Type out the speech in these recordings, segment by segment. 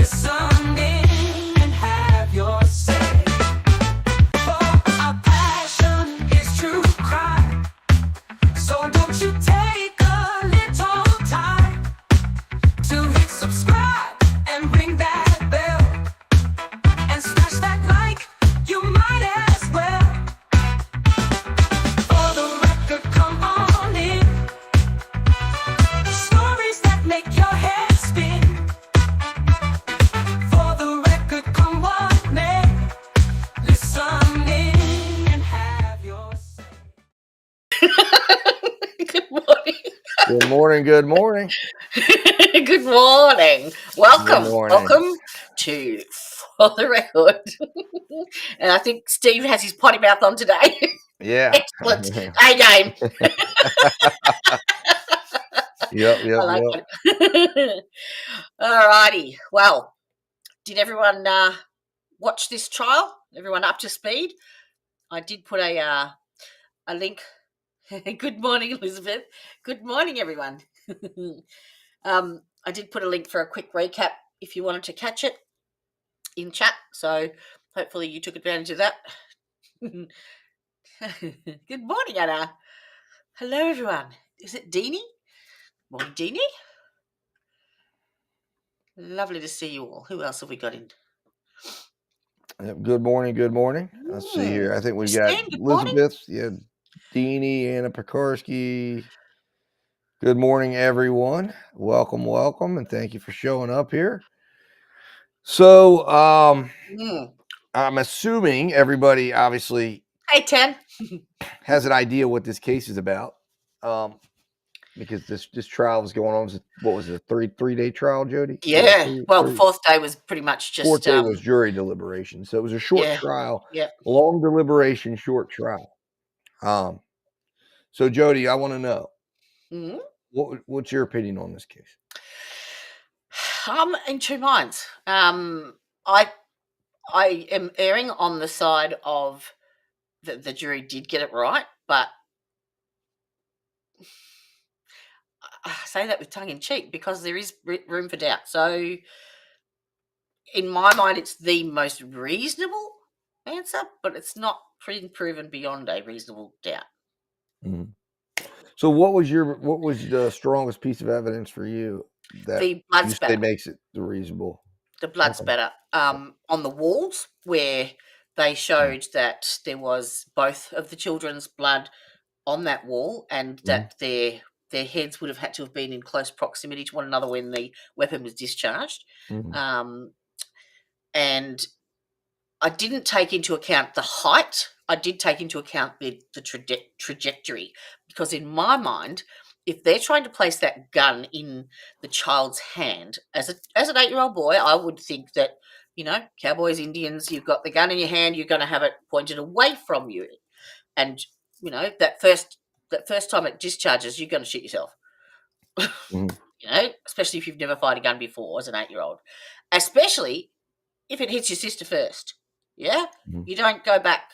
Listen in and have your say. For our passion is true crime. So don't you take a little time to hit subscribe and ring that bell and smash that like. You might as well. For the record, come on in. Stories that make your head spin. For the record, come what may. Listen in and have your say. Good morning. Good morning. Good morning. Good morning. Welcome. Good morning. Welcome to For the Record. And I think Steve has his potty mouth on today. Yeah. Excellent. A-game. Yep. I like it. All righty. Well, did everyone watch this trial? Everyone up to speed? I did put a link. Good morning, Elizabeth. Good morning, everyone. I did put a link for a quick recap if you wanted to catch it in chat. So hopefully you took advantage of that. Good morning, Anna. Hello, everyone. Is it Deanie? Morning, Deanie. Lovely to see you all. Who else have we got in? Yep. Good morning. Good morning. Let's see here. I think we got Christine, good morning. Elizabeth. Yeah. Deanie, Anna Pekarski. Good morning, everyone. Welcome, welcome, and thank you for showing up here. So, I'm assuming everybody obviously Hey, 10. has an idea what this case is about. Because this trial was going on. What was it? A three-day trial, Jody? Yeah. The fourth day was pretty much just fourth day was jury deliberation. So it was a short trial. Yeah. Long deliberation, short trial. So Jody, I want to know what's your opinion on this case? I'm in two minds. I am erring on the side of the jury did get it right, but I say that with tongue in cheek because there is room for doubt. So in my mind, it's the most reasonable answer, but it's not proven beyond a reasonable doubt. Mm-hmm. So what was the strongest piece of evidence for you that the blood you spatter say makes it reasonable? The blood spatter on the walls where they showed that there was both of the children's blood on that wall and that their heads would have had to have been in close proximity to one another when the weapon was discharged. And I didn't take into account the height. I did take into account the trajectory, because in my mind, if they're trying to place that gun in the child's hand, as an 8-year-old boy, I would think that, cowboys, Indians, you've got the gun in your hand, you're going to have it pointed away from you. And, that first time it discharges, you're going to shoot yourself. Especially if you've never fired a gun before as an 8-year-old. Especially if it hits your sister first. Yeah? You don't go back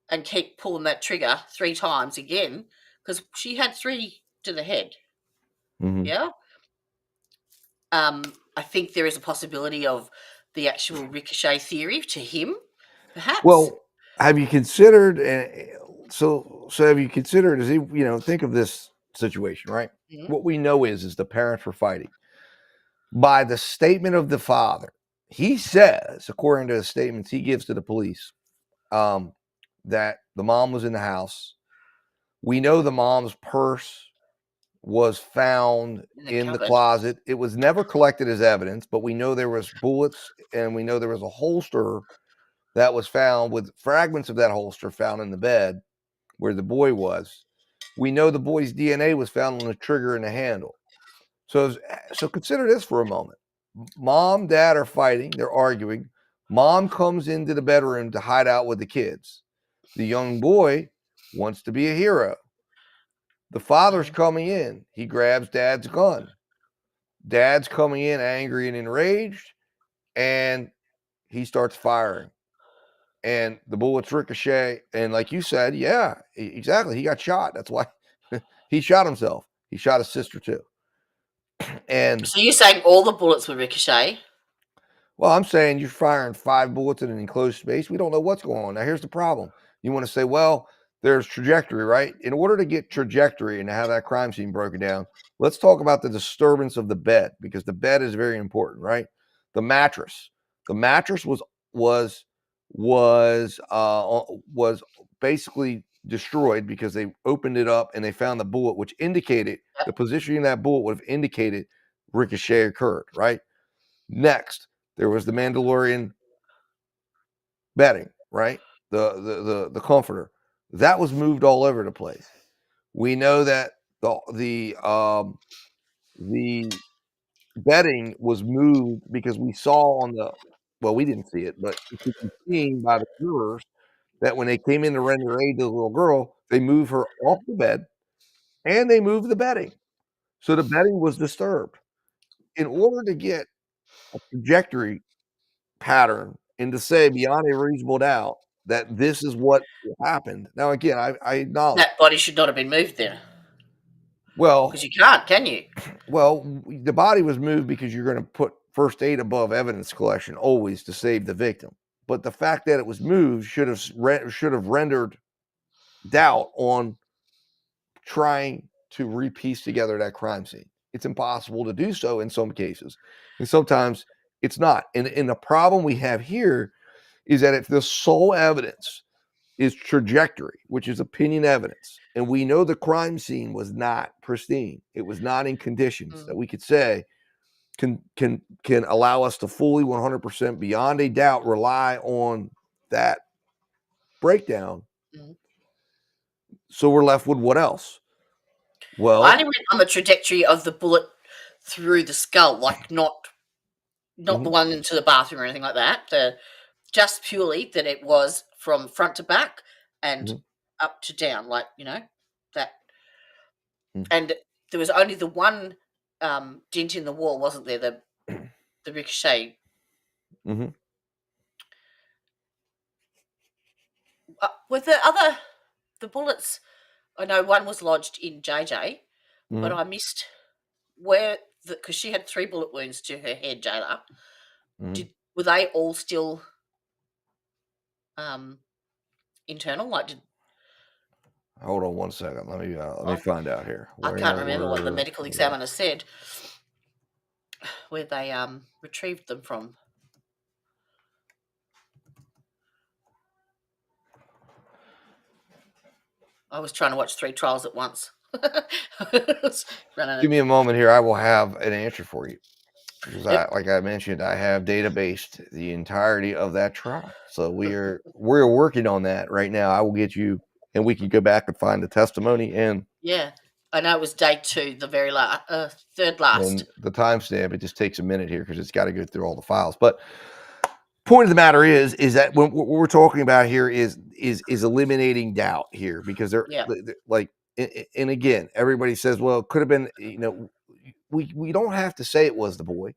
and keep pulling that trigger 3 times again, because she had 3 to the head. Yeah? I think there is a possibility of the actual ricochet theory to him, perhaps. Well, have you considered, so have you considered, think of this situation, right? What we know is the parents were fighting. By the statement of the father, he says, according to the statements he gives to the police, that the mom was in the house. We know the mom's purse was found in the closet. It was never collected as evidence, but we know there was bullets, and we know there was a holster that was found with fragments of that holster found in the bed where the boy was. We know the boy's DNA was found on the trigger and the handle. So consider this for a moment. Mom, dad are fighting. They're arguing. Mom comes into the bedroom to hide out with the kids. The young boy wants to be a hero. The father's coming in. He grabs dad's gun. Dad's coming in angry and enraged, and he starts firing. And the bullets ricochet. And like you said, yeah, exactly. He got shot. That's why he shot himself. He shot his sister too. And so you're saying all the bullets were ricochet? Well, I'm saying you're firing 5 bullets in an enclosed space. We don't know what's going on. Now, here's the problem. You want to say, well, there's trajectory, right? In order to get trajectory and to have that crime scene broken down, let's talk about the disturbance of the bed, because the bed is very important, right? The mattress. The mattress was basically destroyed because they opened it up and they found the bullet, which indicated the positioning of that bullet would have indicated ricochet occurred, right? Next, there was the Mandalorian bedding, right? The comforter that was moved all over the place. We know that the bedding was moved because we saw on the we didn't see it, but it could be seen by the jurors that when they came in to render aid to the little girl, they moved her off the bed and they moved the bedding. So the bedding was disturbed. In order to get a trajectory pattern and to say beyond a reasonable doubt that this is what happened. Now, again, I acknowledge. That body should not have been moved there. Well, because you can't, can you? Well, the body was moved because you're going to put first aid above evidence collection always to save the victim. But the fact that it was moved should have rendered doubt on trying to repiece together that crime scene. It's impossible to do so in some cases, and sometimes it's not. And the problem we have here is that if the sole evidence is trajectory, which is opinion evidence, and we know the crime scene was not pristine, it was not in conditions that we could say can allow us to fully 100% beyond a doubt rely on that breakdown. So we're left with what else? Well, I only went on the trajectory of the bullet through the skull, like not the one into the bathroom or anything like that. Just purely that it was from front to back and up to down, like that. And there was only the one dent in the wall, wasn't there? The ricochet. With the bullets, I know one was lodged in JJ, but I missed where because she had 3 bullet wounds to her head, Jayla. Were they all still internal? Like, hold on one second. Let me find out here. I can't remember what the medical examiner said. Where they retrieved them from. I was trying to watch 3 trials at once. Give me a moment here. I will have an answer for you. Because like I mentioned, I have databased the entirety of that trial. So we're working on that right now. I will get you, and we can go back and find the testimony. And yeah, I know it was day 2, the very last, third last. And the timestamp, it just takes a minute here because it's got to go through all the files. But point of the matter is that what we're talking about here is eliminating doubt here, because they're like, and again, everybody says, well, it could have been, we don't have to say it was the boy,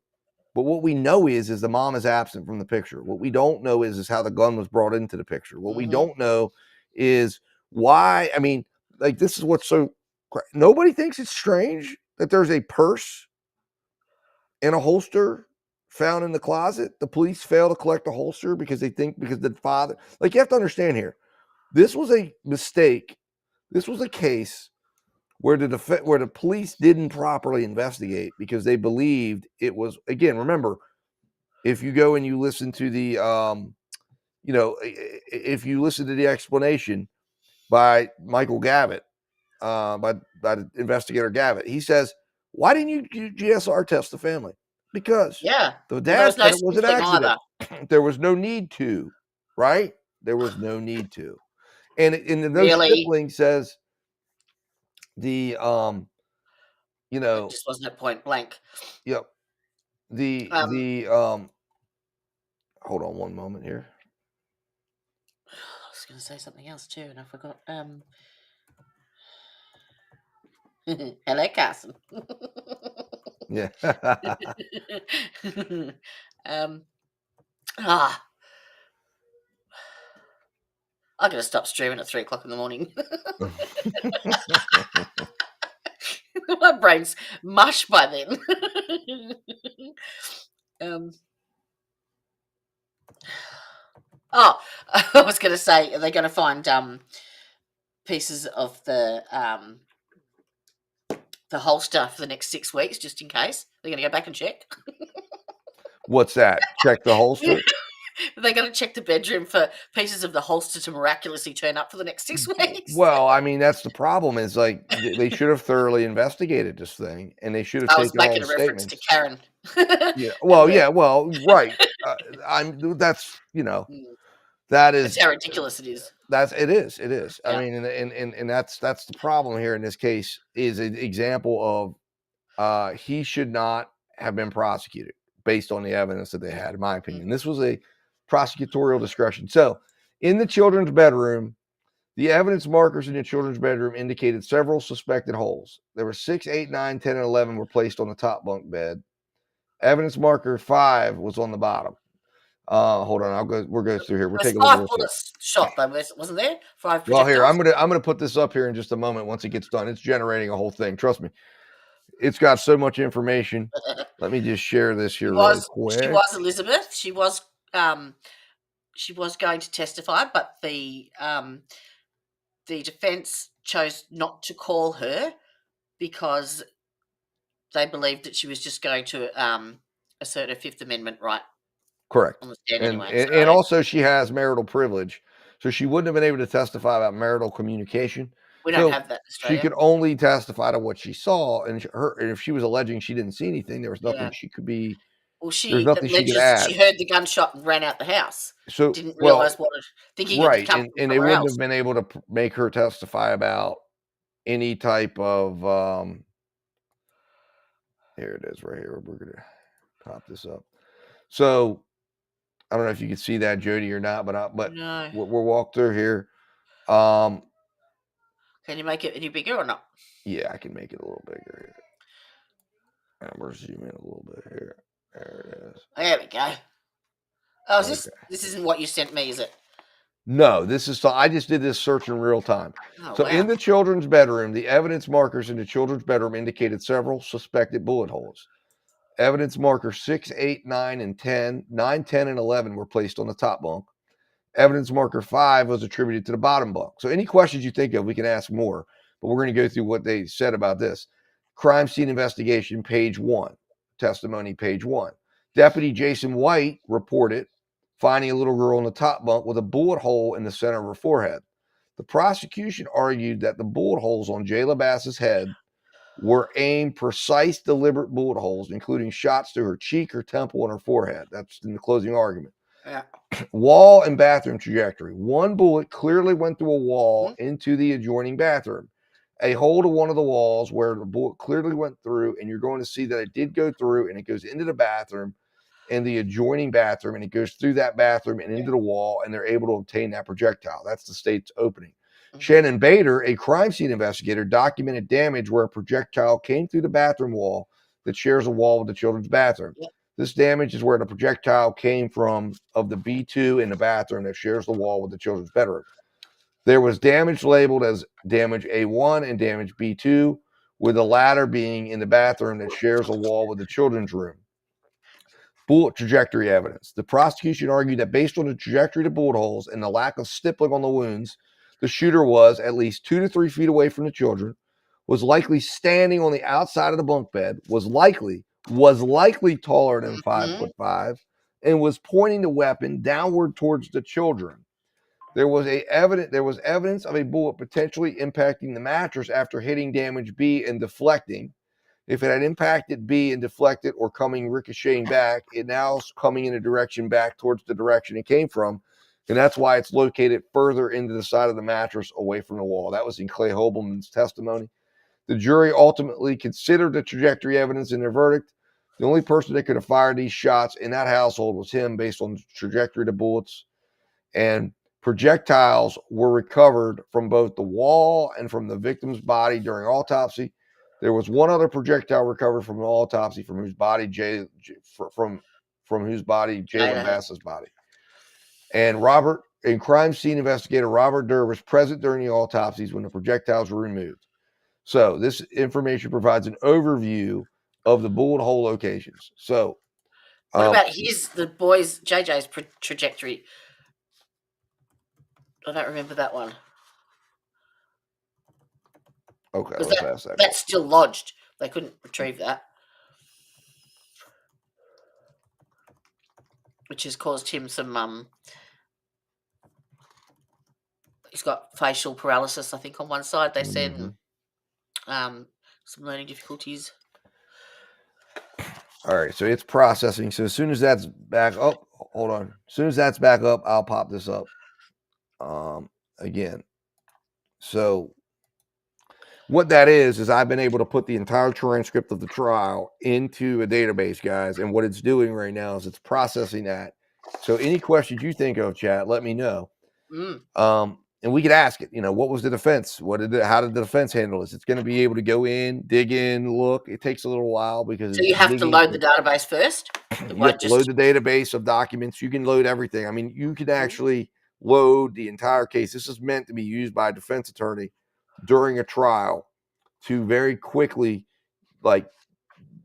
but what we know is the mom is absent from the picture. What we don't know is how the gun was brought into the picture. What we don't know is why. I mean, like, this is what's so, nobody thinks it's strange that there's a purse and a holster found in the closet. The police fail to collect the holster because they think because the father, like, you have to understand here, this was a mistake. This was a case where the police didn't properly investigate because they believed it was, again, remember, if you go and you listen to the if you listen to the explanation by Michael Gavitt, by the investigator Gavitt, he says, why didn't you GSR test the family? Because the dad said it was an accident. There was no need to, right? There was no need to. And those sibling says the it just wasn't a point blank. Yep. Hold on one moment here. I was going to say something else too, and I forgot. Hello, Carson. Yeah. I'm going to stop streaming at 3 o'clock in the morning. My brain's mush by then. Oh, I was going to say, are they going to find pieces of the holster for the next 6 weeks, just in case? They're going to go back and check. What's that? Check the holster? They're going to check the bedroom for pieces of the holster to miraculously turn up for the next 6 weeks. Well, I mean, that's the problem is like they should have thoroughly investigated this thing and they should have I was taken all making the a reference to statements. Karen. Yeah. And Well, yeah. Well, right. That's, that that's is, how ridiculous it is. it is. It is. I Yeah. mean, and that's the problem here in this case is an example of he should not have been prosecuted based on the evidence that they had, in my opinion. This was a prosecutorial discretion. So in the children's bedroom, the evidence markers in the children's bedroom indicated several suspected holes. There were 6, 8, 9, 10, and 11 were placed on the top bunk bed. Evidence marker 5 was on the bottom. Hold on, we'll go through here. We'll take a look at 5 bullets shot though, wasn't there? 5 Well, here, I'm projectiles. gonna put this up here in just a moment once it gets done. It's generating a whole thing. Trust me. It's got so much information. Let me just share this here really quick. She was Elizabeth. She was going to testify, but the defense chose not to call her because they believed that she was just going to assert her Fifth Amendment right Correct. on the stand And, anyway. and also she has marital privilege. So she wouldn't have been able to testify about marital communication. We don't have that in Australia. She could only testify to what she saw, and if she was alleging she didn't see anything, there was nothing she could be. Well, There's nothing she could add. She heard the gunshot and ran out the house. So didn't realize thinking it had come from and they somewhere wouldn't else. have been able to make her testify about any type of. Here it is, right here. We're gonna pop this up. So I don't know if you can see that, Jody, or not, but No. we'll walk through here. Can you make it any bigger or not? Yeah, I can make it a little bigger here. And we're zooming in a little bit here. There it is. There we go. Oh, this isn't what you sent me, is it? No, I just did this search in real time. Oh, So wow. in the children's bedroom, the evidence markers in the children's bedroom indicated several suspected bullet holes. Evidence markers 6, 8, 9, and 10, 9, 10, and 11 were placed on the top bunk. Evidence marker 5 was attributed to the bottom bunk. So any questions you think of, we can ask more, but we're going to go through what they said about this. Crime scene investigation, page 1. Testimony, page 1. Deputy Jason White reported finding a little girl in the top bunk with a bullet hole in the center of her forehead. The prosecution argued that the bullet holes on Jayla Bass's head were aimed precise, deliberate bullet holes, including shots to her cheek, her temple, and her forehead. That's in the closing argument. Yeah. Wall and bathroom trajectory. One bullet clearly went through a wall into the adjoining bathroom. A hole to one of the walls where the bullet clearly went through, and you're going to see that it did go through, and it goes into the bathroom and the adjoining bathroom, and it goes through that bathroom and into the wall, and they're able to obtain that projectile. That's the state's opening. Shannon Bader, a crime scene investigator, documented damage where a projectile came through the bathroom wall that shares a wall with the children's bathroom. This damage is where the projectile came from of the B2 in the bathroom that shares the wall with the children's bedroom. There was damage labeled as damage A1 and damage B2, with the latter being in the bathroom that shares a wall with the children's room. Bullet trajectory evidence. The prosecution argued that based on the trajectory of the bullet holes and the lack of stippling on the wounds, the shooter was at least 2 to 3 feet away from the children, was likely standing on the outside of the bunk bed, was likely taller than 5'5", and was pointing the weapon downward towards the children. There was evidence of a bullet potentially impacting the mattress after hitting damage B and deflecting. If it had impacted B and deflected or coming ricocheting back, it now is coming in a direction back towards the direction it came from. And that's why it's located further into the side of the mattress away from the wall. That was in Clay Hobelman's testimony. The jury ultimately considered the trajectory evidence in their verdict. The only person that could have fired these shots in that household was him based on the trajectory of the bullets. And projectiles were recovered from both the wall and from the victim's body during autopsy. There was one other projectile recovered from an autopsy from whose body Jayla Bass's body. And crime scene investigator Robert Durr was present during the autopsies when the projectiles were removed. So this information provides an overview of the bullet hole locations. So What about the boys, JJ's trajectory? I don't remember that one. Okay, Because let's ask that. that's still lodged. They couldn't retrieve that, which has caused him some. He's got facial paralysis, I think, on one side. They said, some learning difficulties. All right, so it's processing. So as soon as that's back up, hold on. As soon as that's back up, I'll pop this up again. So what that is I've been able to put the entire transcript of the trial into a database, guys. And what it's doing right now is it's processing that. So any questions you think of, chat, let me know. And we could ask it, what was the defense? How did the defense handle this? It's going to be able to go in, dig in, look. It takes a little while because so you have to load the database first. You have to load the database of documents. You can load everything. I mean, you can actually load the entire case. This is meant to be used by a defense attorney during a trial to very quickly,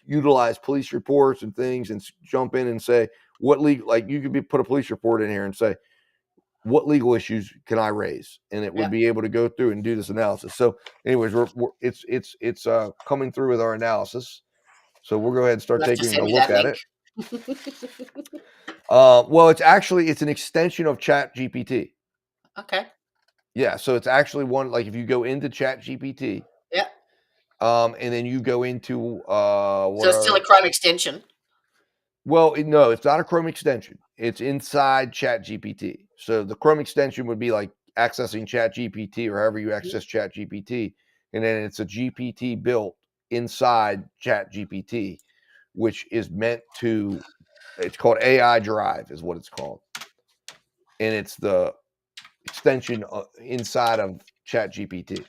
utilize police reports and things and jump in and say, what legal, you could put a police report in here and say, what legal issues can I raise? And it would be able to go through and do this analysis. So anyways, it's coming through with our analysis. So we'll go ahead and start taking a look at it. Well, it's an extension of Chat GPT. Okay. Yeah, so it's actually one, if you go into Chat GPT. Yeah. And then you go into so it's still a Chrome extension. Well, no, it's not a Chrome extension. It's inside Chat GPT. So the Chrome extension would be like accessing Chat GPT or however you access Chat GPT. And then it's a GPT built inside Chat GPT, which is meant to, it's called AI Drive is what it's called. And it's the extension inside of Chat GPT.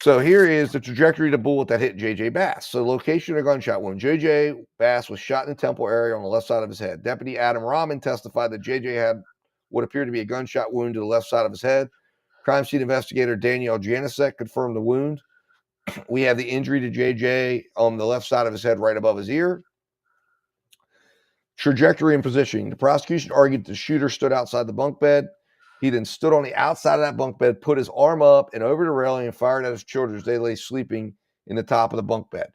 So here is the trajectory of the bullet that hit JJ Bass. So location of gunshot wound. JJ Bass was shot in the temple area on the left side of his head. Deputy Adam Rahman testified that JJ had what appeared to be a gunshot wound to the left side of his head. Crime scene investigator Danielle Janicek confirmed the wound. We have the injury to JJ on the left side of his head right above his ear. Trajectory and positioning. The prosecution argued the shooter stood outside the bunk bed. He then stood on the outside of that bunk bed, put his arm up and over the railing and fired at his children as they lay sleeping in the top of the bunk bed.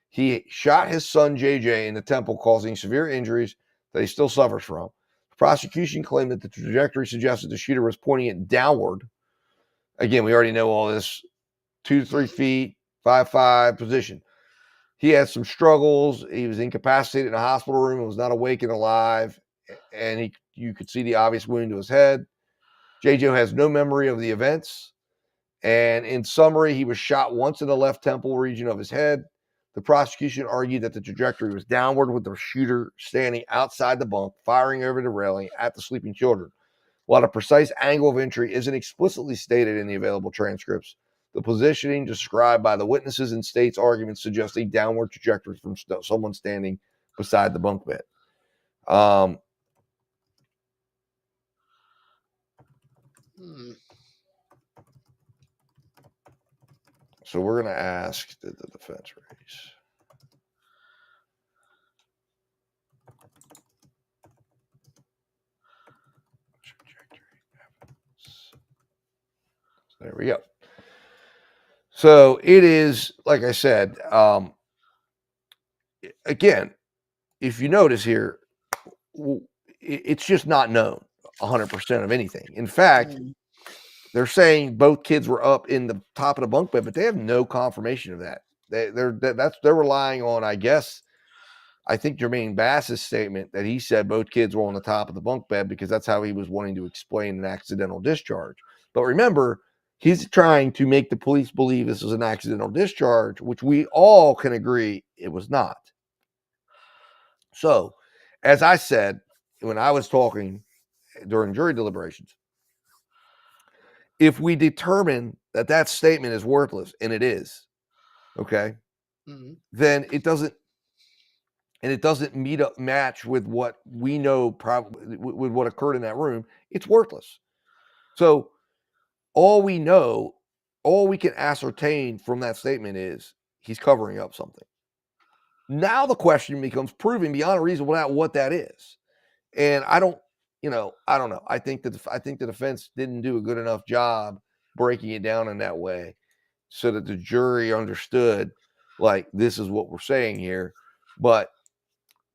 He shot his son, JJ, in the temple, causing severe injuries that he still suffers from. The prosecution claimed that the trajectory suggested the shooter was pointing it downward. Again, we already know all this. 2 to 3 feet, 5'5" position. He had some struggles. He was incapacitated in a hospital room and was not awake and alive. And you could see the obvious wound to his head. JJ has no memory of the events. And in summary, he was shot once in the left temple region of his head. The prosecution argued that the trajectory was downward with the shooter standing outside the bunk, firing over the railing at the sleeping children. While the precise angle of entry isn't explicitly stated in the available transcripts, the positioning described by the witnesses and state's arguments suggests a downward trajectory from someone standing beside the bunk bed. So we're going to ask, did the defense raise? There we go. So it is, like I said, again, if you notice here, it's just not known 100% of anything. In fact, they're saying both kids were up in the top of the bunk bed, but they have no confirmation of that. They're relying on, I think Jermaine Bass's statement that he said both kids were on the top of the bunk bed because that's how he was wanting to explain an accidental discharge. But remember, he's trying to make the police believe this was an accidental discharge, which we all can agree it was not. So, as I said, when I was talking during jury deliberations, if we determine that that statement is worthless, and it is, okay, then it doesn't match with what we know probably with what occurred in that room, it's worthless. So all we can ascertain from that statement is he's covering up something. Now the question becomes proving beyond a reasonable doubt what that is. And I don't know. I think the defense didn't do a good enough job breaking it down in that way so that the jury understood, like, this is what we're saying here. But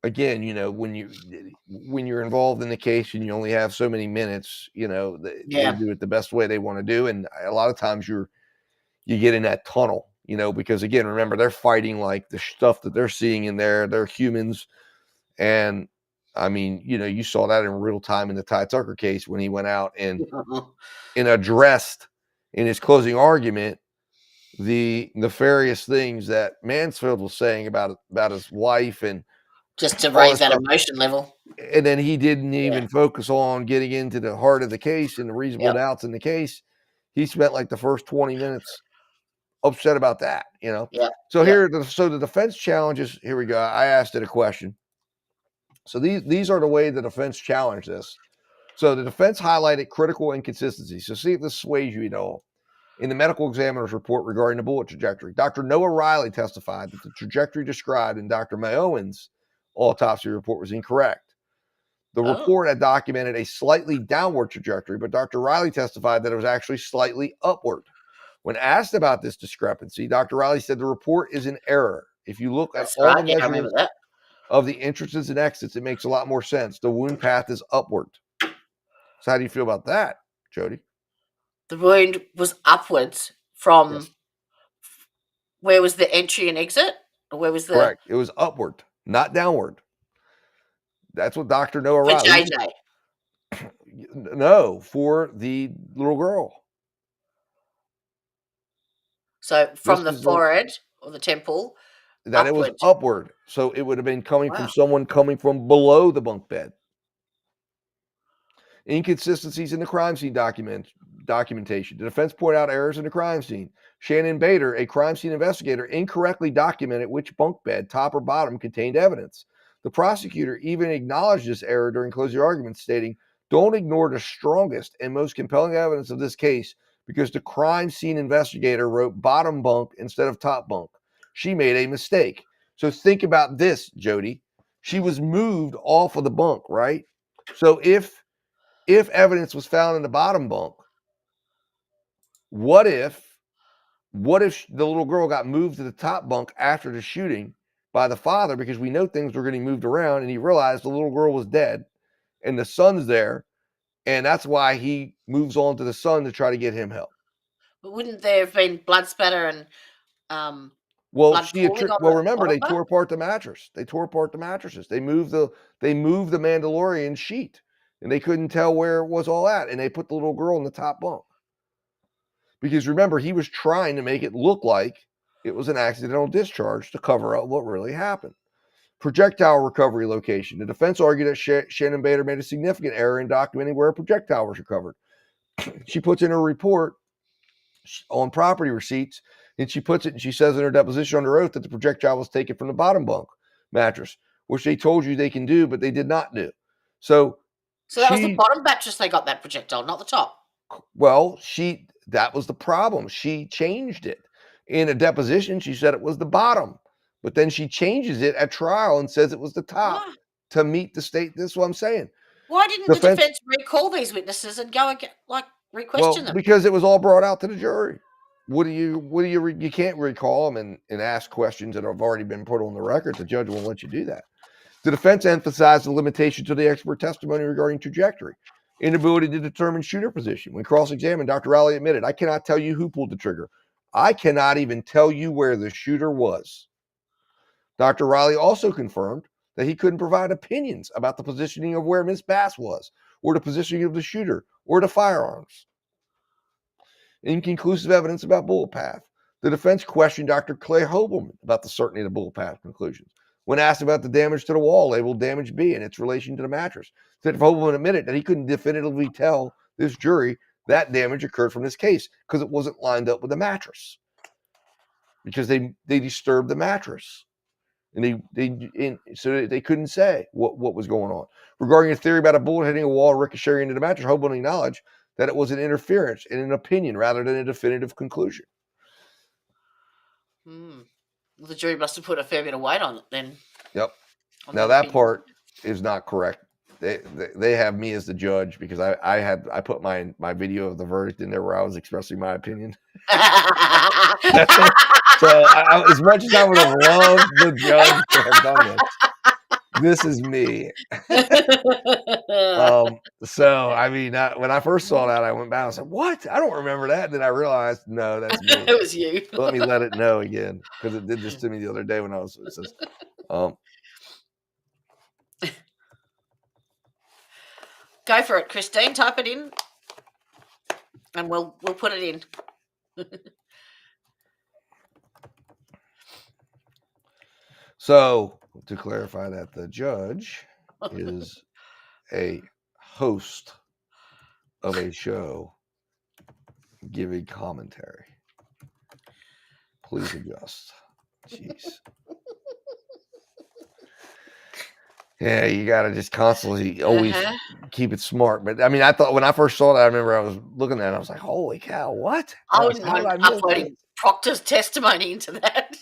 again, when you're involved in the case and you only have so many minutes, they do it the best way they want to do. And a lot of times you get in that tunnel, because again, remember, they're fighting like the stuff that they're seeing in there. They're humans. And I mean, you saw that in real time in the Ty Tucker case when he went out and addressed in his closing argument the nefarious things that Mansfield was saying about his wife and just to all raise this that stuff. emotion level. And then he didn't even focus on getting into the heart of the case and the reasonable doubts in the case. He spent like the first 20 minutes upset about that, So so the defense challenges, here we go. I asked it a question. So these are the way the defense challenged this. So the defense highlighted critical inconsistencies. So see if this sways you at all. In the medical examiner's report regarding the bullet trajectory, Dr. Noah Riley testified that the trajectory described in Dr. Mayowan's autopsy report was incorrect. The report had documented a slightly downward trajectory, but Dr. Riley testified that it was actually slightly upward. When asked about this discrepancy, Dr. Riley said the report is in error. If you look at all the measurements of the entrances and exits, it makes a lot more sense. The wound path is upward. So how do you feel about that, Jody? The wound was upwards from where was the entry and exit? Or where was the... Correct. It was upward, not downward. That's what Dr. Noah For Riley... JJ. No, for the little girl. So from the forehead or the temple, that upward. It was upward. So it would have been coming from someone coming from below the bunk bed. Inconsistencies in the crime scene documentation. The defense pointed out errors in the crime scene. Shannon Bader, a crime scene investigator, incorrectly documented which bunk bed, top or bottom, contained evidence. The prosecutor even acknowledged this error during closing arguments, stating, "Don't ignore the strongest and most compelling evidence of this case because the crime scene investigator wrote bottom bunk instead of top bunk. She made a mistake." So think about this, Jody. She was moved off of the bunk, right? So if evidence was found in the bottom bunk, what if the little girl got moved to the top bunk after the shooting by the father, because we know things were getting moved around, and he realized the little girl was dead and the son's there, and that's why he moves on to the son to try to get him help. But wouldn't there have been blood spatter and remember, they tore apart the mattress. They tore apart the mattresses. They moved the Mandalorian sheet, and they couldn't tell where it was all at, and they put the little girl in the top bunk. Because remember, he was trying to make it look like it was an accidental discharge to cover up what really happened. Projectile recovery location. The defense argued that Shannon Bader made a significant error in documenting where a projectile was recovered. She puts in her report on property receipts, and she says in her deposition under oath that the projectile was taken from the bottom bunk mattress, which they told you they can do, but they did not do. So that was the bottom mattress they got that projectile, not the top. Well, that was the problem. She changed it. In a deposition, she said it was the bottom, but then she changes it at trial and says it was the top to meet the state. This is what I'm saying. Why didn't the defense recall these witnesses and go again, re-question them? Because it was all brought out to the jury. You can't recall them and ask questions that have already been put on the record. The judge won't let you do that. The defense emphasized the limitations of the expert testimony regarding trajectory. Inability to determine shooter position. When cross-examined, Dr. Riley admitted, "I cannot tell you who pulled the trigger. I cannot even tell you where the shooter was." Dr. Riley also confirmed that he couldn't provide opinions about the positioning of where Ms. Bass was, or the positioning of the shooter, or the firearms. Inconclusive evidence about bullet path. The defense questioned Dr. Clay Hobelman about the certainty of the bullet path conclusions. When asked about the damage to the wall labeled damage B and its relation to the mattress, Detective Hobelman admitted that he couldn't definitively tell this jury that damage occurred from this case because it wasn't lined up with the mattress, because they disturbed the mattress, and so they couldn't say what was going on. Regarding a theory about a bullet hitting a wall and ricocheting into the mattress, Hobelman acknowledged that it was an interference in an opinion rather than a definitive conclusion. The jury must have put a fair bit of weight on it then. Yep. On Now that that opinion. part is not correct. They have me as the judge because I put my video of the verdict in there where I was expressing my opinion. So as much as I would have loved the judge to have done this is me. So I mean, when I first saw that, I went back and I said, "What? I don't remember that." And then I realized, no, that's me. It was you. So let me let it know again because it did this to me the other day when I was. It says, Go for it, Christine. Type it in, and we'll put it in. So to clarify that, the judge is a host of a show giving commentary. Please adjust. Jeez. Yeah, you got to just constantly always keep it smart. But I mean, I thought when I first saw that, I remember I was looking at it, I was like, holy cow, what? I wouldn't mind uploading Proctor's testimony into that.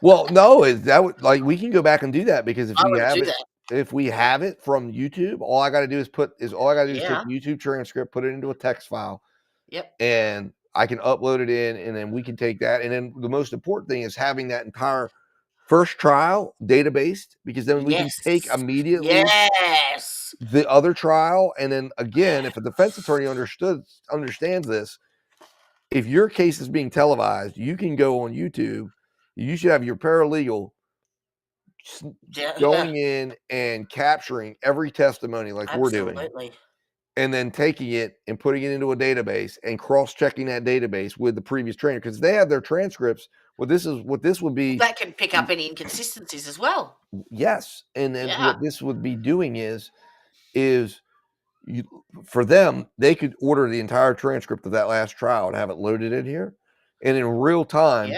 Well, no, that would we can go back and do that because if we have it from YouTube, all I got to do is take YouTube transcript, put it into a text file. Yep. And I can upload it in, and then we can take that. And then the most important thing is having that entire first trial database, because then we can take immediately the other trial. And then again, if a defense attorney understands this, if your case is being televised, you can go on YouTube. You should have your paralegal going in and capturing every testimony like we're doing, and then taking it and putting it into a database and cross-checking that database with the previous trainer, because they have their transcripts. What this would be, that can pick up any inconsistencies as well. Yes, and then what this would be doing is for them, they could order the entire transcript of that last trial and have it loaded in here, and in real time,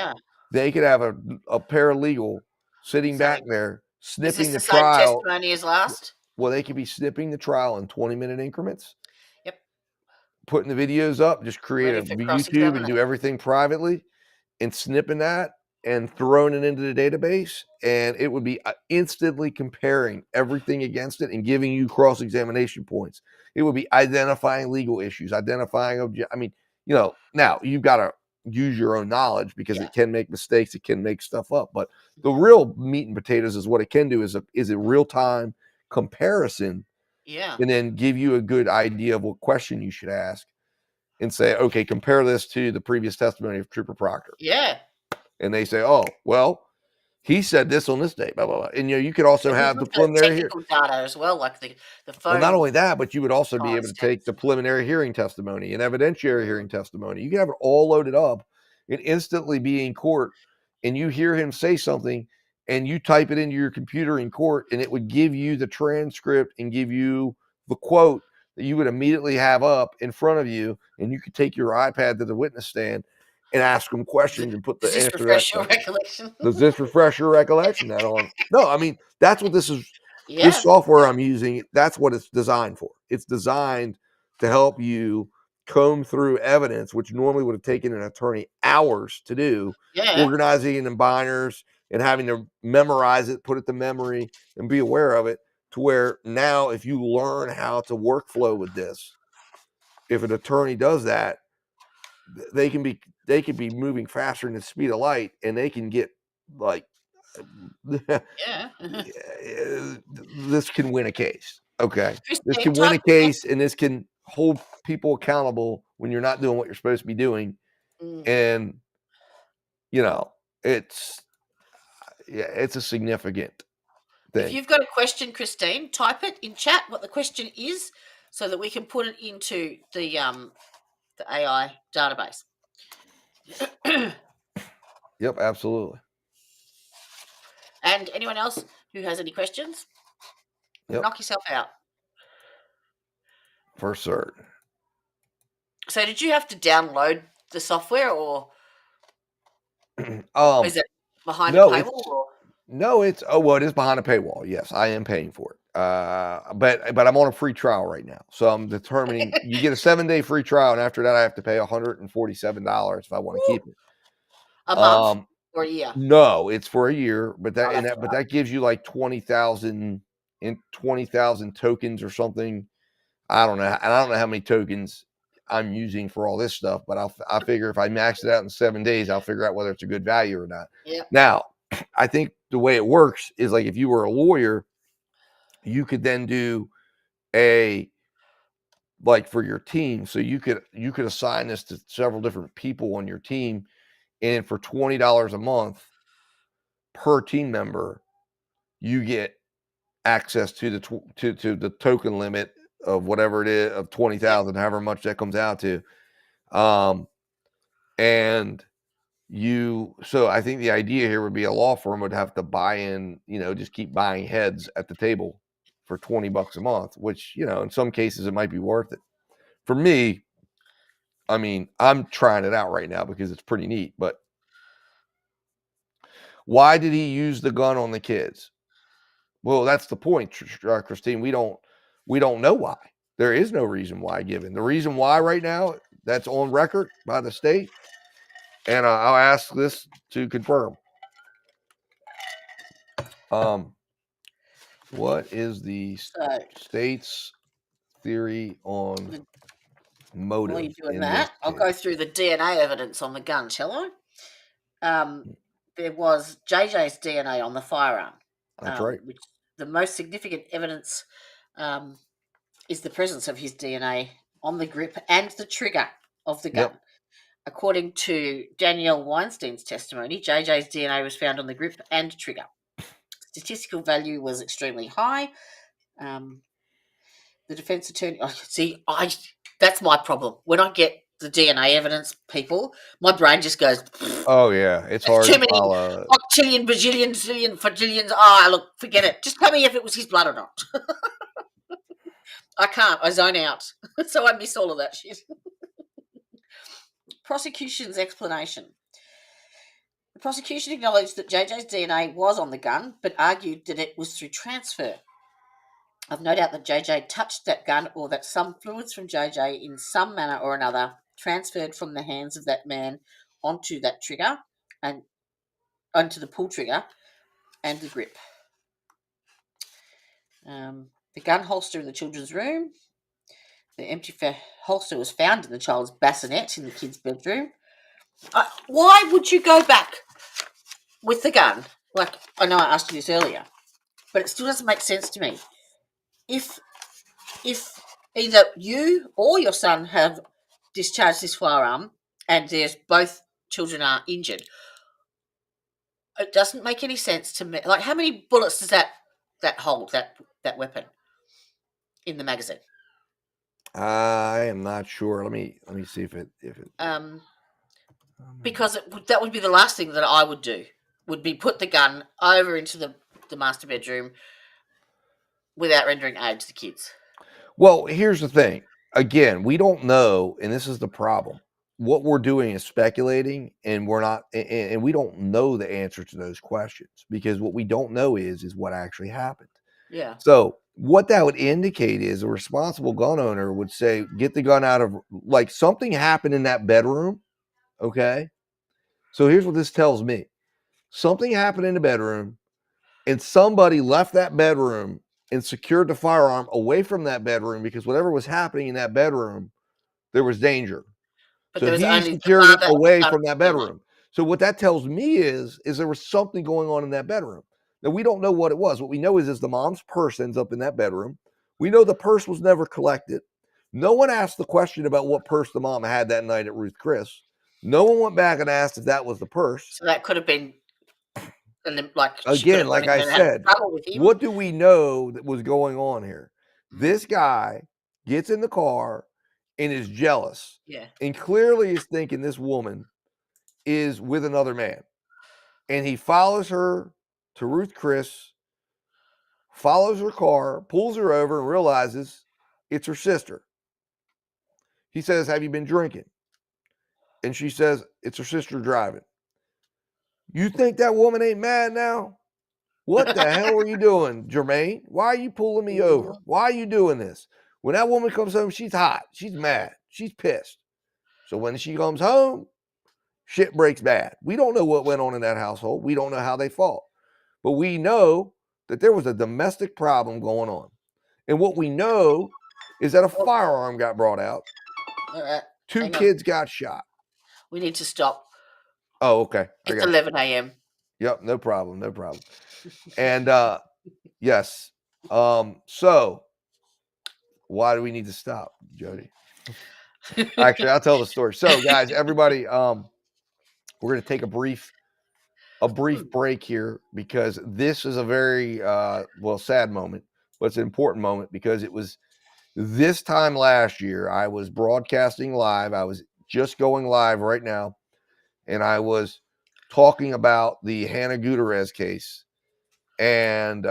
they could have a paralegal sitting back there snipping the trial. Same testimony as last? Well, they could be snipping the trial in 20-minute increments. Yep. Putting the videos up, just create a YouTube and do everything privately, and snipping that and throwing it into the database, and it would be instantly comparing everything against it and giving you cross-examination points. It would be identifying legal issues, identifying now you've got to use your own knowledge because it can make mistakes, it can make stuff up, but the real meat and potatoes is what it can do is a real-time comparison, and then give you a good idea of what question you should ask and say, okay, compare this to the previous testimony of Trooper Proctor. And they say, oh, well, he said this on this date, blah, blah, blah. And you could also have the preliminary technical data as well, like the phone. Well, not only that, but you would also be able to take the preliminary hearing testimony and evidentiary hearing testimony. You can have it all loaded up and instantly be in court, and you hear him say something and you type it into your computer in court, and it would give you the transcript and give you the quote that you would immediately have up in front of you, and you could take your iPad to the witness stand and ask them questions and put the answer. Does this refresh your recollection? That on? No, I mean, that's what this is. This software I'm using, that's what it's designed for. It's designed to help you comb through evidence, which normally would have taken an attorney hours to do, organizing it in binders and having to memorize it, put it to memory, and be aware of it, to where now if you learn how to workflow with this, if an attorney does that, they can be moving faster than the speed of light, and they can get this can win a case. Okay. This can win a case, and this can hold people accountable when you're not doing what you're supposed to be doing. And it's a significant thing. If you've got a question, Christine, type it in chat what the question is so that we can put it into the AI database. Yep, absolutely. And anyone else who has any questions, knock yourself out. For certain. So did you have to download the software, or is it behind a paywall? No, it is behind a paywall. Yes, I am paying for it. But I'm on a free trial right now. So I'm determining you get a 7-day free trial, and after that I have to pay $147 if I want to keep it. A month? For a year. No, it's for a year, but Oh, that's but right. that gives you like 20,000 tokens or something. I don't know. And I don't know how many tokens I'm using for all this stuff, but I figure if I max it out in 7 days, I'll figure out whether it's a good value or not. Yep. Now, I think the way it works is like if you were a lawyer, you could then do a like for your team. So you could assign this to several different people on your team, and for $20 a month per team member, you get access to the to the token limit of whatever it is of 20,000, however much that comes out to. And so I think the idea here would be a law firm would have to buy in, just keep buying heads at the table for $20 a month, which, in some cases it might be worth it. For me, I mean, I'm trying it out right now because it's pretty neat, but why did he use the gun on the kids? Well, that's the point, Christine. We don't know why. There is no reason why given. The reason why right now that's on record by the state, and I'll ask this to confirm. What is the state's theory on motive? While you're doing that, I'll go through the DNA evidence on the gun, shall I? There was JJ's DNA on the firearm. That's right. Which the most significant evidence is the presence of his DNA on the grip and the trigger of the gun. Yep. According to Danielle Weinstein's testimony, JJ's DNA was found on the grip and trigger. Statistical value was extremely high. The defense attorney, that's my problem. When I get the DNA evidence, people, my brain just goes, oh yeah, it's hard too to many follow. Octillion, bajillion, zillion, fajillions. Look, forget it. Just tell me if it was his blood or not. I can't. I zone out. So I miss all of that shit. Prosecution's explanation. The prosecution acknowledged that JJ's DNA was on the gun, but argued that it was through transfer. I've no doubt that JJ touched that gun, or that some fluids from JJ in some manner or another transferred from the hands of that man onto that trigger and onto the pull trigger and the grip. The gun holster in the children's room. The empty holster was found in the child's bassinet in the kid's bedroom. Why would you go back with the gun? Like, I know I asked you this earlier, but it still doesn't make sense to me. If either you or your son have discharged this firearm and there's both children are injured, it doesn't make any sense to me. Like, how many bullets does that hold, that weapon in the magazine? I am not sure. Let me see if it because that would be the last thing that I would do, would be put the gun over into the master bedroom without rendering aid to the kids. Well, here's the thing. Again, we don't know, and this is the problem. What we're doing is speculating, and we're not, and we don't know the answer to those questions, because what we don't know is what actually happened. Yeah. So what that would indicate is a responsible gun owner would say, get the gun out of, like, something happened in that bedroom. Okay. So here's what this tells me. Something happened in the bedroom, and somebody left that bedroom and secured the firearm away from that bedroom, because whatever was happening in that bedroom, there was danger. But so he secured it away from that bedroom. So what that tells me is there was something going on in that bedroom. Now, we don't know what it was. What we know is the mom's purse ends up in that bedroom. We know the purse was never collected. No one asked the question about what purse the mom had that night at Ruth Chris. No one went back and asked if that was the purse. So that could have been, like, again, like I said, what do we know that was going on here? This guy gets in the car and is jealous. Yeah. And clearly is thinking this woman is with another man. And he follows her to Ruth Chris, follows her car, pulls her over, and realizes it's her sister. He says, have you been drinking? And she says, it's her sister driving. You think that woman ain't mad now? What the hell are you doing, Jermaine? Why are you pulling me over? Why are you doing this? When that woman comes home, she's hot. She's mad. She's pissed. So when she comes home, shit breaks bad. We don't know what went on in that household. We don't know how they fought. But we know that there was a domestic problem going on. And what we know is that a firearm got brought out. All right. 2 hang on. kids got shot. We need to stop. Oh, okay. I It's got you. 11 a.m. Yep, no problem, no problem. And yes. So why do we need to stop, Jody? Actually, I'll tell the story. So, guys, everybody, we're going to take a brief break here because this is a very sad moment, but it's an important moment because it was this time last year. I was broadcasting live. I was just going live right now, and I was talking about the Hannah Gutierrez case and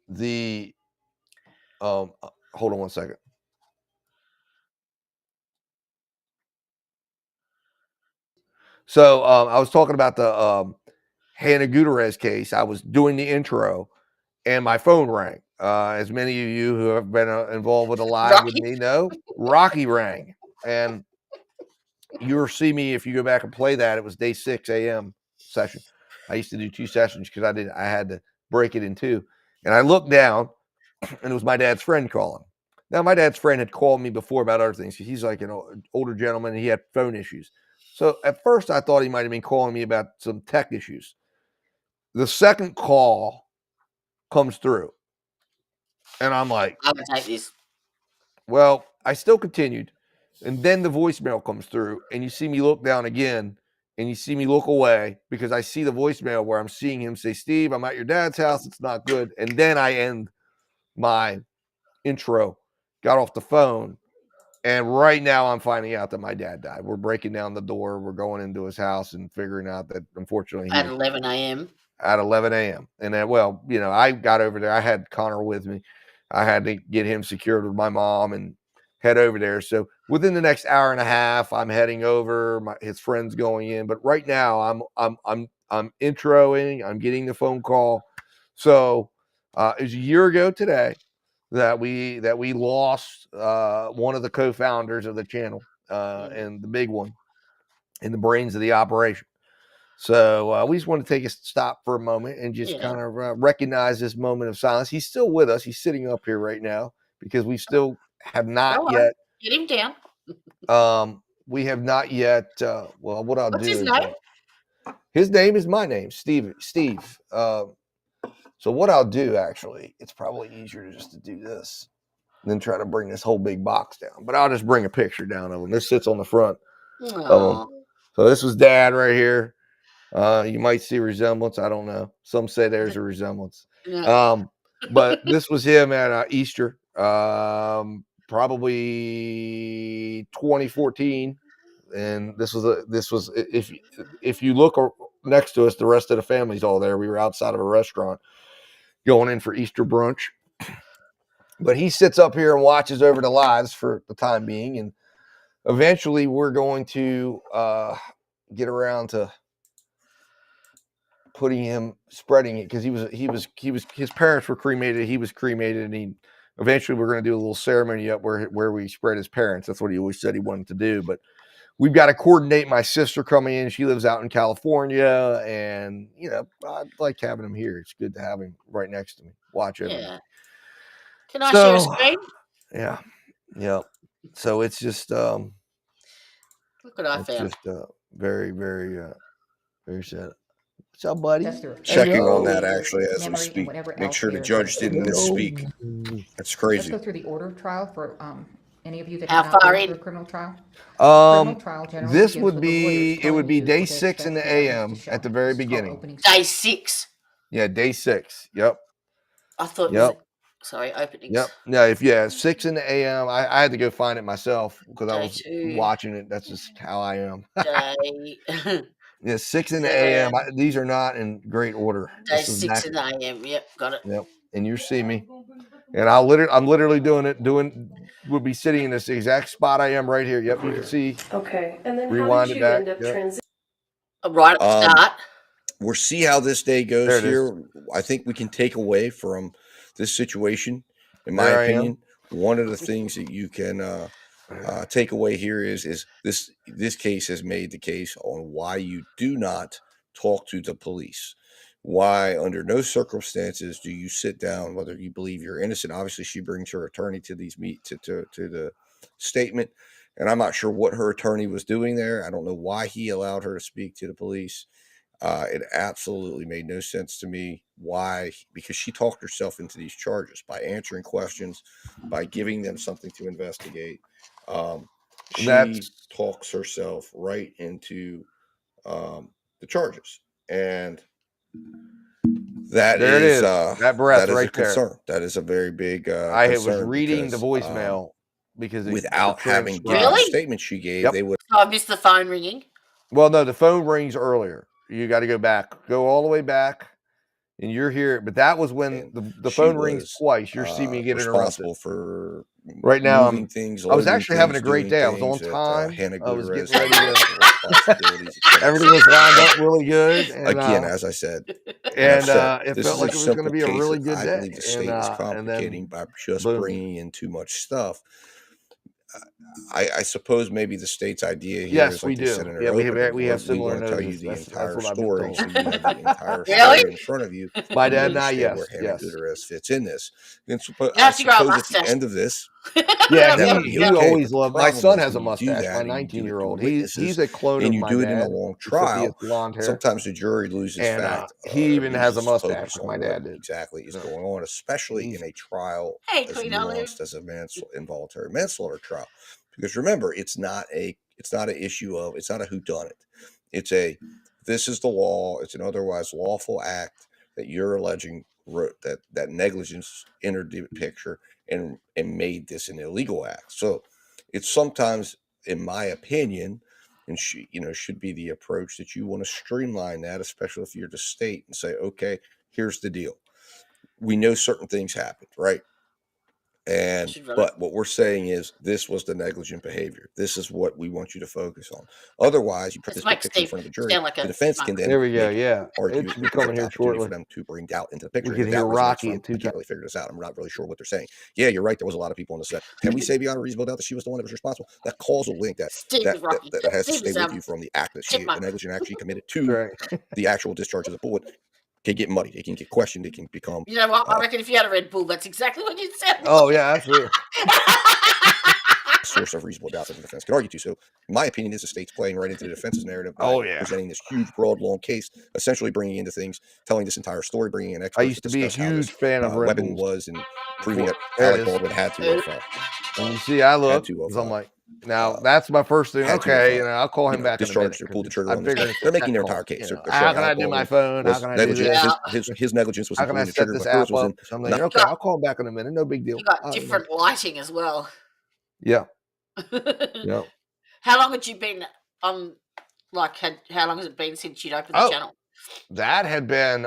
the hold on one second. So I was talking about the Hannah Gutierrez case. I was doing the intro, and my phone rang. As many of you who have been involved with a live with me know, Rocky rang, and you'll see me if you go back and play that. It was day 6 a.m. session. I used to do 2 sessions because I had to break it in 2, and I looked down, and it was my dad's friend calling. Now, my dad's friend had called me before about other things. He's like an older gentleman, and he had phone issues. So at first, I thought he might have been calling me about some tech issues. The second call comes through, and I'm like, I'm going to take this. well, I still continued. And then the voicemail comes through, and you see me look down again, and you see me look away because I see the voicemail where I'm seeing him say, Steve, I'm at your dad's house. It's not good. And then I end my intro, got off the phone, and right now I'm finding out that my dad died. We're breaking down the door. We're going into his house and figuring out that, unfortunately, At 11 a.m. At 11 a.m. And then, well, I got over there. I had Connor with me. I had to get him secured with my mom and head over there. So within the next hour and a half, I'm heading over. His friend's going in, but right now I'm introing. I'm getting the phone call. So it was a year ago today that we lost one of the co-founders of the channel and the big one and the brains of the operation. So we just want to take a stop for a moment and just kind of recognize this moment of silence. He's still with us. He's sitting up here right now because we still have not yet. Get him down. We have not yet. Well, what I'll What's do his is name? his name is my name, Steve. So what I'll do, actually, it's probably easier just to do this than try to bring this whole big box down. But I'll just bring a picture down of him. This sits on the front of him. So this was Dad right here. You might see resemblance. I don't know. Some say there's a resemblance. But this was him at Easter, probably 2014. And this was if you look next to us, the rest of the family's all there. We were outside of a restaurant going in for Easter brunch. But he sits up here and watches over the lives for the time being. And eventually we're going to get around to spreading it because his parents were cremated. He was cremated, and eventually we're going to do a little ceremony up where we spread his parents. That's what he always said he wanted to do. But we've got to coordinate my sister coming in. She lives out in California, and I like having him here. It's good to have him right next to me. Watch over me. Can I share a screen? Yeah. So it's just look what I found. Just very, very, very sad. What's up, buddy? Checking on that actually as we speak. Make sure the judge didn't misspeak. That's crazy. Let's go through the order of trial for any of you that How have not far been in? through a criminal trial. This would be day 6 in the AM at the very beginning. Day 6. Yeah, day 6. Yep. I thought. Yep. Sorry, openings. Yep. No, 6 in the AM. I had to go find it myself because I was watching it. That's just how I am. Day. Yeah, 6 in the AM. These are not in great order. Day 6 in the AM. Yep, got it. Yep. And you see me, and I'm literally doing it. We'll be sitting in this exact spot I am right here. Yep, you can see. Okay, and then rewind how did it you back. end up transitioning? Right at the start. We'll see how this day goes here. I think we can take away from this situation, in my opinion, one of the things that you can takeaway here is this case has made the case on why you do not talk to the police. Why, under no circumstances, do you sit down, whether you believe you're innocent? Obviously, she brings her attorney to these to the statement, and I'm not sure what her attorney was doing there. I don't know why he allowed her to speak to the police. It absolutely made no sense to me. Why? Because she talked herself into these charges by answering questions, by giving them something to investigate. She talks herself right into the charges, and that There it is. That breath right a concern. There. That is a very big I concern. was reading the voicemail because without having given Really? the statement she gave, they would. Oh, I missed the phone ringing. Well, no, the phone rings earlier. You got to go back, go all the way back, and you're here. But that was when the phone rings twice. You're seeing me get responsible for right now. Moving things. I was actually having a great day. I was on time. I was getting ready to. Everything was lined up really good. And, again, as I said, and it felt like it was going to be a really good day. I believe the state is complicating by just bringing in too much stuff. I suppose maybe the state's idea here yes, is like we do. Yeah, we have similar noses. Tell you the entire story, so you have the entire story in front of you. My dad and I, yes. Where Hannah Gutierrez fits in this. And I suppose at the end of this, yeah, he always loved. My son has a mustache. My 19-year-old. He's a clone of my dad. And you do it in a long trial. Sometimes the jury loses fact. He even has a mustache. My dad did. Exactly is going on, especially in a trial as nuanced as a involuntary manslaughter trial. Because remember, it's not an issue of, it's not a whodunit. It's this is the law. It's an otherwise lawful act that you're alleging that negligence entered the picture and made this an illegal act. So it's sometimes, in my opinion, and should be the approach that you want to streamline that, especially if you're the state, and say, okay, here's the deal. We know certain things happened, right? But what we're saying is this was the negligent behavior. This is what we want you to focus on. Otherwise, you put this picture in front of the jury. The defense can then argue it's coming here shortly for them to bring doubt into the picture. We can hear Rocky at 2 I can't really figure this out. I'm not really sure what they're saying. Yeah, you're right. There was a lot of people on the set. Can we say beyond a reasonable doubt that she was the one that was responsible? That causal link that has to stay with you from the act that the negligent act she committed to the actual discharge of the bullet. Can get muddy. They can get questioned. They can become. You know what? I reckon if you had a Red Bull, that's exactly what you'd say. Oh yeah, absolutely. Source of reasonable doubt that the defense could argue to. So, my opinion is the state's playing right into the defense's narrative. Presenting this huge, broad, long case, essentially bringing into things, telling this entire story, bringing in experts. I used to be a huge fan of Red weapon Bulls. Was and proving that Alec Baldwin had to. And you see, I look because I'm like, now that's my first thing. Okay, I'll call him back. Discharge or pull the trigger on this. They're making their entire case. How can I do my phone? How can I do this? His negligence was. How can I set this app up? I'm like, okay, I'll call him back in a minute. No big deal. You got different lighting as well. Yeah. Yeah. How long had you been on? How long has it been since you'd opened the channel? That had been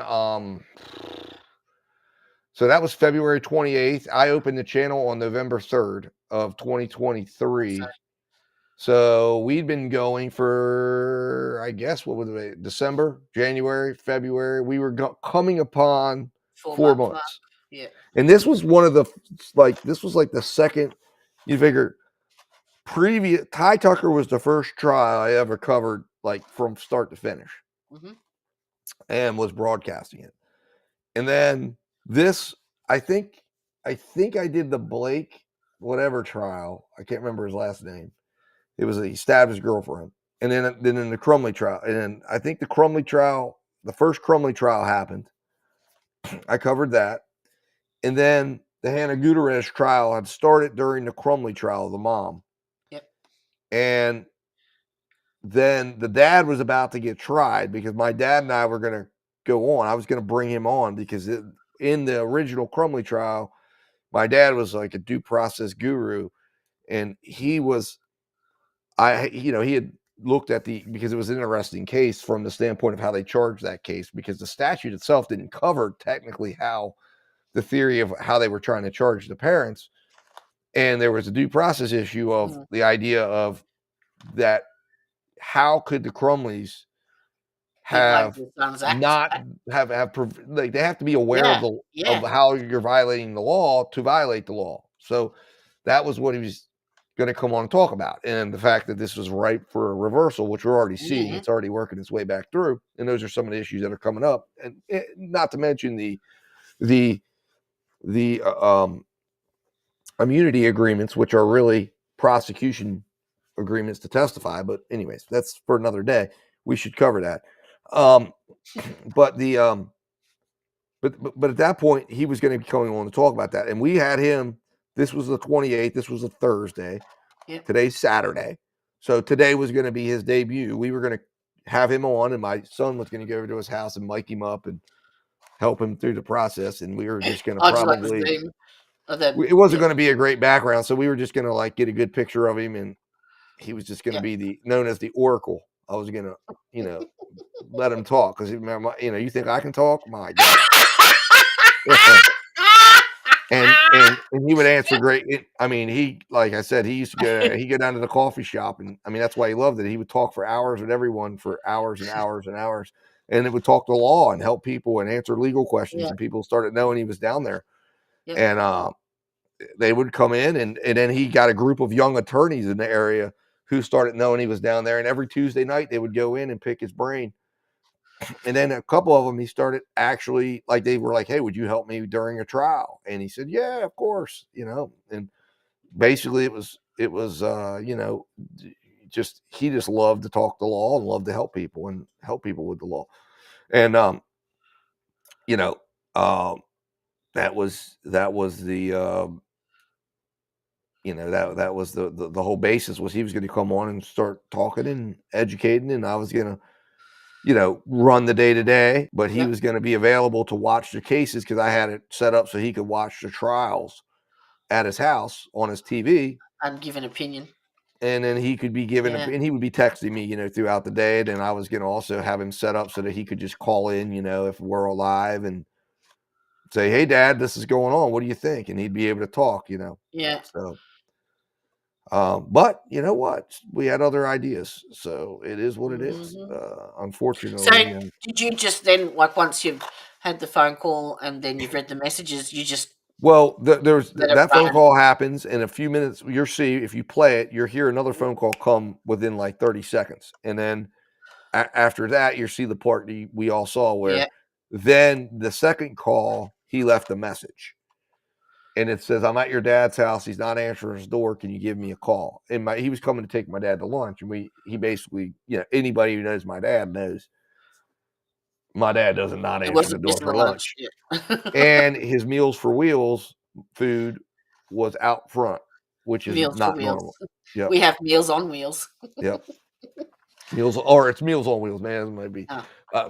so that was February 28th. I opened the channel on November 3rd of 2023. So we'd been going for, I guess, what was it? December, January, February. We were coming upon 4 months. Yeah. And this was one of the, this was like the second, you figure, Ty Tucker was the first trial I ever covered, from start to finish, and was broadcasting it. And then this, I think I did the Blake whatever trial. I can't remember his last name. It was he stabbed his girlfriend, and then in the Crumley trial, and then I think the Crumley trial, the first Crumley trial happened. I covered that, and then the Hannah Gutierrez trial had started during the Crumley trial of the mom. And then the dad was about to get tried because my dad and I were going to go on. I was going to bring him on because in the original Crumley trial, my dad was like a due process guru, and he was, he had looked at because it was an interesting case from the standpoint of how they charged that case, because the statute itself didn't cover technically how the theory of how they were trying to charge the parents. And there was a due process issue of the idea of that. How could the Crumleys have not have they have to be aware of how you're violating the law to violate the law. So that was what he was going to come on and talk about. And the fact that this was ripe for a reversal, which we're already seeing, it's already working its way back through. And those are some of the issues that are coming up. And not to mention the immunity agreements, which are really prosecution agreements to testify. But anyways, that's for another day. We should cover that. But at that point, he was going to be coming on to talk about that. And we had him, this was the 28th, this was a Thursday. Yep. Today's Saturday. So today was going to be his debut. We were going to have him on, and my son was going to go over to his house and mic him up and help him through the process. And we were just going to probably, it wasn't going to be a great background. So we were just going to like get a good picture of him, and he was just going to be known as the Oracle. I was going to, let him talk. Cause you think I can talk? My God. And he would answer great. He, like I said, he used to go down to the coffee shop, and that's why he loved it. He would talk for hours with everyone for hours and hours and hours, and it would talk the law and help people and answer legal questions. And people started knowing he was down there, and they would come in, and then he got a group of young attorneys in the area who started knowing he was down there. And every Tuesday night they would go in and pick his brain. And then a couple of them, he started actually, like, they were like, hey, would you help me during a trial? And he said, yeah, of course, and basically it was, he just loved to talk the law and loved to help people with the law. And, that was the, that was the whole basis, was he was going to come on and start talking and educating, and I was going to, run the day to day, but he was going to be available to watch the cases, because I had it set up so he could watch the trials at his house on his TV and give an opinion. And then he could be giving, and he would be texting me, throughout the day. And I was going to also have him set up so that he could just call in, if we're alive, and say, hey, Dad, this is going on. What do you think? And he'd be able to talk, Yeah. So. But you know what? We had other ideas, so it is what it is. Unfortunately. So did you just then, like, once you've had the phone call and then you've read the messages, you just there's that phone call happens in a few minutes. You'll see, if you play it, you'll hear another phone call come within like 30 seconds, and then after that, you'll see the part we all saw where then the second call he left a message. And it says, I'm at your dad's house. He's not answering his door. Can you give me a call? And he was coming to take my dad to lunch. And he basically, anybody who knows my dad knows my dad doesn't not answer the door for lunch. And his Meals for Wheels food was out front, which is not normal. Yep. We have Meals on Wheels. Yep. It's Meals on Wheels, man. It might be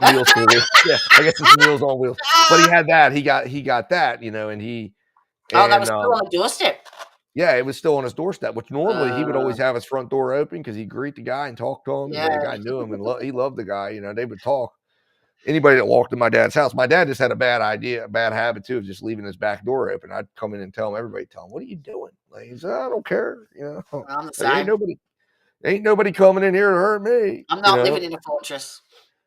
Meals for Wheels. Yeah, I guess it's Meals on Wheels. But he had that. He got that, and he. That was still on the doorstep. Yeah, it was still on his doorstep, which normally he would always have his front door open because he'd greet the guy and talk to him. Yeah. The guy knew him, and he loved the guy. They would talk. Anybody that walked to my dad's house, my dad just had a bad habit too, of just leaving his back door open. I'd come in and tell him, what are you doing? Like, he said, I don't care. I'm the same. Ain't nobody coming in here to hurt me. I'm not living in a fortress.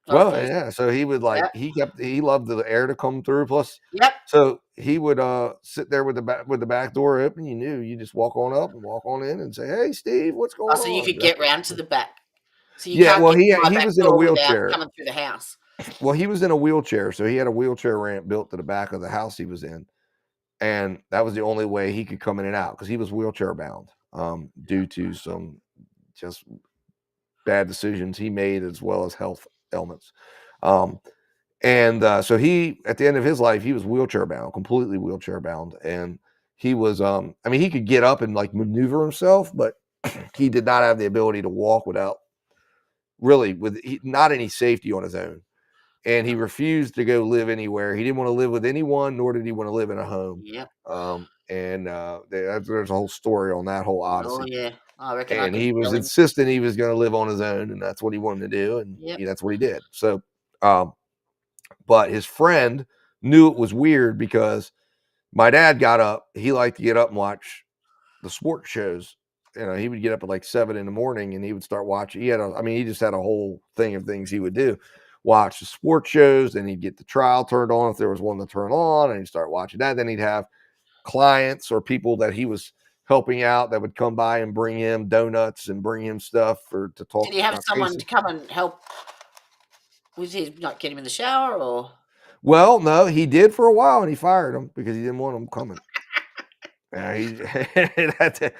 Yeah. So he would he loved the air to come through. Plus, so he would sit there with the back door open. You just walk on up and walk on in and say, hey, Steve, what's going on? So you could get round to the back. So he was in a wheelchair coming through the house. Well, he was in a wheelchair, so he had a wheelchair ramp built to the back of the house he was in, and that was the only way he could come in and out, because he was wheelchair bound due to some just bad decisions he made, as well as health ailments. So he, at the end of his life, he was wheelchair bound, completely wheelchair bound, and he was he could get up and like maneuver himself, but he did not have the ability to walk without not any safety on his own. And he refused to go live anywhere. He didn't want to live with anyone, nor did he want to live in a home. Yeah. There's a whole story on that whole odyssey. Oh yeah, I reckon. And he was insisting he was going to live on his own, and that's what he wanted to do, and that's what he did. So, but his friend knew it was weird, because my dad got up. He liked to get up and watch the sports shows. He would get up at like 7 a.m, and he would start watching. He just had a whole thing of things he would do. Watch the sports shows, then he'd get the trial turned on if there was one to turn on, and he'd start watching that. Then he'd have clients or people that he was helping out that would come by and bring him donuts and bring him stuff to talk. Did he have someone to come and help? Was he not get him in the shower or? Well, no, he did for a while, and he fired him because he didn't want him coming. And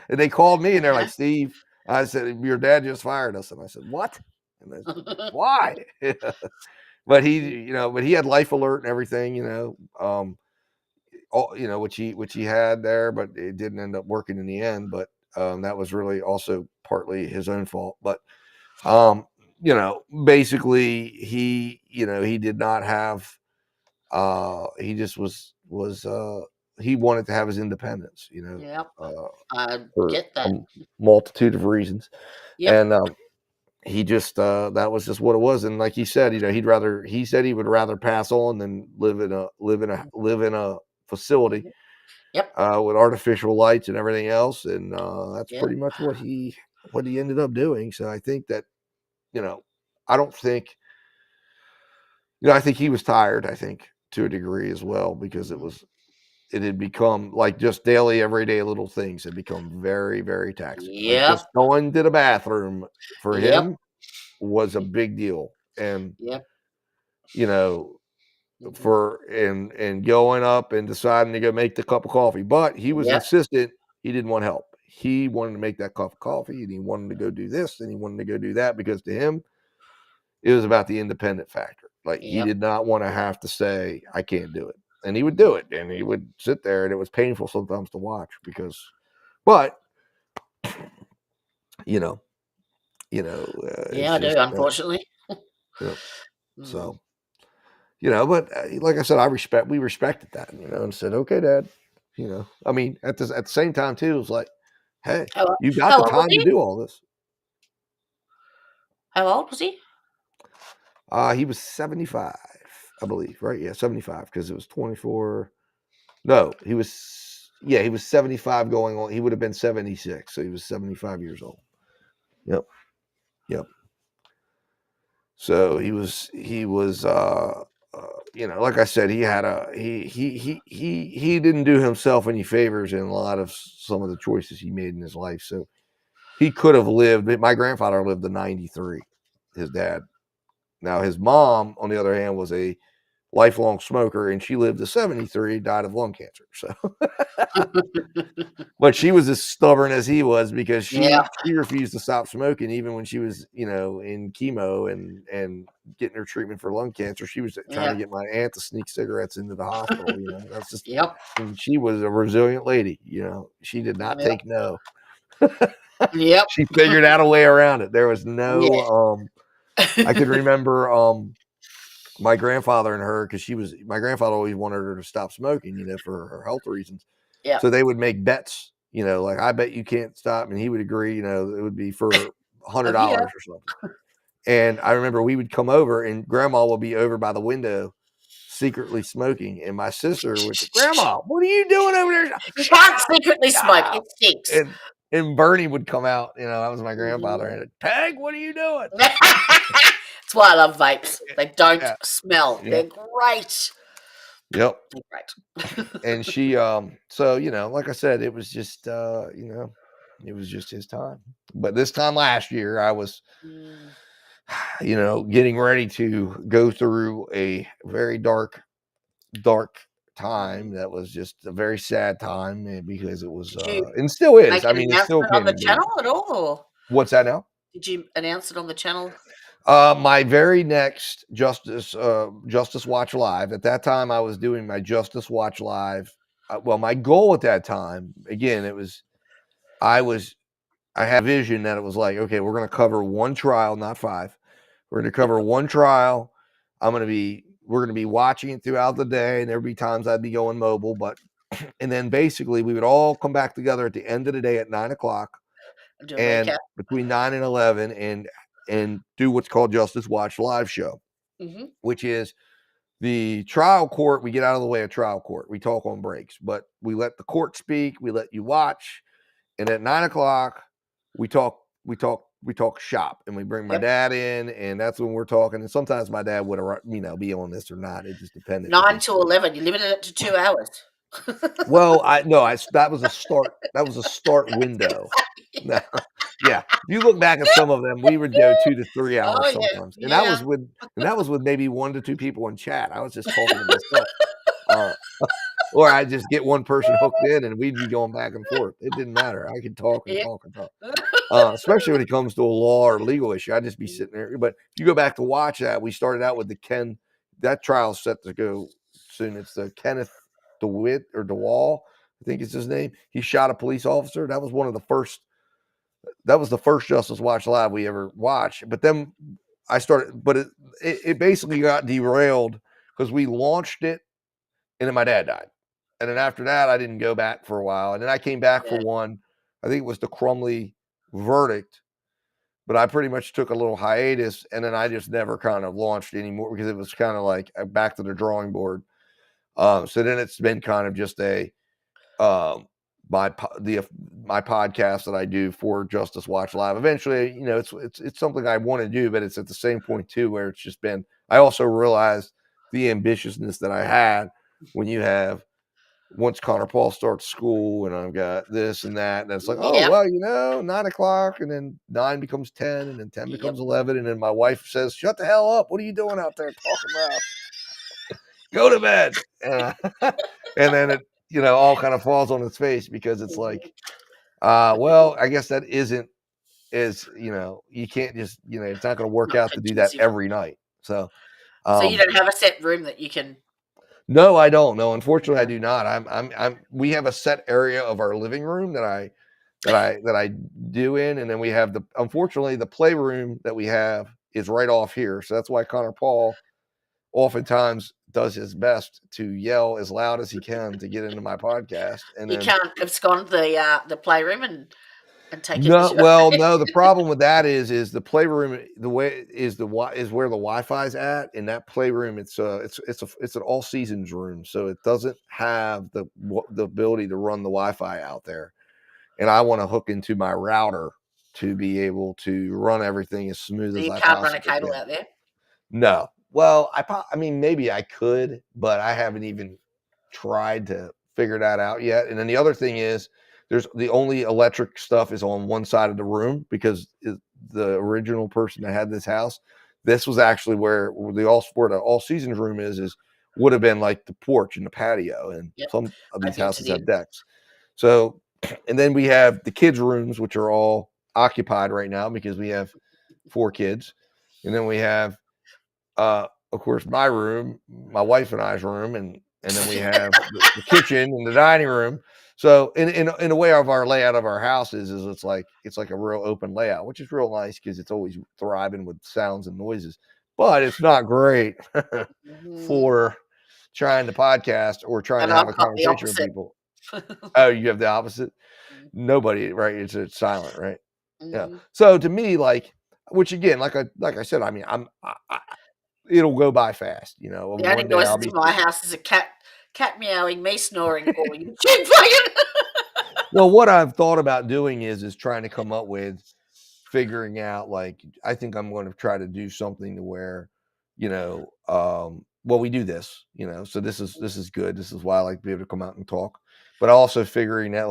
they called me, and they're like, "Steve," I said, "Your dad just fired us," and I said, "What?" And they said, "Why?" But he had life alert and everything, which he had there, but it didn't end up working in the end. But that was really also partly his own fault. But basically he did not have. He just was he wanted to have his independence, Yep. I for get that. a multitude of reasons. Yep. And he just that was just what it was. And like he said, he said he would rather pass on than live in a facility. Yep. With artificial lights and everything else. And that's pretty much what he ended up doing. So I think that, I don't think, I think he was tired, I think, to a degree as well, because it had become like just daily, everyday little things had become very, very taxing. Yep. Like just going to the bathroom for him was a big deal. And, and going up and deciding to go make the cup of coffee. But he was insistent. He didn't want help. He wanted to make that cup of coffee, and he wanted to go do this, and he wanted to go do that, because to him, it was about the independent factor. Like he did not want to have to say, "I can't do it." And he would do it, and he would sit there, and it was painful sometimes to watch but I do, unfortunately. So, but like I said, we respected that, and said, "Okay, Dad." I mean, at the same time too, it was like, "Hey, you got the time to do all this." How old was he? He was 75, I believe, right? Yeah, 75, because it was 24. No, he was 75 going on. He would have been 76, so he was 75 years old. Yep. So he was like I said, he didn't do himself any favors in a lot of some of the choices he made in his life. So he could have lived. My grandfather lived to 93, his dad. Now his mom, on the other hand, was a lifelong smoker, and she lived to 73, died of lung cancer. So, but she was as stubborn as he was, because she refused to stop smoking even when she was, in chemo and getting her treatment for lung cancer. She was trying to get my aunt to sneak cigarettes into the hospital. That's just And she was a resilient lady. She did not take no. She figured out a way around it. There was no. I can remember my grandfather and her, because my grandfather always wanted her to stop smoking, for her health reasons. Yeah. So they would make bets, like, "I bet you can't stop," and he would agree. It would be for $100 or something. And I remember we would come over, and Grandma would be over by the window, secretly smoking, and my sister would say, "Grandma, what are you doing over there?" You can't secretly smoke. It stinks. And Bernie would come out. That was my grandfather. And "Peg, what are you doing?" That's why I love vapes. They don't smell. They're great. Yep. They're great. And she, so, like I said, it was just, it was just his time. But this time last year, I was, getting ready to go through a very dark time. That was just a very sad time, because it was, and still is. I mean, it's still on the channel at all? Or? What's that now? Did you announce it on the channel? My very next Justice Watch Live. At that time, I was doing my Justice Watch Live. Well, my goal at that time, again, I had a vision that it was like, okay, we're going to cover one trial, not 5. We're going to cover one trial. We're going to be watching it throughout the day, and there'd be times I'd be going mobile, and then basically we would all come back together at the end of the day at 9:00, and between 9 and 11, and do what's called Justice Watch Live show, which is the trial court. We get out of the way of trial court. We talk on breaks, but we let the court speak. We let you watch. And at 9:00, we talk shop, and we bring my dad in, and that's when we're talking. And sometimes my dad would, be on this or not. It just depended. 9 to 11. You limited it to 2 hours. Well, that was a start. That was a start window. No, yeah. If you look back at some of them, we would go 2 to 3 hours Oh, yeah, sometimes, and that was with maybe 1 to 2 people in chat. I was just talking to myself, or I just get one person hooked in, and we'd be going back and forth. It didn't matter. I could talk and Yeah. talk and talk. Especially when it comes to a law or legal issue, I'd just be sitting there. But if you go back to watch that, we started out with that trial's set to go soon. It's the Kenneth DeWitt or DeWall, I think it's his name. He shot a police officer. That was the first Justice Watch Live we ever watched. But then it basically got derailed because we launched it and then my dad died. And then after that, I didn't go back for a while. And then I came back for one. I think it was the Crumley verdict, but I pretty much took a little hiatus, and then I just never kind of launched anymore because it was kind of like back to the drawing board. So then it's been kind of just my podcast that I do for Justice Watch Live. Eventually, it's something I want to do, but it's at the same point too where it's just been. I also realized the ambitiousness that I had when you have. Once Connor Paul starts school and I've got this and that, and it's like, oh, well, 9 o'clock, and then 9 becomes 10, and then 10 becomes 11. And then my wife says, shut the hell up. What are you doing out there talking loud? Go to bed. And then it, all kind of falls on its face because it's like, well, I guess that isn't you can't just, it's not going to work out to do that every night. So you don't have a set room that you can. No, I don't. No, unfortunately, I do not. We have a set area of our living room that I do in, and then we have unfortunately, the playroom that we have is right off here. So that's why Connor Paul oftentimes does his best to yell as loud as he can to get into my podcast. And you can't abscond the playroom and take no, the problem with that is the playroom. The way is where the Wi-Fi is at. In that playroom, it's an all seasons room, so it doesn't have the ability to run the Wi-Fi out there. And I want to hook into my router to be able to run everything as smooth as I possibly can. You can't run a cable out there. No, well, I mean, maybe I could, but I haven't even tried to figure that out yet. And then the other thing is, there's the only electric stuff is on one side of the room because the original person that had this house, this was actually where the all seasons room would have been like the porch and the patio, and some of these houses have decks. So, and then we have the kids' rooms, which are all occupied right now because we have 4 kids, and then we have, of course, my room, my wife and I's room, and then we have the kitchen and the dining room. So in a way of our layout of our house is it's like a real open layout, which is real nice because it's always thriving with sounds and noises, but it's not great for trying to podcast or trying to have a conversation with people. Oh, you have the opposite? Nobody, right? It's silent, right? Yeah. So to me, which again, like I said, I mean, it'll go by fast, The only noise to my house is a cat meowing, me snoring, or YouTube playing. Well, what I've thought about doing is trying to come up with figuring out, I think I'm going to try to do something to where, well, we do this, so this is good. This is why I like to be able to come out and talk, but also figuring that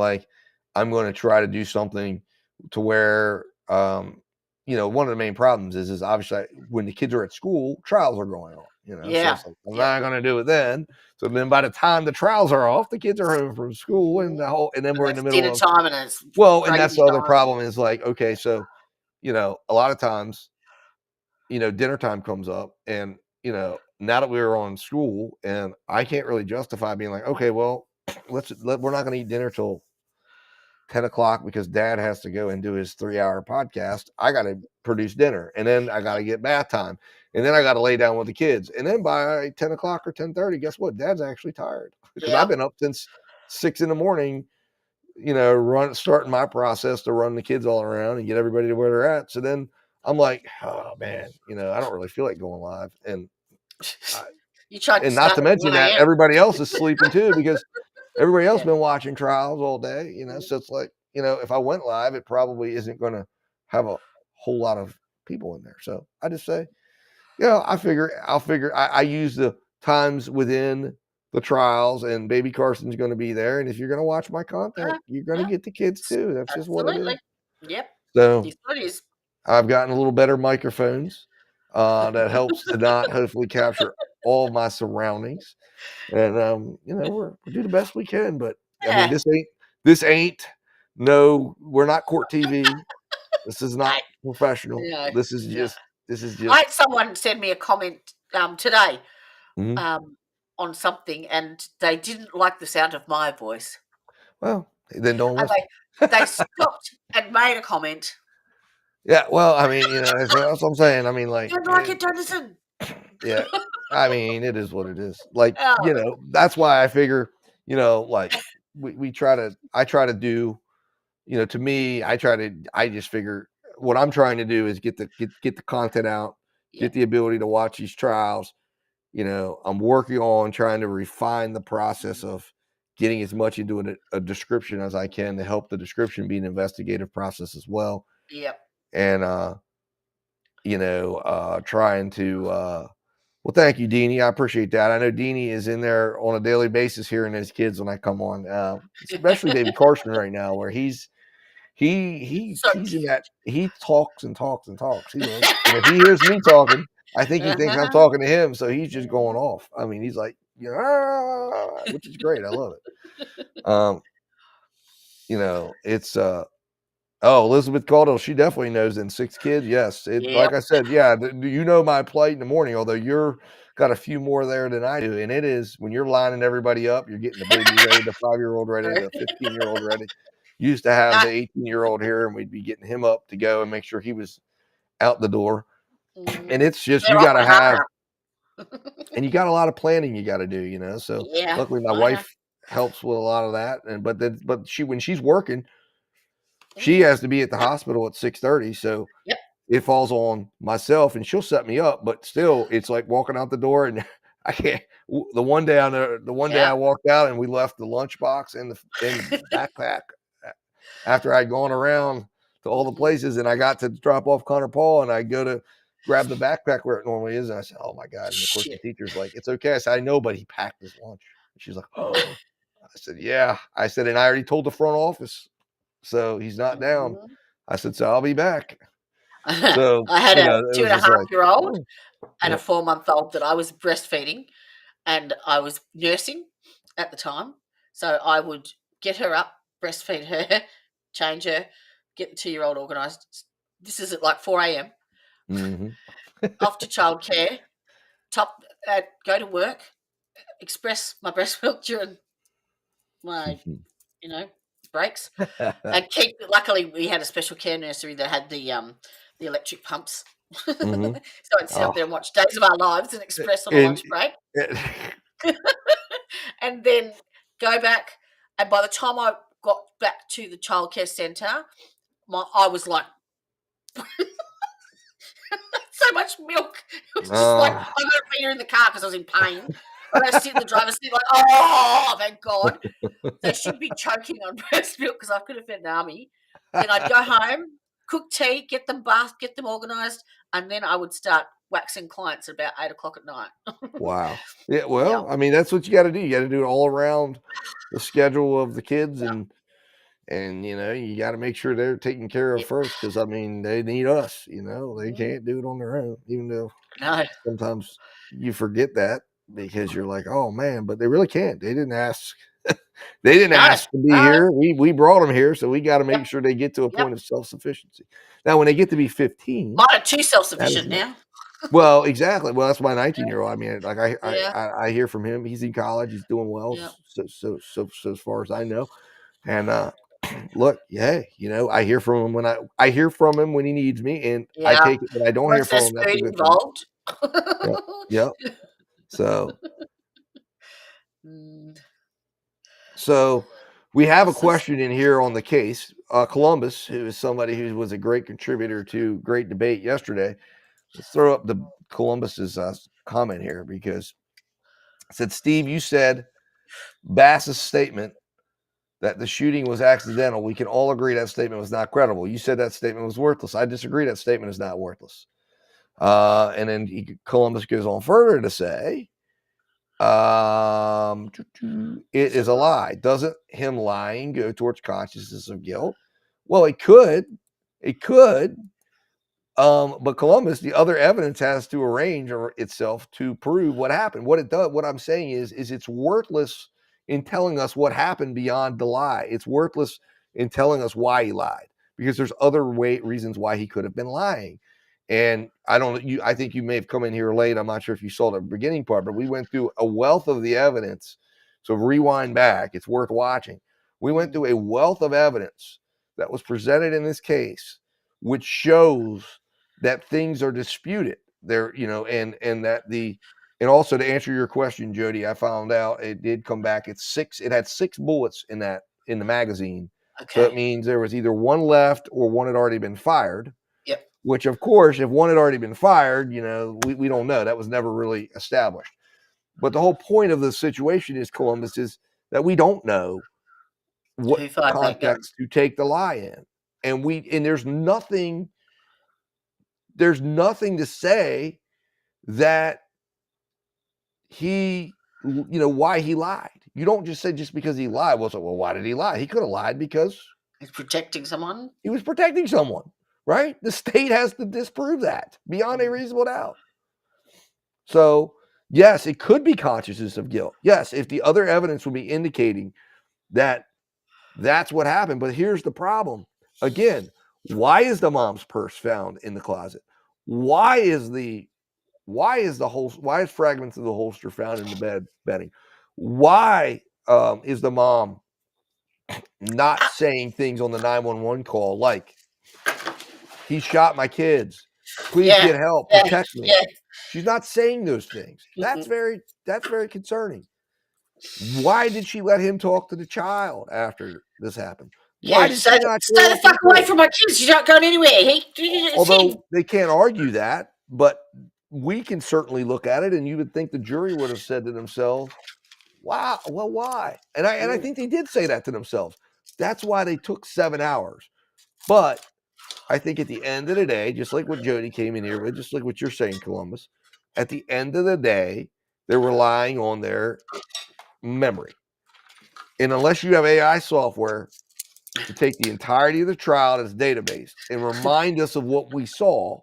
I'm going to try to do something to where, one of the main problems is obviously when the kids are at school, trials are going on, so I'm not going to do it then. So then by the time the trials are off, the kids are home from school and then we're in the middle of time and it's and that's the other problem is okay, so, a lot of times, dinner time comes up and, now that we're on school and I can't really justify being like, okay, well, we're not going to eat dinner till 10 o'clock because dad has to go and do his 3-hour podcast. I got to produce dinner and then I got to get bath time and then I got to lay down with the kids. And then by 10 o'clock or 10:30, guess what? Dad's actually tired because I've been up since 6 a.m, starting my process to run the kids all around and get everybody to where they're at. So then I'm like, oh man, I don't really feel like going live. And not to mention that everybody else is sleeping too because everybody else been watching trials all day, so it's like, if I went live, it probably isn't going to have a whole lot of people in there. So I just say, I use the times within the trials, and baby Carson's going to be there. And if you're going to watch my content, you're going to get the kids too. That's just what it is. Yep. So It is. I've gotten a little better microphones that helps to not hopefully capture all of my surroundings. And we're do the best we can. But I mean, this ain't we're not court TV. This is not professional. This is just I had someone send me a comment today Mhm. on something, and they didn't like the sound of my voice. Well, then don't And listen. they stopped and made a comment. Yeah, well, I mean, that's what I'm saying. I mean, like, Don't like it, don't listen. yeah, I mean, it is what it is. Like, Oh. that's why I figure, like I try to do, to me, I just figure what I'm trying to do is get the content out, get the ability to watch these trials. I'm working on trying to refine the process of getting as much into a description as I can to help the description be an investigative process as well. Yep. And, trying to, well, thank you, Deanie. I appreciate that. I know Deanie is in there on a daily basis hearing his kids when I come on, especially baby Carson right now, where he's in that he talks and talks and talks. And if he hears me talking, I think he thinks I'm talking to him, so he's just going off. I mean, he's like, which is great. I love it. It's Elizabeth Caldwell, she definitely knows in 6 kids. Yes. Like I said, my plight in the morning, although you're got a few more there than I do. And it is when you're lining everybody up, you're getting the baby ready, the 5-year-old ready, the 15-year-old ready. You used to have the 18-year-old here, and we'd be getting him up to go and make sure he was out the door. And it's just, you got to have, and you got a lot of planning you got to do, so luckily my wife helps with a lot of that. And, but when she's working, she has to be at the hospital at 6:30. So it falls on myself, and she'll set me up, but still it's like walking out the door, and I can't. The one day I walked out and we left the lunchbox and the backpack after I'd gone around to all the places, and I got to drop off Connor Paul, and I go to grab the backpack where it normally is. And I said, oh my God. And of course the teacher's like, it's okay. I said, I know, but he packed his lunch. And she's like, oh, I said, yeah. I said, and I already told the front office, so he's not down. I said, so I'll be back. So I had a 2.5-year-old and a 4-month-old that I was breastfeeding, and I was nursing at the time. So I would get her up, breastfeed her, change her, get the 2-year-old organised. This is at like 4 a.m. Off to childcare, go to work, express my breast milk during my, breaks, and luckily we had a special care nursery that had the electric pumps. So I'd sit up there and watch Days of Our Lives and express on a lunch break. And then go back, and by the time I got back to the childcare centre, I was like so much milk. It was just like I got to feed her in the car because I was in pain. And I sit in the driver's seat like, oh, thank God. They should be choking on breast milk because I could have fed an army. Then I'd go home, cook tea, get them bathed, get them organised, and then I would start waxing clients at about 8 o'clock at night. Wow. Yeah. Well, I mean, that's what you got to do. You got to do it all around the schedule of the kids, and you got to make sure they're taken care of first, because I mean, they need us. They can't do it on their own, even though sometimes you forget that because you're like, oh man, but they really can't. They didn't ask. They didn't ask to be here. We brought them here, so we got to make sure they get to a point of self-sufficiency. Now, when they get to be 15, mine are too self-sufficient now. Well, exactly. Well, that's my 19-year-old. I mean, like I hear from him. He's in college. He's doing well. So as far as I know, and look, I hear from him I hear from him when he needs me, and I take it. But I don't hear from him. That's involved. Yep. So we have a question in here on the case. Columbus, who is somebody who was a great contributor to Great Debate yesterday. Let's throw up the Columbus's comment here, because it said, Steve, you said Bass's statement that the shooting was accidental. We can all agree that statement was not credible. You said that statement was worthless. I disagree. That statement is not worthless. And then Columbus goes on further to say, It is a lie. Doesn't him lying go towards consciousness of guilt? Well, it could. It could. But Columbus, the other evidence has to arrange itself to prove what happened. What it does, what I'm saying is it's worthless in telling us what happened beyond the lie. It's worthless in telling us why he lied, because there's other reasons why he could have been lying. And I think you may have come in here late. I'm not sure if you saw the beginning part, but we went through a wealth of the evidence. So rewind back. It's worth watching. We went through a wealth of evidence that was presented in this case, which shows that things are disputed there, and also to answer your question, Jody, I found out it did come back at 6. It had 6 bullets in the magazine. Okay. So it means there was either one left or one had already been fired. Yep. Which, of course, if one had already been fired, we don't know. That was never really established. But the whole point of the situation is, Columbus, is that we don't know what context to take the lie in. And there's nothing to say that he, why he lied. You don't just say just because he lied. Well, why did he lie? He could have lied because he's protecting someone. He was protecting someone, right? The state has to disprove that beyond a reasonable doubt. So, yes, it could be consciousness of guilt. Yes, if the other evidence would be indicating that that's what happened. But here's the problem. Again, why is the mom's purse found in the closet? Why is fragments of the holster found in the bedding? Why is the mom not saying things on the 911 call like, he shot my kids, please get help, protect me? Yeah. She's not saying those things. That's very concerning. Why did she let him talk to the child after this happened? Why did she not stay the fuck away from my kids? You're not going anywhere. Although they can't argue that, but we can certainly look at it, and you would think the jury would have said to themselves, wow, well, why? And I think they did say that to themselves. That's why they took 7 hours. But I think at the end of the day, just like what Jody came in here with, just like what you're saying, Columbus, at the end of the day, they're relying on their memory. And unless you have AI software to take the entirety of the trial as database and remind us of what we saw,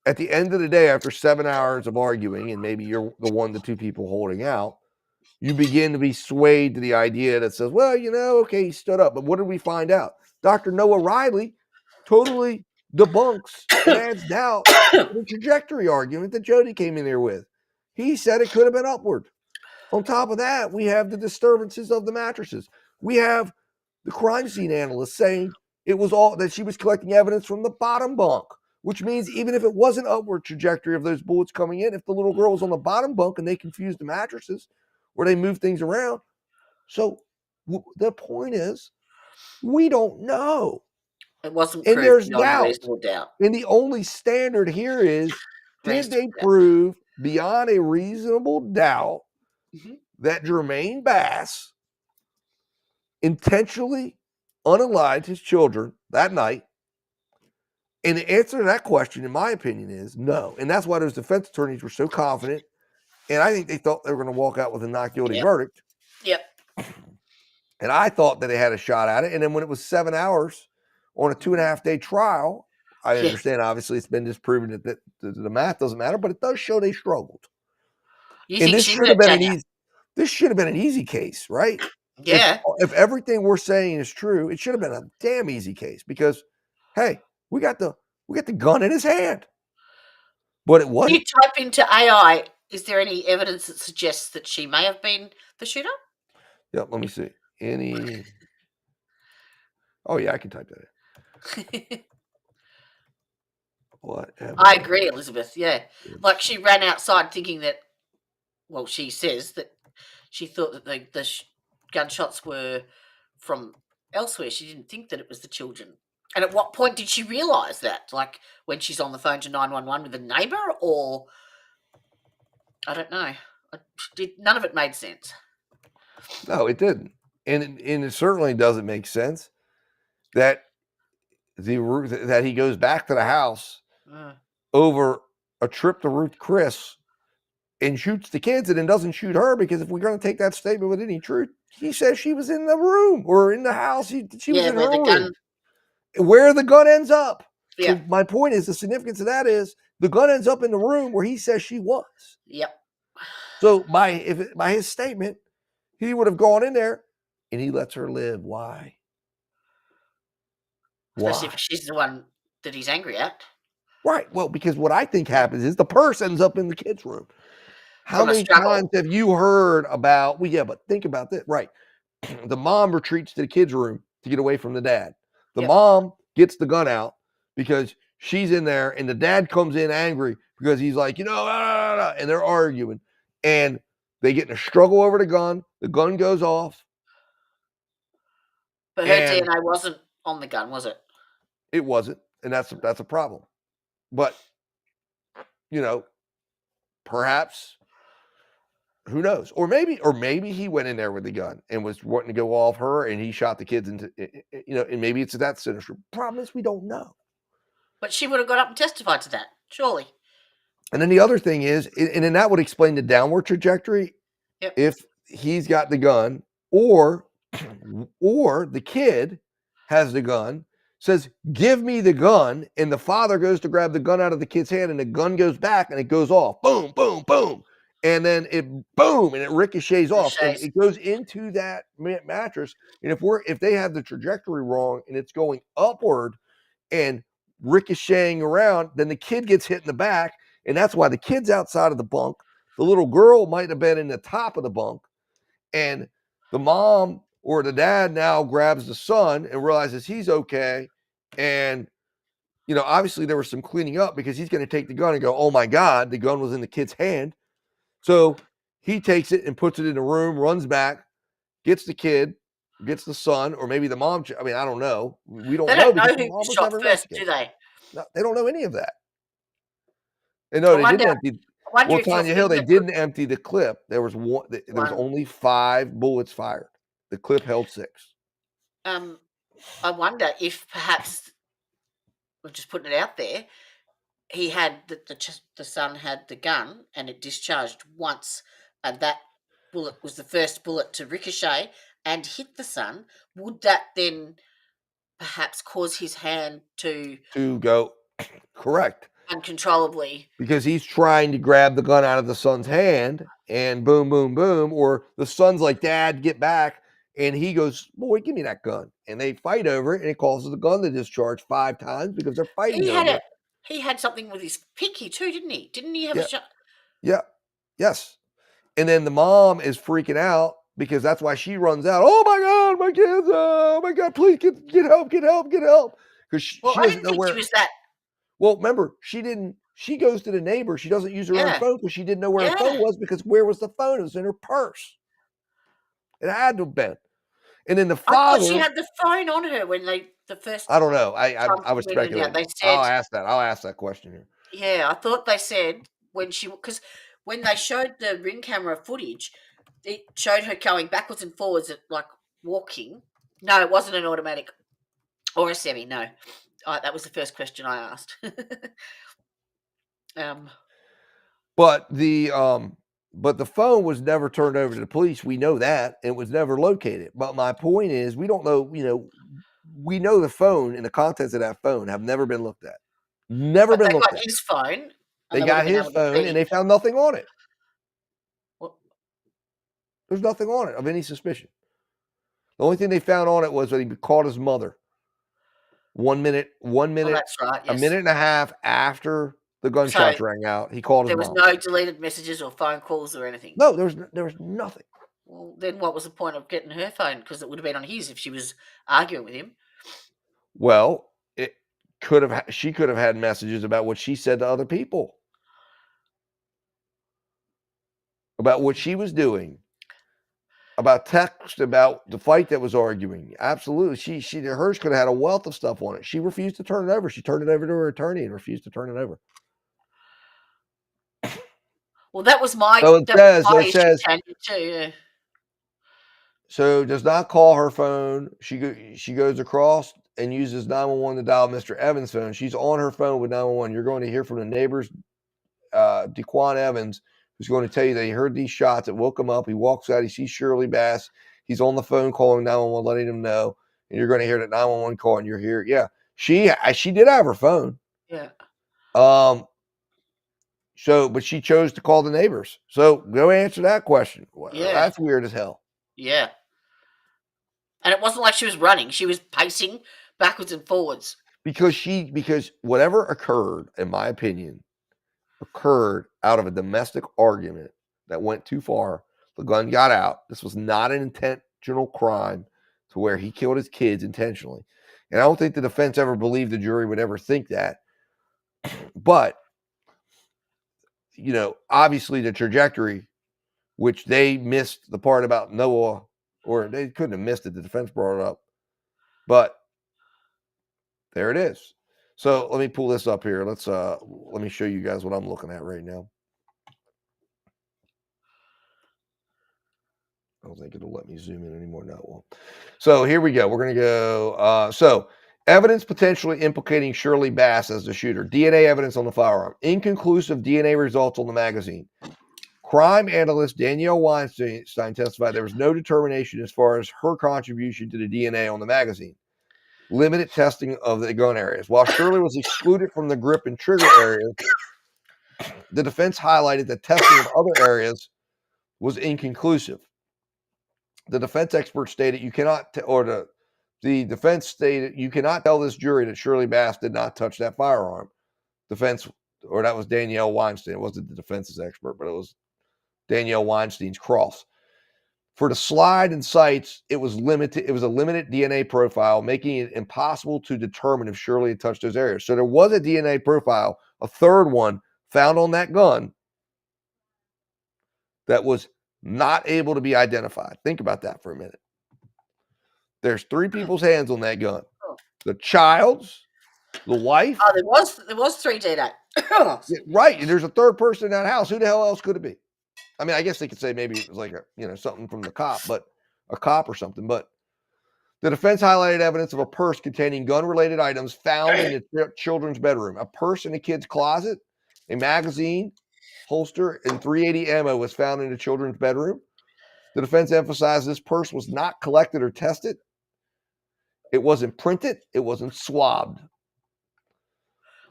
at the end of the day, after 7 hours of arguing, and maybe you're the 1 to 2 people holding out, you begin to be swayed to the idea that says, well, okay, he stood up. But what did we find out? Dr. Noah Riley totally debunks and adds doubt to the trajectory argument that Jody came in there with. He said it could have been upward. On top of that, we have the disturbances of the mattresses. We have the crime scene analyst saying it was all that she was collecting evidence from the bottom bunk, which means even if it was an upward trajectory of those bullets coming in, if the little girl was on the bottom bunk and they confused the mattresses where they moved things around. So the point is, we don't know. It wasn't and proved there's beyond reasonable doubt. And the only standard here is, did they prove beyond a reasonable doubt that Jermaine Bass intentionally unalived his children that night? And the answer to that question, in my opinion, is no. And that's why those defense attorneys were so confident. And I think they thought they were going to walk out with a not guilty verdict. Yep. And I thought that they had a shot at it. And then when it was 7 hours on a 2.5-day trial, I understand, obviously, it's been disproven that the math doesn't matter, but it does show they struggled. And this should have been an easy case, right? Yeah. If everything we're saying is true, it should have been a damn easy case because, hey, we got the gun in his hand. But it wasn't. You type into AI, is there any evidence that suggests that she may have been the shooter? Yep, let me see. Oh, yeah, I can type that in. Whatever. I agree, Elizabeth. Yeah. Like she ran outside thinking that, well, she says that she thought that the gunshots were from elsewhere. She didn't think that it was the children. And at what point did she realise that? Like when she's on the phone to 911 with a neighbour, or I don't know. None of it made sense. No, it didn't. And it certainly doesn't make sense that that he goes back to the house over a trip to Ruth Chris and shoots the kids and then doesn't shoot her, because if we're going to take that statement with any truth, he says she was in the room or in the house. She was in her room. Where the gun ends up. Yeah. So my point is, the significance of that is the gun ends up in the room where he says she was. Yep. So by his statement, he would have gone in there and he lets her live. Why? Especially if she's the one that he's angry at. Right. Well, because what I think happens is the purse ends up in the kid's room. How many times have you heard about, well, yeah, but think about this, right? The mom retreats to the kid's room to get away from the dad. The mom gets the gun out because she's in there, and the dad comes in angry because he's like, and they're arguing, and they get in a struggle over the gun. The gun goes off. But her DNA wasn't on the gun, was it? It wasn't, and that's a problem. But, perhaps, who knows? Or maybe he went in there with the gun and was wanting to go off her, and he shot the kids into, and maybe it's that sinister. Problem is, we don't know. But she would have got up and testified to that, surely. And then the other thing is, and then that would explain the downward trajectory. Yep. If he's got the gun, or the kid has the gun, says, "Give me the gun," and the father goes to grab the gun out of the kid's hand, and the gun goes back and it goes off. Boom, boom, boom. And then it ricochets off, and it goes into that mattress. And if they have the trajectory wrong and it's going upward and ricocheting around, then the kid gets hit in the back, and that's why the kid's outside of the bunk. The little girl might have been in the top of the bunk, and the mom or the dad now grabs the son and realizes he's okay. And, obviously there was some cleaning up, because he's going to take the gun and go, oh my God, the gun was in the kid's hand. So he takes it and puts it in the room, runs back, gets the kid, gets the son, or maybe the mom. I mean, I don't know. We don't know because the mom was shot never first, do they? No, they don't know any of that. And no, they didn't empty. Well, Tanya Hill, they didn't empty the clip. There was one. There was only 5 bullets fired. The clip held 6. I wonder if perhaps, we're just putting it out there, he had the son had the gun and it discharged once, and that bullet was the first bullet to ricochet and hit the son. Would that then perhaps cause his hand to go correct uncontrollably, because he's trying to grab the gun out of the son's hand, and boom, boom, boom, or the son's like, "Dad, get back," and he goes, "Boy, give me that gun," and they fight over it, and it causes the gun to discharge 5 times because they're fighting over it. He had something with his pinky too, didn't he? Didn't he have a shot? Yeah. Yes. And then the mom is freaking out because that's why she runs out. Oh my God, my kids! Oh my God, please get help! Get help! Get help! Because she doesn't know where. She was that. Well, remember, she didn't. She goes to the neighbor. She doesn't use her own phone because she didn't know where her phone was, because where was the phone? It was in her purse. It had to have been. And then the father. I thought she had the phone on her when the first. I don't know. I was speculating. They said, I'll ask that question here. Yeah, I thought they said because when they showed the ring camera footage, it showed her going backwards and forwards, like walking. No, it wasn't an automatic or a semi. No, that was the first question I asked. But the phone was never turned over to the police. We know that. It was never located. But my point is, we don't know. We know the phone and the contents of that phone have never been looked at. Never been looked at. His phone. They got his phone and they found nothing on it. There's nothing on it of any suspicion. The only thing they found on it was that he called his mother 1 minute, that's right, yes. a minute and a half after the gunshots rang out. He called his mom. There was no deleted messages or phone calls or anything. No, there was nothing. Well, then what was the point of getting her phone? Because it would have been on his if she was arguing with him. Well, she could have had messages about what she said to other people, about what she was doing, about text, about the fight that was arguing. Absolutely. Hers could have had a wealth of stuff on it. She refused to turn it over. She turned it over to her attorney and refused to turn it over. Well, that was my issue too, yeah. So does not call her phone. She goes across and uses 911 to dial Mr. Evans' phone. She's on her phone with 911. You're going to hear from the neighbors, DeQuan Evans, who's going to tell you that he heard these shots. It woke him up. He walks out. He sees Shirley Bass. He's on the phone calling 911, letting him know. And you're going to hear that 911 call, and you're here. Yeah, she did have her phone. Yeah. So, but she chose to call the neighbors. So go answer that question. Yeah. That's weird as hell. Yeah. And it wasn't like she was running. She was pacing backwards and forwards. Because whatever occurred, in my opinion, occurred out of a domestic argument that went too far. The gun got out. This was not an intentional crime to where he killed his kids intentionally. And I don't think the defense ever believed the jury would ever think that. But, obviously the trajectory, which they missed the part about Noah, or they couldn't have missed it. The defense brought it up. But there it is. So let me pull this up here. Let me show you guys what I'm looking at right now. I don't think it'll let me zoom in anymore. No, it won't. So here we go. We're going to go. So evidence potentially implicating Shirley Bass as the shooter. DNA evidence on the firearm. Inconclusive DNA results on the magazine. Crime analyst Danielle Weinstein testified there was no determination as far as her contribution to the DNA on the magazine. Limited testing of the gun areas. While Shirley was excluded from the grip and trigger areas, the defense highlighted that testing of other areas was inconclusive. The defense expert stated the defense stated you cannot tell this jury that Shirley Bass did not touch that firearm. That was Danielle Weinstein. It wasn't the defense's expert, but it was Danielle Weinstein's cross. For the slide and sights, it was limited. It was a limited DNA profile, making it impossible to determine if Shirley had touched those areas. So there was a DNA profile, a third one found on that gun that was not able to be identified. Think about that for a minute. There's 3 people's hands on that gun. The child's, the wife. Oh, there was 3 DNA. Yeah, right. And there's a third person in that house. Who the hell else could it be? I mean, I guess they could say maybe it was like something from the cop, but a cop or something. But the defense highlighted evidence of a purse containing gun-related items found in the children's bedroom. A purse in a kid's closet, a magazine, holster, and .380 ammo was found in the children's bedroom. The defense emphasized this purse was not collected or tested. It wasn't printed. It wasn't swabbed.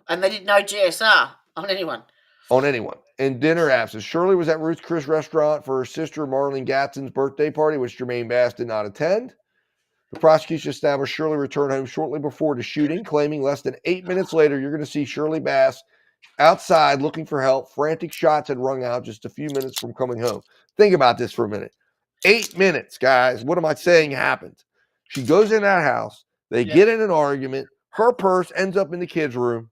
And they did no GSR on anyone. In dinner absence, Shirley was at Ruth's Chris restaurant for her sister Marlene Gadsden's birthday party, which Jermaine Bass did not attend. The prosecution established Shirley returned home shortly before the shooting, claiming less than 8 minutes later, you're going to see Shirley Bass outside looking for help. Frantic shots had rung out just a few minutes from coming home. Think about this for a minute. 8 minutes, guys. What am I saying happened? She goes in that house. They get in an argument. Her purse ends up in the kids' room.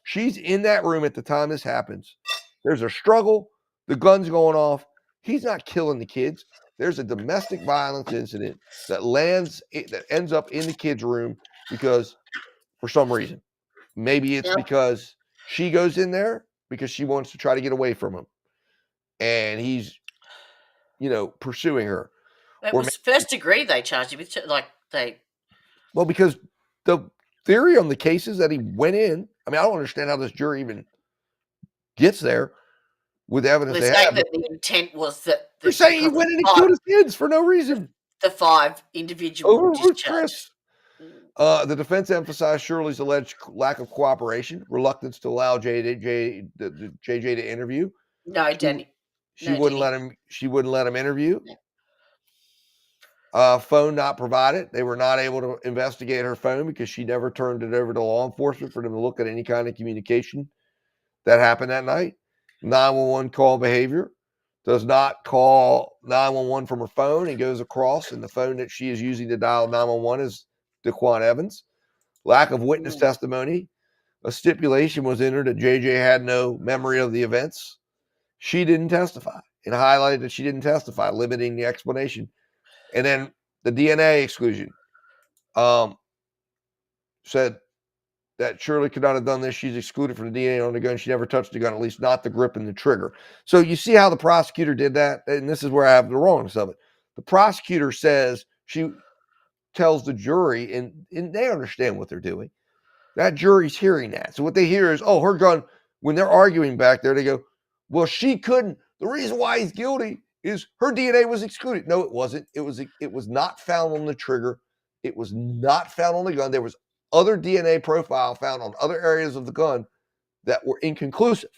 She's in that room at the time this happens. There's a struggle. The gun's going off. He's not killing the kids. There's a domestic violence incident that ends up in the kids' room because for some reason. Maybe it's because she goes in there because she wants to try to get away from him. And he's, pursuing her. It was first degree they charged him with. Well, because the theory on the cases that he went in, I mean, I don't understand how this jury even gets there with evidence they have. That the intent was that they're saying he went in and killed his kids for no reason. The 5 individual discharges. The defense emphasized Shirley's alleged lack of cooperation, reluctance to allow JJ to interview. No, Danny. She wouldn't let him. She wouldn't let him interview. Phone not provided. They were not able to investigate her phone because she never turned it over to law enforcement for them to look at any kind of communication that happened that night. 911 call behavior. Does not call 911 from her phone and goes across, and the phone that she is using to dial 911 is Daquan Evans. Lack of witness testimony. A stipulation was entered that JJ had no memory of the events. She didn't testify, and highlighted that she didn't testify, limiting the explanation. And then the DNA exclusion said that Shirley could not have done this. She's excluded from the DNA on the gun. She never touched the gun, at least not the grip and the trigger. So you see how the prosecutor did that? And this is where I have the wrongness of it. The prosecutor says, she tells the jury, and they understand what they're doing. That jury's hearing that. So what they hear is, oh, her gun, when they're arguing back there, they go, well, she couldn't The reason why he's guilty is her DNA was excluded. No, it wasn't. It was not found on the trigger. It was not found on the gun. There was other DNA profile found on other areas of the gun that were inconclusive.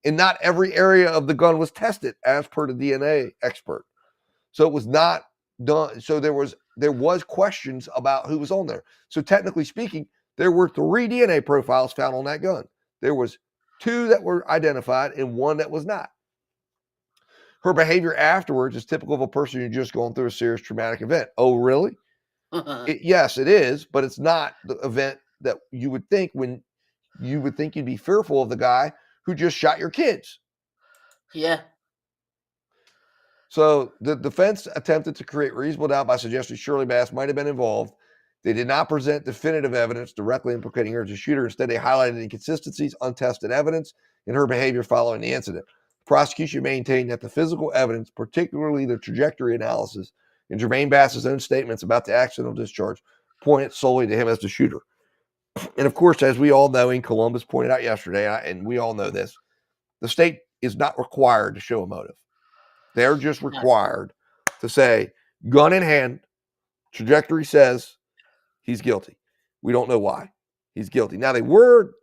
And not every area of the gun was tested as per the DNA expert. So it was not done. So there was questions about who was on there. So technically speaking, there were 3 DNA profiles found on that gun. There was 2 that were identified and 1 that was not. Her behavior afterwards is typical of a person who's just going through a serious traumatic event. Oh, really? Yes, it is, but it's not the event that you would think when you would think you'd be fearful of the guy who just shot your kids. Yeah. So the defense attempted to create reasonable doubt by suggesting Shirley Bass might have been involved. They did not present definitive evidence directly implicating her as a shooter. Instead, they highlighted inconsistencies, untested evidence in her behavior following the incident. The prosecution maintained that the physical evidence, particularly the trajectory analysis, and Jermaine Bass's own statements about the accidental discharge, pointed solely to him as the shooter. And of course, as we all know, in Columbus pointed out yesterday, and we all know this, the state is not required to show a motive. They're just required to say, gun in hand, trajectory says he's guilty. We don't know why. He's guilty. Now, they were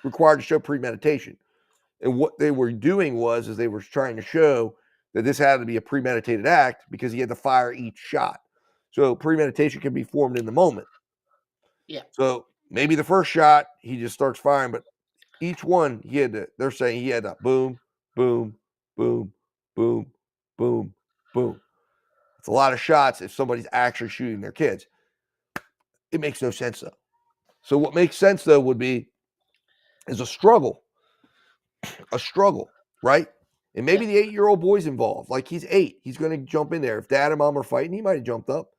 required to show premeditation. And what they were doing was they were trying to show that this had to be a premeditated act because he had to fire each shot. So premeditation can be formed in the moment. Yeah. So maybe the first shot, he just starts firing, but each one they're saying he had to boom, boom, boom, boom, boom, boom. It's a lot of shots if somebody's actually shooting their kids. It makes no sense, though. So what makes sense, though, would be is a struggle, right? And maybe the 8-year-old boy's involved. Like, he's 8. He's going to jump in there. If dad and mom are fighting, he might have jumped up.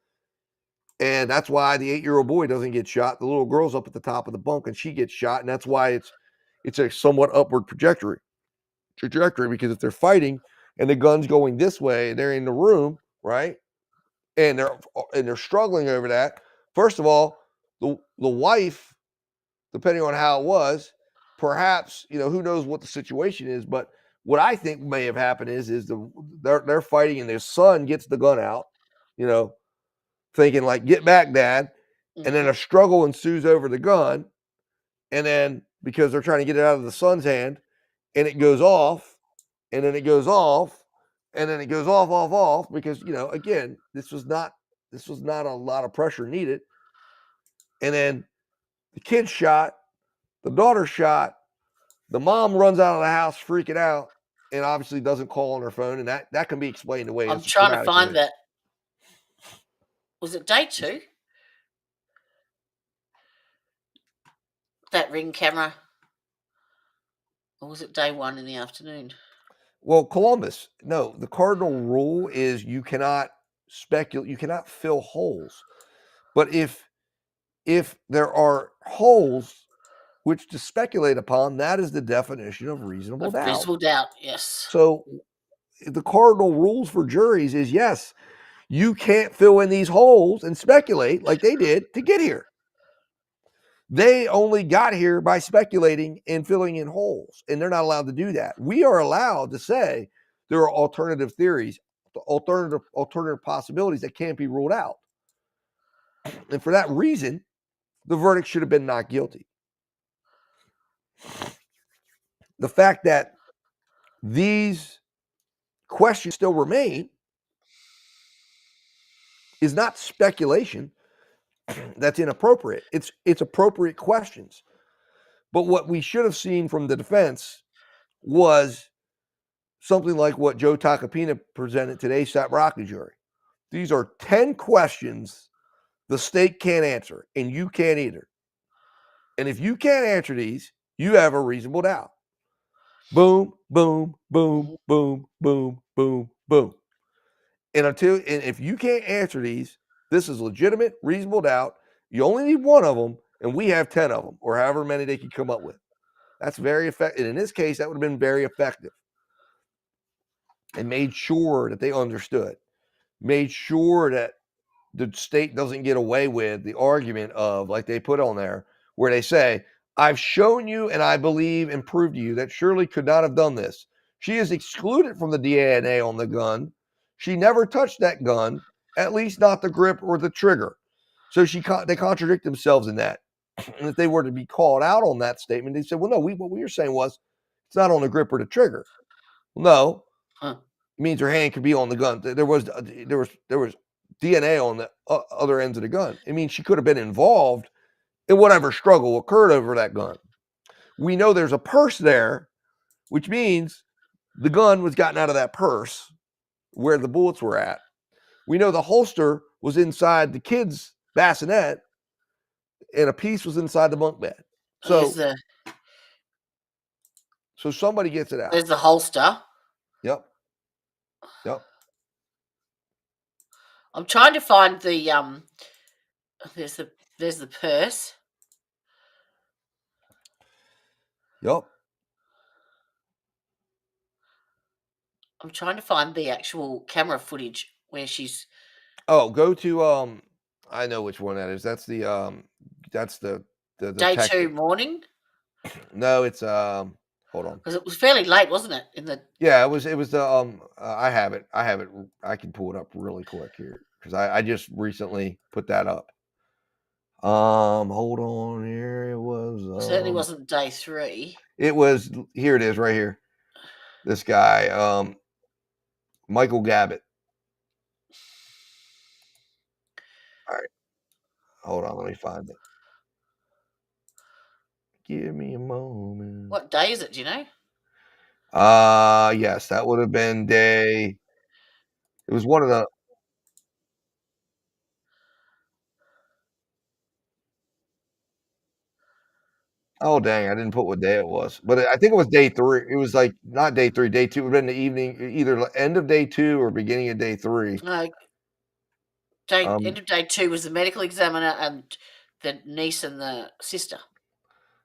And that's why the 8-year-old boy doesn't get shot. The little girl's up at the top of the bunk, and she gets shot. And that's why it's a somewhat upward trajectory, because if they're fighting and the gun's going this way and they're in the room, right, and they're struggling over that, first of all, the wife, depending on how it was, perhaps, who knows what the situation is, but what I think may have happened is they're fighting and their son gets the gun out, thinking like, get back, Dad. Mm-hmm. And then a struggle ensues over the gun. And then because they're trying to get it out of the son's hand, and it goes off, and then it goes off, and then it goes off, because, again, this was not a lot of pressure needed. And then the kid's shot, the daughter's shot, the mom runs out of the house freaking out, and obviously doesn't call on her phone, and that can be explained away. I'm trying to find that. Was it day 2? That Ring camera? Or was it day 1 in the afternoon? Well, Columbus, no, the cardinal rule is you cannot speculate, you cannot fill holes. But if there are holes which to speculate upon, that is the definition of reasonable doubt. Reasonable doubt, yes. So the cardinal rules for juries is, yes, you can't fill in these holes and speculate like they did to get here. They only got here by speculating and filling in holes, and they're not allowed to do that. We are allowed to say there are alternative theories, alternative possibilities that can't be ruled out. And for that reason, the verdict should have been not guilty. The fact that these questions still remain is not speculation that's inappropriate. It's appropriate questions. But what we should have seen from the defense was something like what Joe Tacopina presented today, Sat Broccoli jury. These are 10 questions the state can't answer, and you can't either. And if you can't answer these, you have a reasonable doubt. Boom, boom, boom, boom, boom, boom, boom. And if you can't answer these, this is legitimate, reasonable doubt. You only need one of them, and we have 10 of them, or however many they can come up with. That's very effective. And in this case, that would have been very effective. And made sure that they understood. Made sure that the state doesn't get away with the argument of, like they put on there, where they say, I've shown you and I believe and proved to you that Shirley could not have done this. She is excluded from the DNA on the gun. She never touched that gun, at least not the grip or the trigger. So they contradict themselves in that. And if they were to be called out on that statement, they said, well, no, what we were saying was it's not on the grip or the trigger. Well, no, it means her hand could be on the gun. There was DNA on the other ends of the gun. It means she could have been involved in whatever struggle occurred over that gun. We know there's a purse there, which means the gun was gotten out of that purse where the bullets were at. We know the holster was inside the kid's bassinet and a piece was inside the bunk bed. So somebody gets it out. There's the holster. Yep. I'm trying to find the there's the purse. Yep. I'm trying to find the actual camera footage where she's. Oh, go to I know which one that is. That's the Day 2 morning. No, it's hold on. Because it was fairly late, wasn't it? Yeah, it was the I have it. I can pull it up really quick here because I just recently put that up. Hold on here. It was certainly wasn't day 3. It was, here it is right here. This guy, Michael Gabbett. All right. Hold on, let me find it. Give me a moment. What day is it, do you know? Yes, that would have been day. It was one of the. Oh dang! I didn't put what day it was, but I think it was day 3. It was like not day 3, day 2. It would have been the evening, either end of day 2 or beginning of day 3. No. End of day 2 was the medical examiner and the niece and the sister.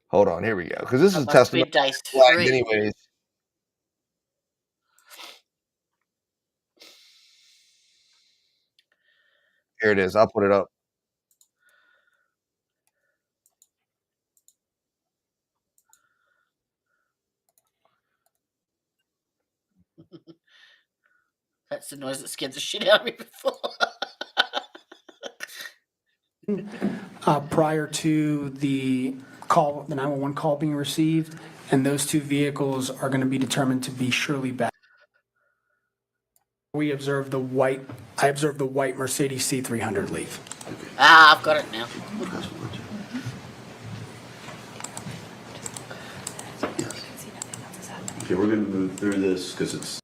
Hold on, here we go. Because this is testimony. Day 3. Anyways. Here it is. I'll put it up. That's the noise that scared the shit out of me before. Prior to the call, the 911 call being received, and those 2 vehicles are going to be determined to be surely back. I observed the white Mercedes C300 leave. I've got it now. Okay, we're going to move through this because it's.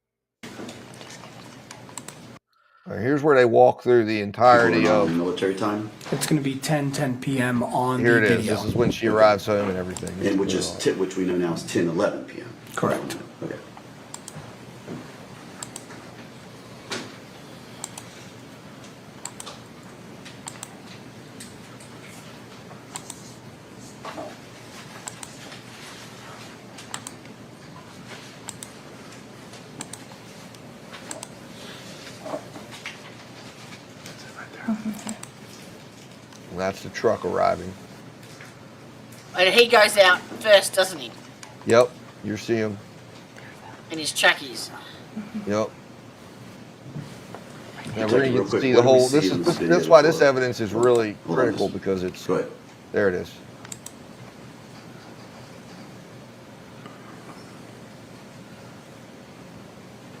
Here's where they walk through the entirety of military time. It's going to be 10 p.m. on here the it is. video. This is when she arrives home and everything. And which we know now is 10:11 p.m. Correct. Okay. And that's the truck arriving. And he goes out first, doesn't he? Yep, you see him. In his trackies. Yep. Now we're going to get to see the whole. That's why this evidence is really critical because it's. Go ahead. There it is.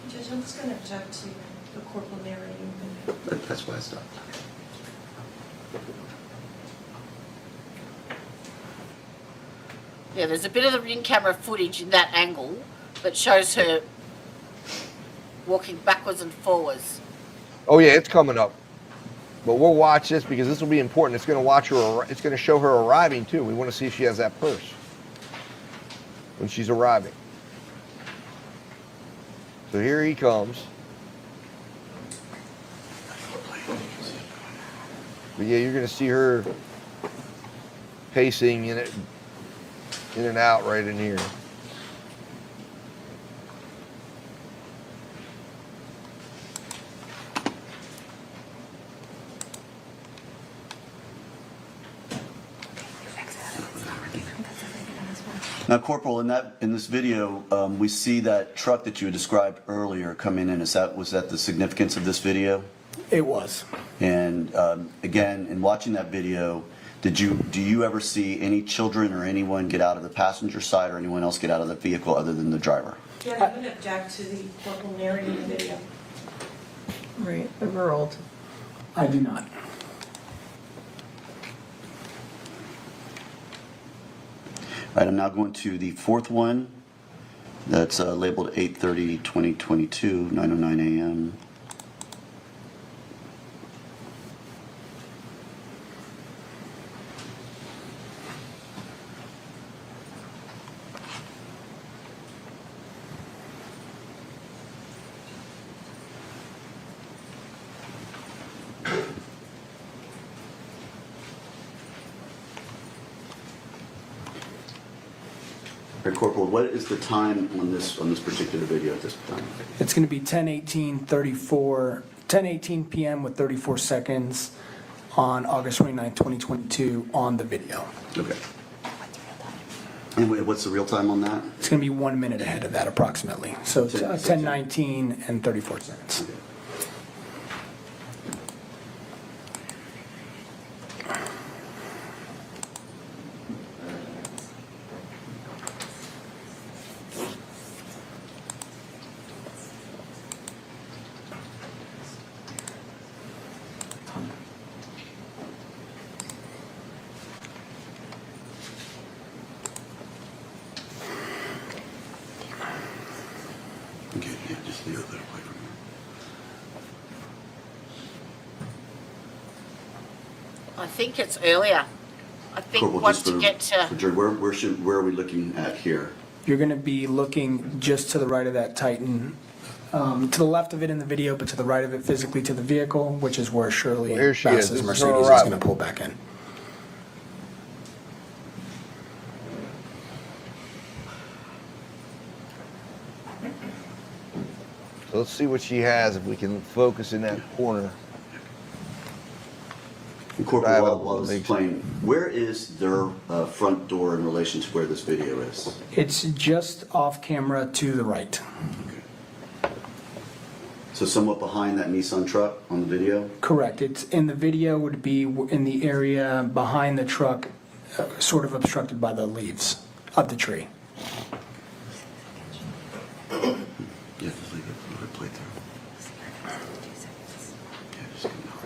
Judge, I'm just going to object to the corporal narrating. That's why I stopped. Yeah, there's a bit of the in-camera footage in that angle that shows her walking backwards and forwards. Oh yeah, it's coming up. But we'll watch this because this will be important. It's going to it's going to show her arriving too. We want to see if she has that purse when she's arriving. So here he comes. But yeah, you're going to see her pacing in and out right in here. Now, Corporal, in this video, we see that truck that you had described earlier coming in. Was that the significance of this video? It was. And again, in watching that video, do you ever see any children or anyone get out of the passenger side or anyone else get out of the vehicle other than the driver? Yeah, I'm gonna object to the corporal narrating the video. Right, overruled. I do not. All right, I'm now going to the fourth one. That's labeled 8/30/2022, 9:09 a.m. All right, Corporal, what is the time on this particular video at this time? It's going to be 10:18 p.m. with 34 seconds on August 29, 2022 on the video. Okay. And what's the real time on that? It's going to be 1 minute ahead of that approximately. So 10:19 and 34 seconds. Okay. Okay, yeah, just leave it away from here. I think it's earlier. I think Corporal, once just you get to, for Jerry, where are we looking at here? You're going to be looking just to the right of that Titan, to the left of it in the video, but to the right of it physically to the vehicle, which is where Shirley Well, here she is. Bass's This is her Mercedes is arrival. going to pull back in. So let's see what she has, if we can focus in that corner. And Corporal, Drive up while a this big- is playing, where is their front door in relation to where this video is? It's just off camera to the right. So somewhat behind that Nissan truck on the video? Correct. It's in the video would be in the area behind the truck, sort of obstructed by the leaves of the tree. Yeah, just leave it play through. Yeah, just keep going.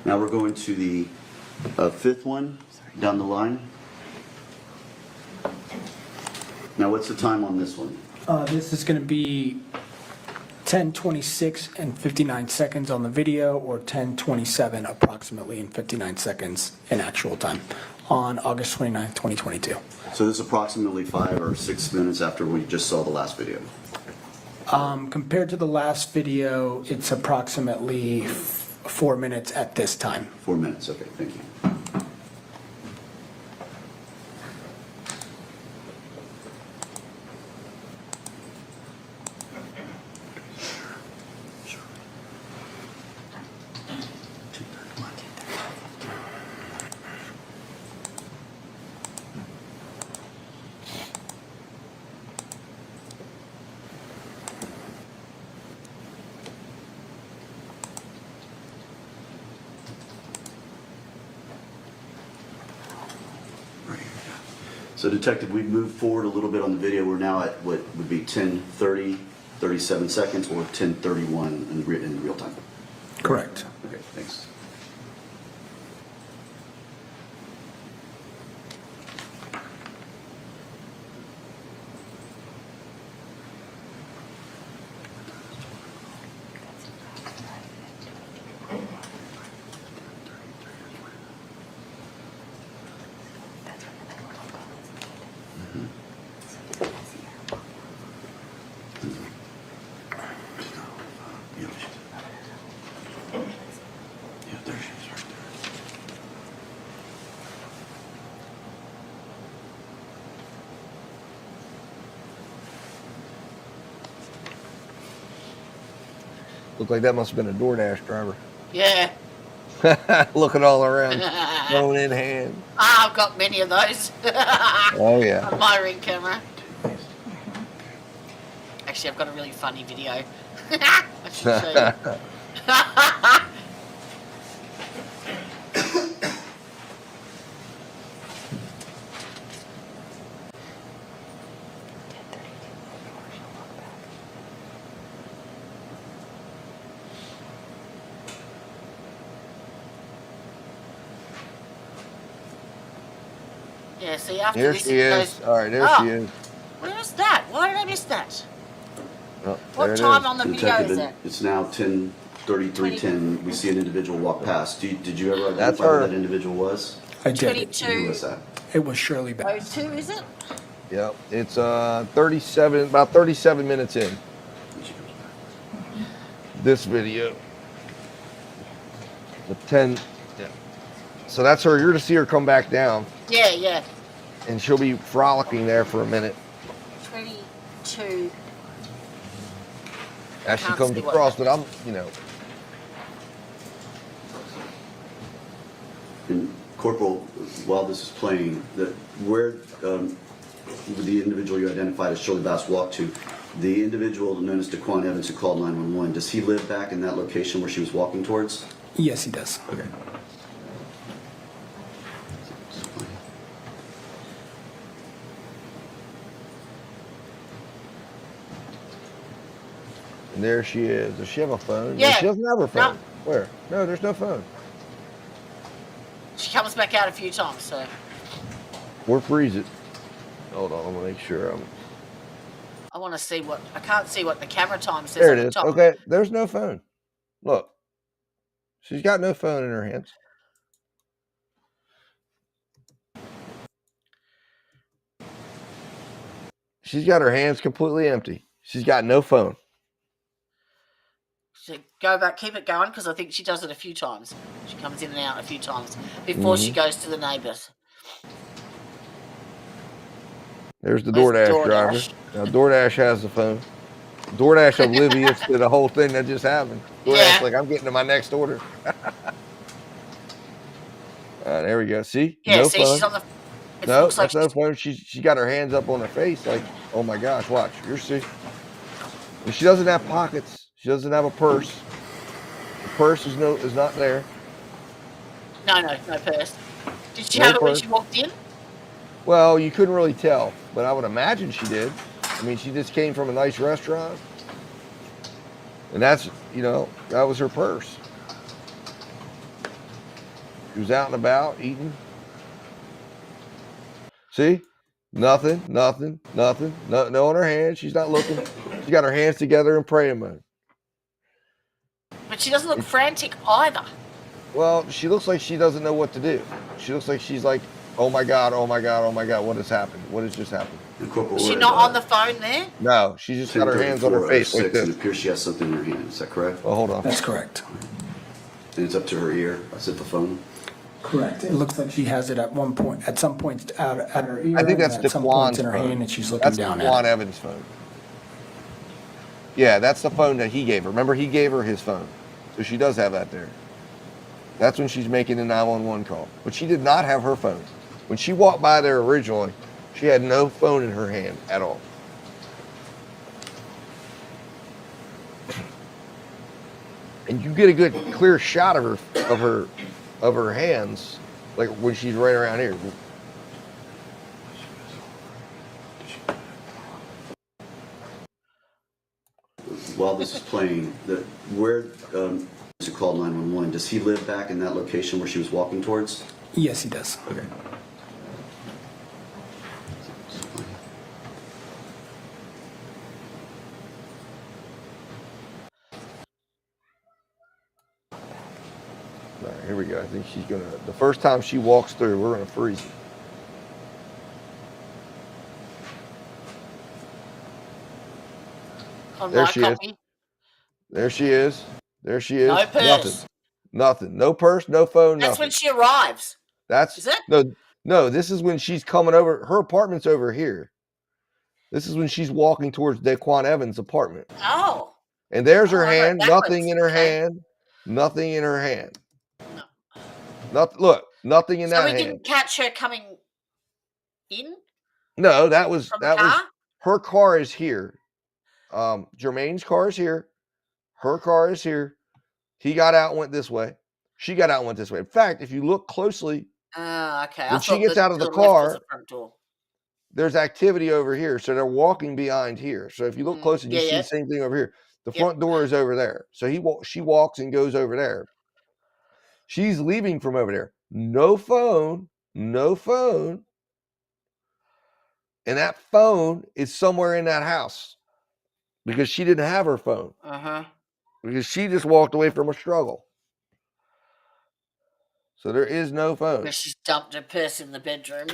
Now we're going to the fifth one down the line. Now what's the time on this one? This is going to be 10:26 and 59 seconds on the video, or 10:27 approximately and 59 seconds in actual time on August 29, 2022. So this is approximately 5 or 6 minutes after we just saw the last video. Compared to the last video, it's approximately 4 minutes at this time. 4 minutes, okay, thank you. So Detective, we've moved forward a little bit on the video. We're now at what would be 10:30, 37 seconds, or 10:31 in real time. Correct. Okay, thanks. Looked like that must have been a DoorDash driver. Yeah. Looking all around, phone in hand. I've got many of those. Oh yeah. On my Ring camera. Actually, I've got a really funny video. I should show you. Yeah, see, after Here this, she is. All right, there she is. Where is that? Why did I miss that? Oh, What time on the video Detective, is it? it's now 10:33:10. We see an individual walk past. Did you ever That's identify who her. that individual was? I did. 22. Who was that? It was Shirley Bass. 02, is it? Yep. It's about 37 minutes in. This video. The 10. Yeah. So that's her. You're going to see her come back down. Yeah, yeah. And she'll be frolicking there for a minute. 22. As she Can't comes see what across, that but I'm, you know. And Corporal, while this is playing, where the individual you identified as Shirley Bass walked to, the individual known as Daquan Evans who called 911, does he live back in that location where she was walking towards? Yes, he does. Okay. And there she is. Does she have a phone? Yeah. No, she doesn't have her phone. No. Where? No, there's no phone. She comes back out a few times, so. Or freeze it. Hold on, I'm gonna make sure I want to see what. I can't see what the camera time says. There at it the is. top. Okay, there's no phone. Look. She's got no phone in her hands. She's got her hands completely empty. She's got no phone. So go back, keep it going, because I think she does it a few times. She comes in and out a few times before she goes to the neighbours. There's the Where's DoorDash driver. Now DoorDash has the phone. DoorDash oblivious to the whole thing that just happened. DoorDash like, I'm getting to my next order. There we go. See? Yeah, no see, phone. she's on the. No, looks that's like no phone. She got her hands up on her face like, oh my gosh, watch. You're see. And she doesn't have pockets. She doesn't have a purse. The purse is not there. No purse. Did she No have it when purse. she walked in? Well, you couldn't really tell, but I would imagine she did. I mean, she just came from a nice restaurant. And that's, that was her purse. She was out and about eating. See? Nothing. No on her hands. She's not looking. She got her hands together in praying mode. But she doesn't look frantic either. Well, she looks like she doesn't know what to do. She looks like she's like, oh my God, what has happened? What has just happened? Is she not on the phone there? No, she just got her hands on her face like this. It appears she has something in her hand. Is that correct? Oh, hold on. That's correct. And it's up to her ear. Is it the phone? Correct. It looks like she has it at some point at her ear. I think that's and at some Daquan's points in her phone. hand, and she's looking That's down Daquan at it. Evans' phone. Yeah, that's the phone that he gave her. Remember, he gave her his phone. So she does have that there. That's when she's making the 911 call. But she did not have her phone. When she walked by there originally, she had no phone in her hand at all. And you get a good clear shot of her hands, like when she's right around here. While this is playing, where she called 911, does he live back in that location where she was walking towards? Yes, he does. Okay. All right, here we go. I think she's gonna. The first time she walks through, we're gonna freeze it. On There my she is. copy. There she is. There she is. No purse. Nothing. No purse. No phone. That's nothing. when she arrives. Is it? No. This is when she's coming over. Her apartment's over here. This is when she's walking towards Daquan Evans' apartment. Oh. And there's her Oh, I got it hand, nothing backwards. in her Okay. hand, nothing in her hand. No. Look, nothing in So that we hand. didn't catch her coming in No, that was from the car? her car is here. Jermaine's car is here. Her car is here. He got out and went this way. She got out and went this way. In fact, if you look closely, Okay. I when she thought gets the out of the to left was car, the front door. there's activity over here. So they're walking behind here. So if you look closely, you see the same thing over here. The front door is over there. So she walks and goes over there. She's leaving from over there. No phone. And that phone is somewhere in that house because she didn't have her phone. Because she just walked away from a struggle. So there is no phone. But she's dumped her purse in the bedroom.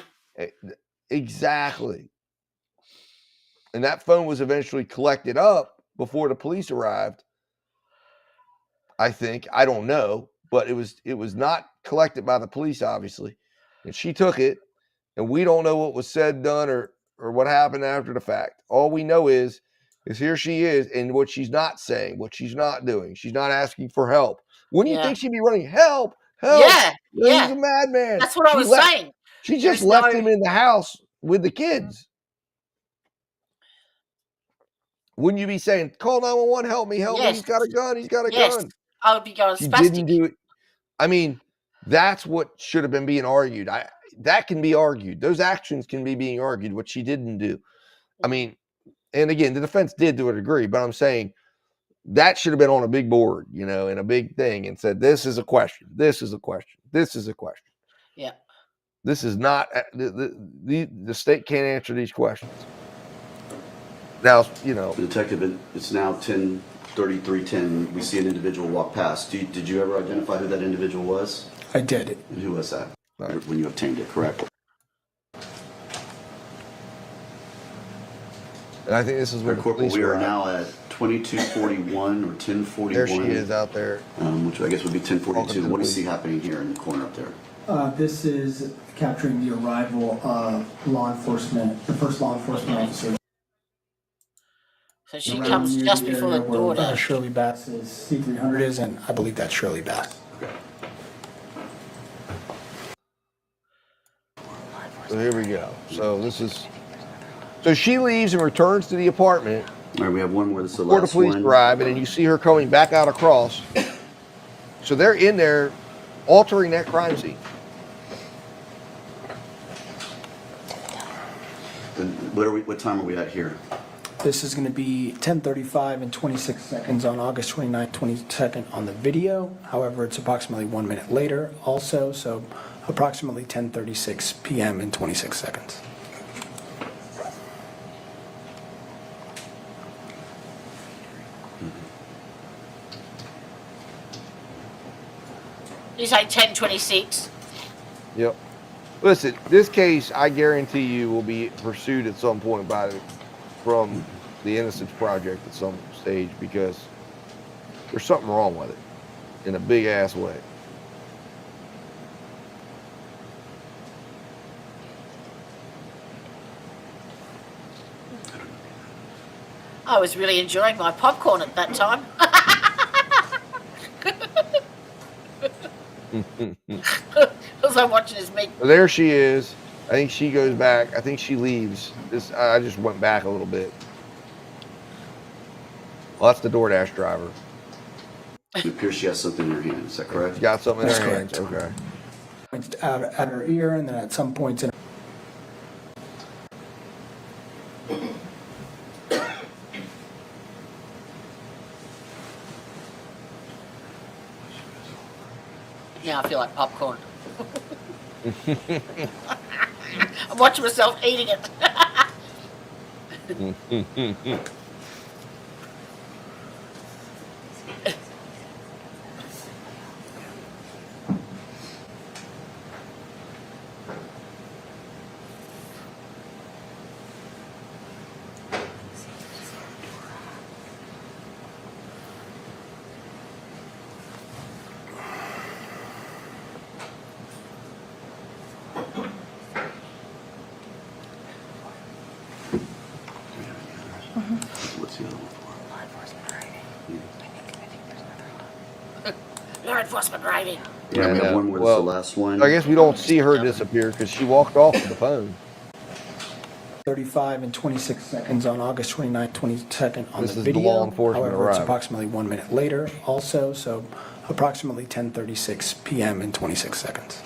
Exactly. And that phone was eventually collected up before the police arrived. I think. I don't know. But it was not collected by the police, obviously. And she took it. And we don't know what was said, done, or what happened after the fact. All we know is here she is, and what she's not saying, what she's not doing. She's not asking for help. Wouldn't you think she'd be running, help, help? Yeah, He's a madman. That's what I was saying. She just left him in the house with the kids. Wouldn't you be saying, call 911, help me, he's got a gun, he's got a gun. I would be going She spastic. didn't do it. I mean, that's what should have been being argued. That can be argued. Those actions can be being argued, what she didn't do. I mean, and again, the defense did to a degree, but I'm saying that should have been on a big board, in a big thing and said, this is a question. This is a question. This is a question. Yeah. This is not, the state can't answer these questions. Now, Detective, it's now 10:33:10. We see an individual walk past. Did you ever identify who that individual was? I did. And who was that? When you obtained it, correct? And I think this is where Corporal, we are now at 22:41 or 10:41. There she is out there. Which I guess would be 10:42. What do you see happening here in the corner up there? This is capturing the arrival of the first law enforcement officer. So she comes just before the door. Shirley Bass's C300 is, and I believe that's Shirley Bass. Okay. So here we go. So she leaves and returns to the apartment. All right, we have one more. This is the before the last police one. arrive, and then you see her coming back out across. So they're in there altering that crime scene. What time are we at here? This is going to be 10:35 and 26 seconds on August 29th, 22nd on the video. However, it's approximately 1 minute later also, so approximately 10:36 p.m. and 26 seconds. You say 10:26? Yep. Listen, this case, I guarantee you, will be pursued at some point from the Innocence Project at some stage, because there's something wrong with it in a big ass way. I was really enjoying my popcorn at that time. As I'm watching his meat. So there she is. I think she goes back. I think she leaves. I just went back a little bit. Well, that's the DoorDash driver. It appears she has something in her hand. Is that correct? She's got something in her hands. That's Okay. Points out at her ear, and then at some points in. Now I feel like popcorn. I'm watching myself eating it. Law enforcement driving. Yeah, we have one more. This is the last one. I guess we don't see her disappear because she walked off with the phone. 35 and 26 seconds on August 29th, 22nd on This the is the video. law enforcement However, it's arrival. approximately 1 minute later also, so approximately 10:36 p.m. and 26 seconds.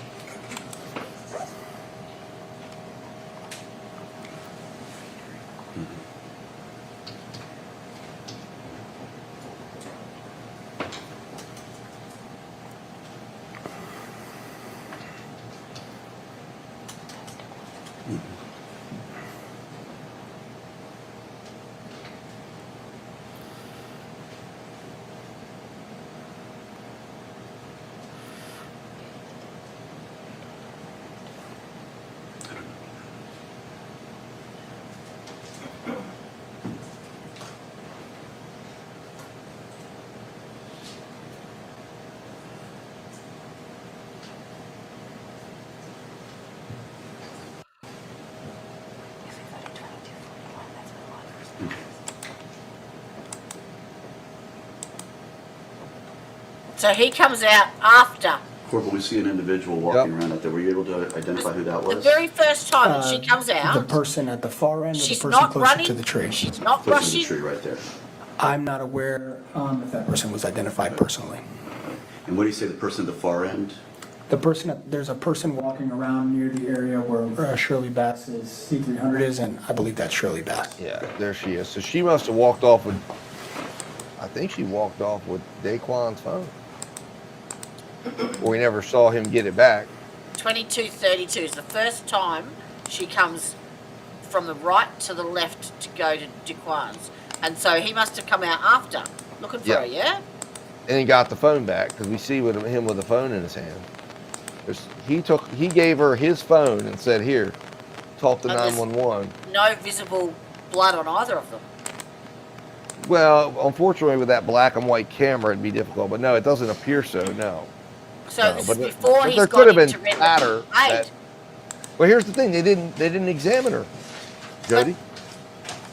So he comes out after. Corporal, we see an individual walking around out there. Were you able to identify who that was? The very first time that she comes out. The person at the far end or the She's person not closer running. to the tree? She's not Close to rushing. the tree right there. I'm not aware if that person was identified personally. And what do you say the person at the far end? There's a person walking around near the area where Shirley Bass's C300 is, and I believe that's Shirley Bass. Yeah, there she is. So she must have walked off with, I think she walked off with Daquan's phone. We never saw him get it back. 22:32 is the first time she comes from the right to the left to go to Daquan's. And so he must have come out after, looking for her, yeah? And he got the phone back because we see him with the phone in his hand. He gave her his phone and said, "Here, talk to 911." No visible blood on either of them. Well, unfortunately, with that black and white camera, it'd be difficult. But no, it doesn't appear so. No. So this is before he's there gone could have into been red spatter. light. Well, here's the thing: they didn't examine her, Jody.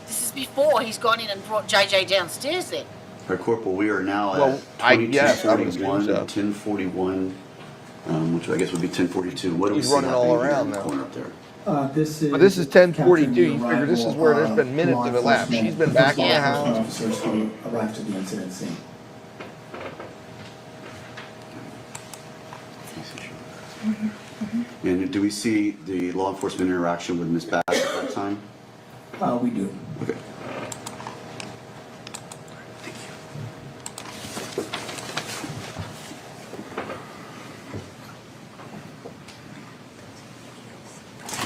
This is before he's gone in and brought JJ downstairs. Then. All right, Corporal, we are now at I would assume 22:41, so. 10:41, which I guess would be 10:42. What do we He's see running all happening around in the now. corner up there? This is But this is 10:42. capturing You the figure this is arrival where there's of been minutes law of elapsed. enforcement- She's been the back first in law the enforcement house. officers who arrived at the incident scene. And do we see the law enforcement interaction with Ms. Bass at that time? We do. Okay.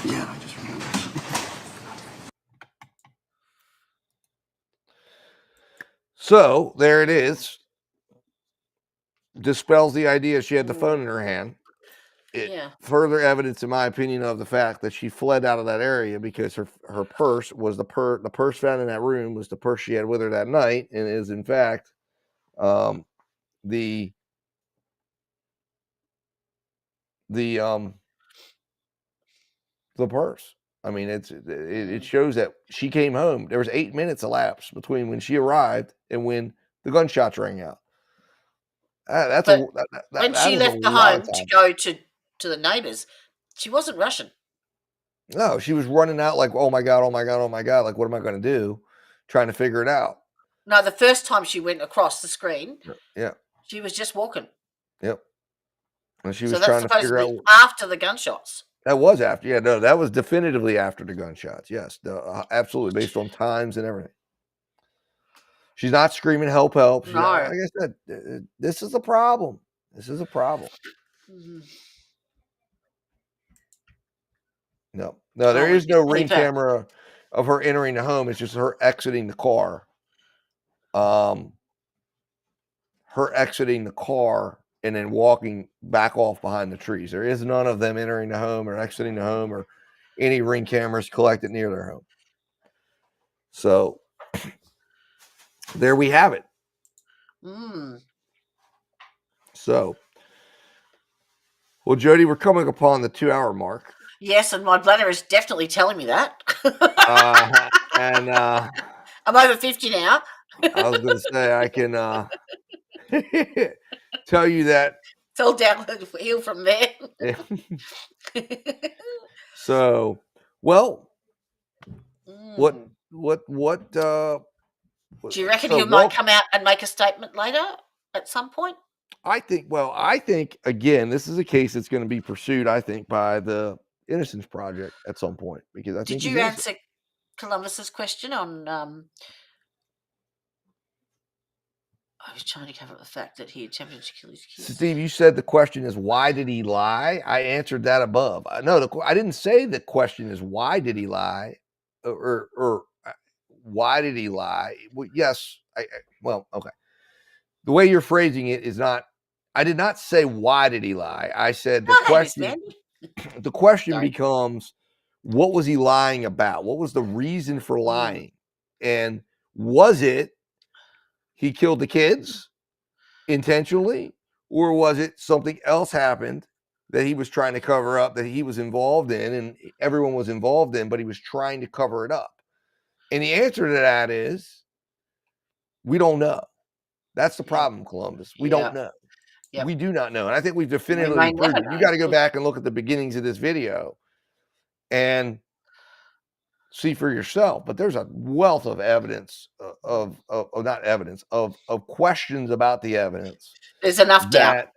Yeah, I just remember. So there it is. Dispels the idea she had the phone in her hand. Further evidence, in my opinion, of the fact that she fled out of that area because her purse was the purse found in that room was the purse she had with her that night, and is in fact the purse. I mean, it shows that she came home. There was 8 minutes elapsed between when she arrived and when the gunshots rang out. When she left the home to go to the neighbors, she wasn't rushing. No, she was running out like, oh my God, oh my God, oh my God. Like, what am I going to do? Trying to figure it out. No, the first time she went across the screen, she was just walking. Yep. And she was so that's trying to figure out. After the gunshots. That was after. Yeah, no, that was definitively after the gunshots. Yes, absolutely, based on times and everything. She's not screaming, help, help. No. Like I said, this is a problem. This is a problem. Mm-hmm. No, there is no ring camera of her entering the home. It's just her exiting the car. Her exiting the car and then walking back off behind the trees. There is none of them entering the home or exiting the home or any ring cameras collected near their home. So there we have it. So, well, Jody, we're coming upon the 2-hour mark. Yes, and my bladder is definitely telling me that. And I'm over 50 now. I was going to say I can tell you that It's all downhill from there. yeah. So, well, what Mm. what Do you reckon so he might come out and make a statement later at some point? I think again, this is a case that's going to be pursued, I think, by the Innocence Project at some point, because I think Did he's you innocent. answer Columbus's question on? I was trying to cover up the fact that he attempted to kill his kids. Steve, you said the question is why did he lie? I answered that above. No, I didn't say the question is why did he lie, or why did he lie? Well, yes, well, okay. The way you're phrasing it is not. I did not say why did he lie. I said the question. The question becomes, what was he lying about? What was the reason for lying? And was it he killed the kids intentionally, or was it something else happened that he was trying to cover up, that he was involved in and everyone was involved in, but he was trying to cover it up? And the answer to that is we don't know. That's the problem, Columbus. We don't know. Yep. We do not know. And I think we've definitively proved it. You got to go back and look at the beginnings of this video and see for yourself. But there's a wealth of evidence of not evidence of questions about the evidence. There's enough doubt.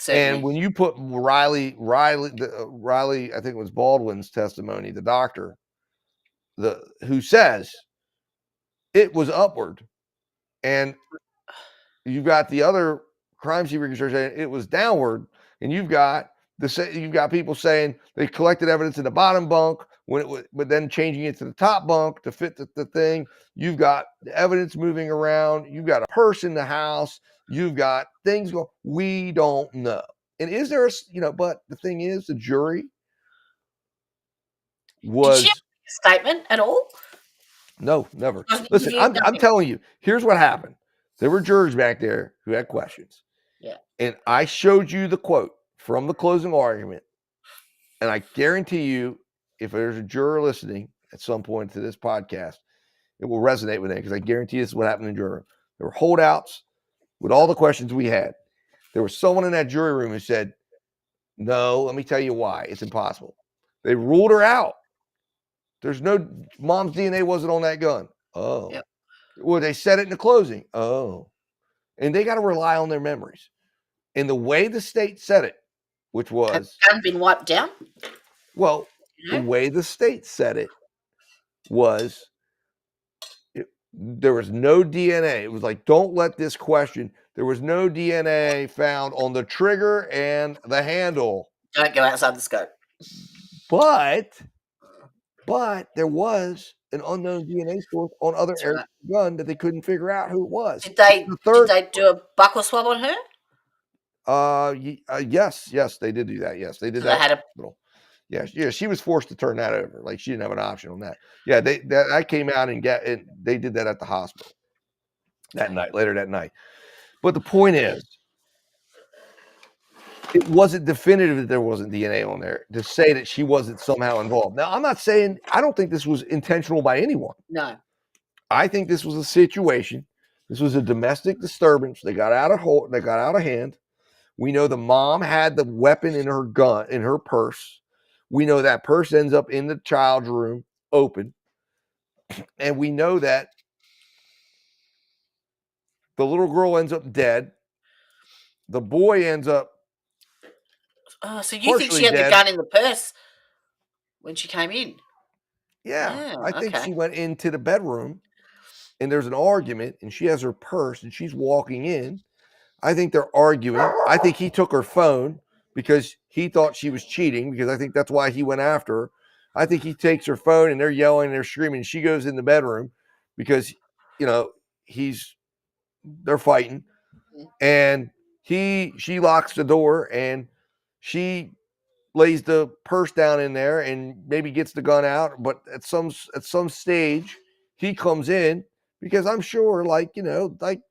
And when you put Riley, I think it was Baldwin's testimony, the doctor, who says it was upward, and you've got the other crime scene research saying it was downward, and you've got people saying they collected evidence in the bottom bunk but then changing it to the top bunk to fit the thing. You've got the evidence moving around. You've got a purse in the house. You've got things going. We don't know. And is there but the thing is, the jury was. Did she have a statement at all? No, never. Listen, I'm telling you, here's what happened. There were jurors back there who had questions. Yeah. And I showed you the quote from the closing argument. And I guarantee you, if there's a juror listening at some point to this podcast, it will resonate with them, because I guarantee this is what happened in the jury room. There were holdouts with all the questions we had. There was someone in that jury room who said, no, let me tell you why. It's impossible. They ruled her out. There's no, mom's DNA wasn't on that gun. Oh. Yep. Well, they said it in the closing. Oh. And they got to rely on their memories. And the way the state said it, which was... Has the gun been wiped down? Well, the way the state said it was, there was no DNA. It was like, don't let this question. There was no DNA found on the trigger and the handle. Don't go outside the scope. But there was an unknown DNA source on other areas of the gun that they couldn't figure out who it was. Did they do a buckle swab on her? Yes, they did do that. Yes, they did that. At the hospital. Yeah, she was forced to turn that over. Like, she didn't have an option on that. Yeah, I came out and they did that at the hospital later that night. But the point is, it wasn't definitive that there wasn't DNA on there to say that she wasn't somehow involved. Now, I'm not saying, I don't think this was intentional by anyone. No. I think this was a situation. This was a domestic disturbance. They got out of hand. We know the mom had the weapon in her purse. We know that purse ends up in the child's room, open. And we know that the little girl ends up dead. The boy ends up so you think she had the gun in the purse when she came in? Yeah, I think she went into the bedroom, and there's an argument, and she has her purse, and she's walking in. I think they're arguing. I think he took her phone because he thought she was cheating, because I think that's why he went after her. I think he takes her phone, and they're yelling, and they're screaming. She goes in the bedroom because, they're fighting, and she locks the door, and she lays the purse down in there and maybe gets the gun out. But at some stage, he comes in, because I'm sure, they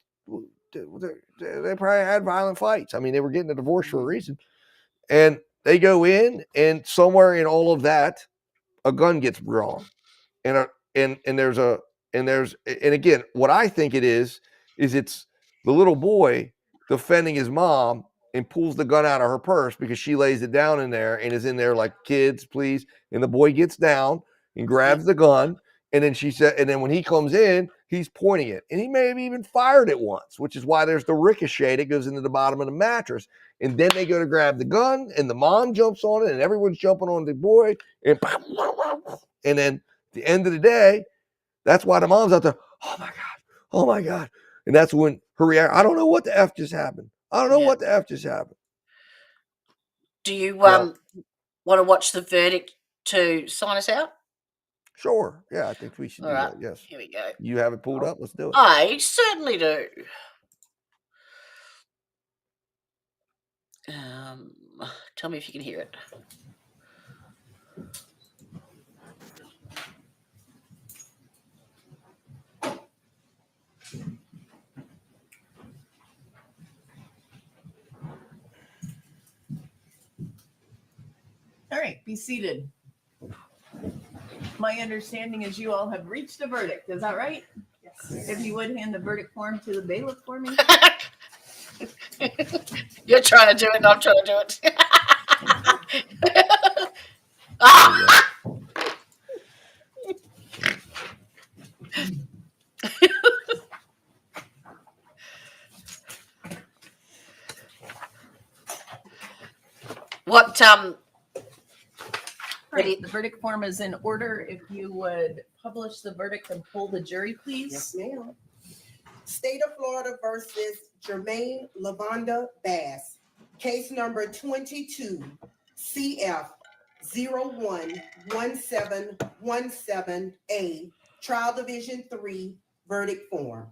probably had violent fights. I mean, they were getting a divorce for a reason. And they go in, and somewhere in all of that, a gun gets drawn. And again, what I think it is it's the little boy defending his mom and pulls the gun out of her purse because she lays it down in there and is in there like, kids, please. And the boy gets down and grabs the gun. And then she said, and then when he comes in, he's pointing it. And he may have even fired it once, which is why there's the ricochet that goes into the bottom of the mattress. And then they go to grab the gun, and the mom jumps on it, and everyone's jumping on the boy. And then at the end of the day, that's why the mom's out there, oh my God, oh my God. And that's when her reaction, I don't know what the F just happened. I don't know what the F just happened. Do you want to watch the verdict to sign us out? Sure. Yeah, I think we should do that. Yes. Here we go. You have it pulled up? Let's do it. I certainly do. Tell me if you can hear it. All right, be seated. My understanding is you all have reached a verdict. Is that right? Yes. If you would hand the verdict form to the bailiff for me. You're trying to do it, and I'm trying to do it. Ah! What Right, the verdict form is in order. If you would publish the verdict and poll the jury, please. Yes, ma'am. State of Florida versus Jermaine Lavonda Bass. Case number 22 CF 011717A. Trial Division 3 verdict form.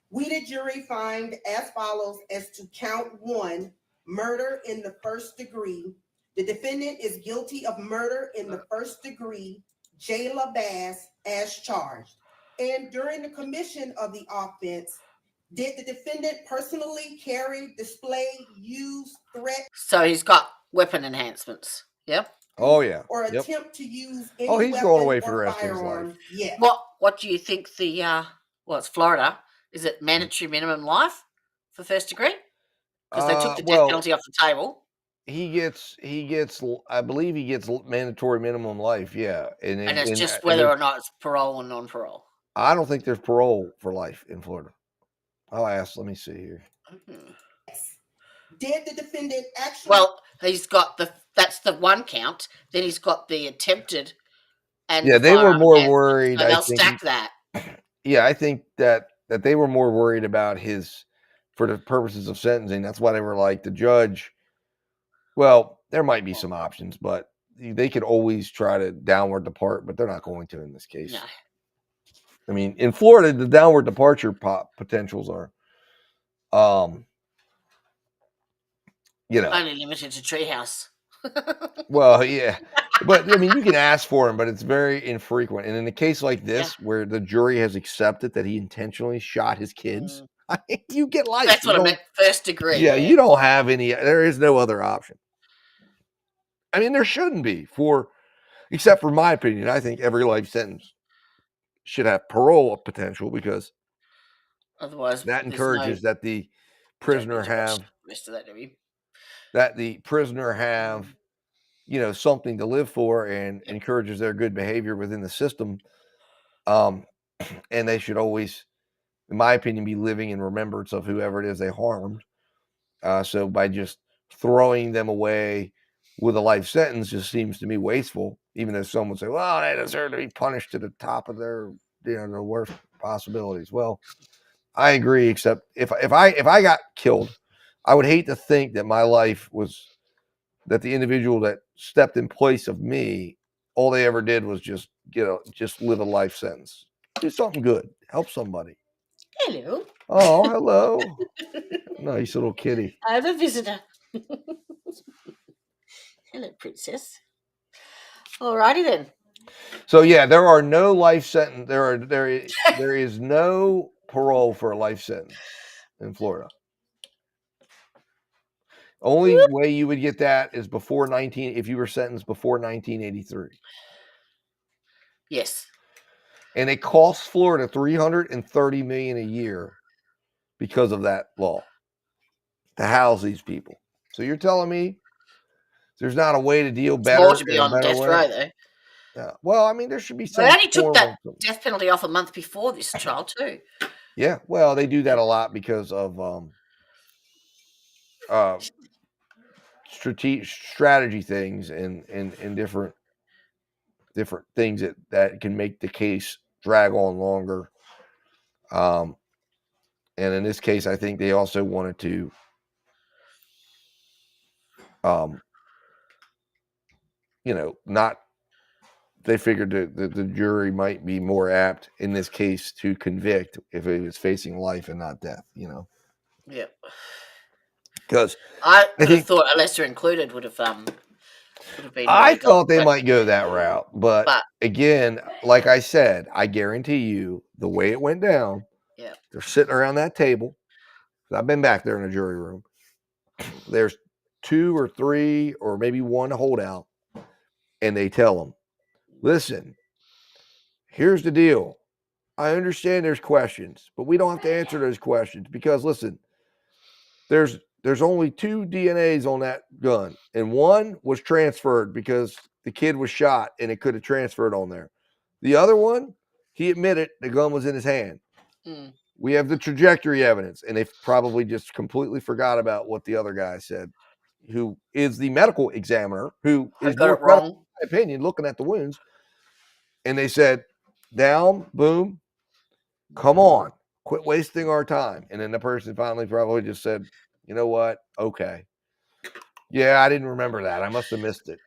We, the jury, find as follows as to count 1, murder in the first degree. The defendant is guilty of murder in the first degree, Jayla Bass, as charged. And during the commission of the offense, did the defendant personally carry, display, use, threat? So he's got weapon enhancements. Yep. Oh yeah. Or Yep. attempt to use any Oh, he's weapon going away for the or rest of his firearm? life. Yes. What do you think the well, it's Florida. Is it mandatory minimum life for first degree? Because they took the death penalty off the table. He gets. I believe he gets mandatory minimum life. Yeah, and it's just whether or not it's parole or non-parole. I don't think there's parole for life in Florida. I'll ask. Let me see here. Mm-hmm. Did the defendant actually? Well, he's got that's the one count. Then he's got the attempted. And yeah, they were more worried. So they'll stack that. Yeah, I think that they were more worried about his, for the purposes of sentencing. That's why they were like, the judge. Well, there might be some options, but they could always try to downward depart, but they're not going to in this case. No. I mean, in Florida, the downward departure potentials are, only limited to Treehouse. Well, yeah, but I mean, you can ask for him, but it's very infrequent. And in a case like this, where the jury has accepted that he intentionally shot his kids, you get life. That's what I meant. First degree. Yeah, you don't have any. There is no other option. I mean, there shouldn't be except for my opinion. I think every life sentence should have parole potential, because otherwise that encourages that the prisoner have something to live for, and encourages their good behavior within the system. And they should always, in my opinion, be living in remembrance of whoever it is they harmed. So by just throwing them away with a life sentence just seems to me wasteful, even though some would say, well, they deserve to be punished to the top of their, the worst possibilities. Well, I agree, except if I got killed, I would hate to think that my life was, that the individual that stepped in place of me, all they ever did was just live a life sentence. Do something good. Help somebody. Hello. Oh, hello. Nice little kitty. I have a visitor. Hello, princess. Alrighty then. So yeah, there are no life sentence. There is no parole for a life sentence in Florida. Only way you would get that is if you were sentenced before 1983. Yes. And it costs Florida $330 million a year because of that law. to house these people. So you're telling me there's not a way to deal It's better more to be in a on better death way? row, though. Yeah. Well, I mean, there should be They some only took form that of death penalty off a month before this trial, too. yeah. Well, they do that a lot because of strategy things and different things that can make the case drag on longer. And in this case, I think they also wanted to not. They figured that the jury might be more apt in this case to convict if it was facing life and not death. Yep. Because I would have think thought a lesser included would have been where I you got, thought they might go that route, but again, like I said, I guarantee you, the way it went down, yeah, they're sitting around that table. I've been back there in the jury room. There's 2 or 3 or maybe 1 holdout, and they tell them, "Listen, here's the deal. I understand there's questions, but we don't have to answer those questions because listen, there's only 2 DNAs on that gun, and 1 was transferred because the kid was shot and it could have transferred on there. The other one, he admitted the gun was in his hand. We have the trajectory evidence, and they probably just completely forgot about what the other guy said, who is the medical examiner, who is got more it credible, wrong. in my opinion, looking at the wounds. And they said, down, boom, come on, quit wasting our time. And then the person finally probably just said, you know what? Okay. Yeah, I didn't remember that. I must have missed it,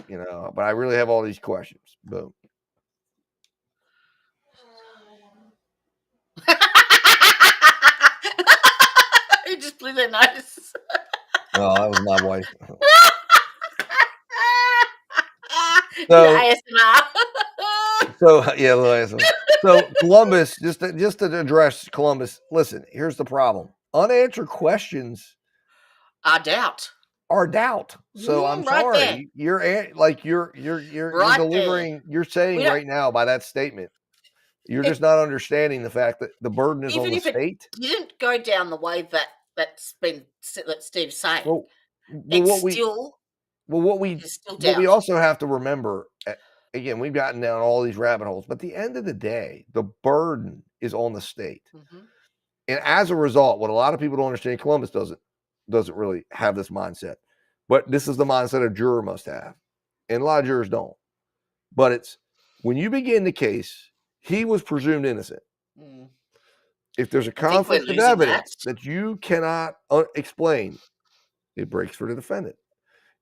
but I really have all these questions. Boom. You just blew their nose. Oh, that was my wife. So Columbus, just to address Columbus, listen, here's the problem. Unanswered questions are doubt. So I'm right sorry. there. You're Right delivering, there. you're saying right now by that statement, you're just not understanding the fact that the burden is on the state. It didn't go down the way that Steve's saying. Well, what we also have to remember, again, we've gotten down all these rabbit holes, but at the end of the day, the burden is on the state. And as a result, what a lot of people don't understand, Columbus doesn't really have this mindset, but this is the mindset a juror must have. And a lot of jurors don't. But it's when you begin the case, he was presumed innocent. If there's a conflict of evidence that you cannot explain, it breaks for the defendant.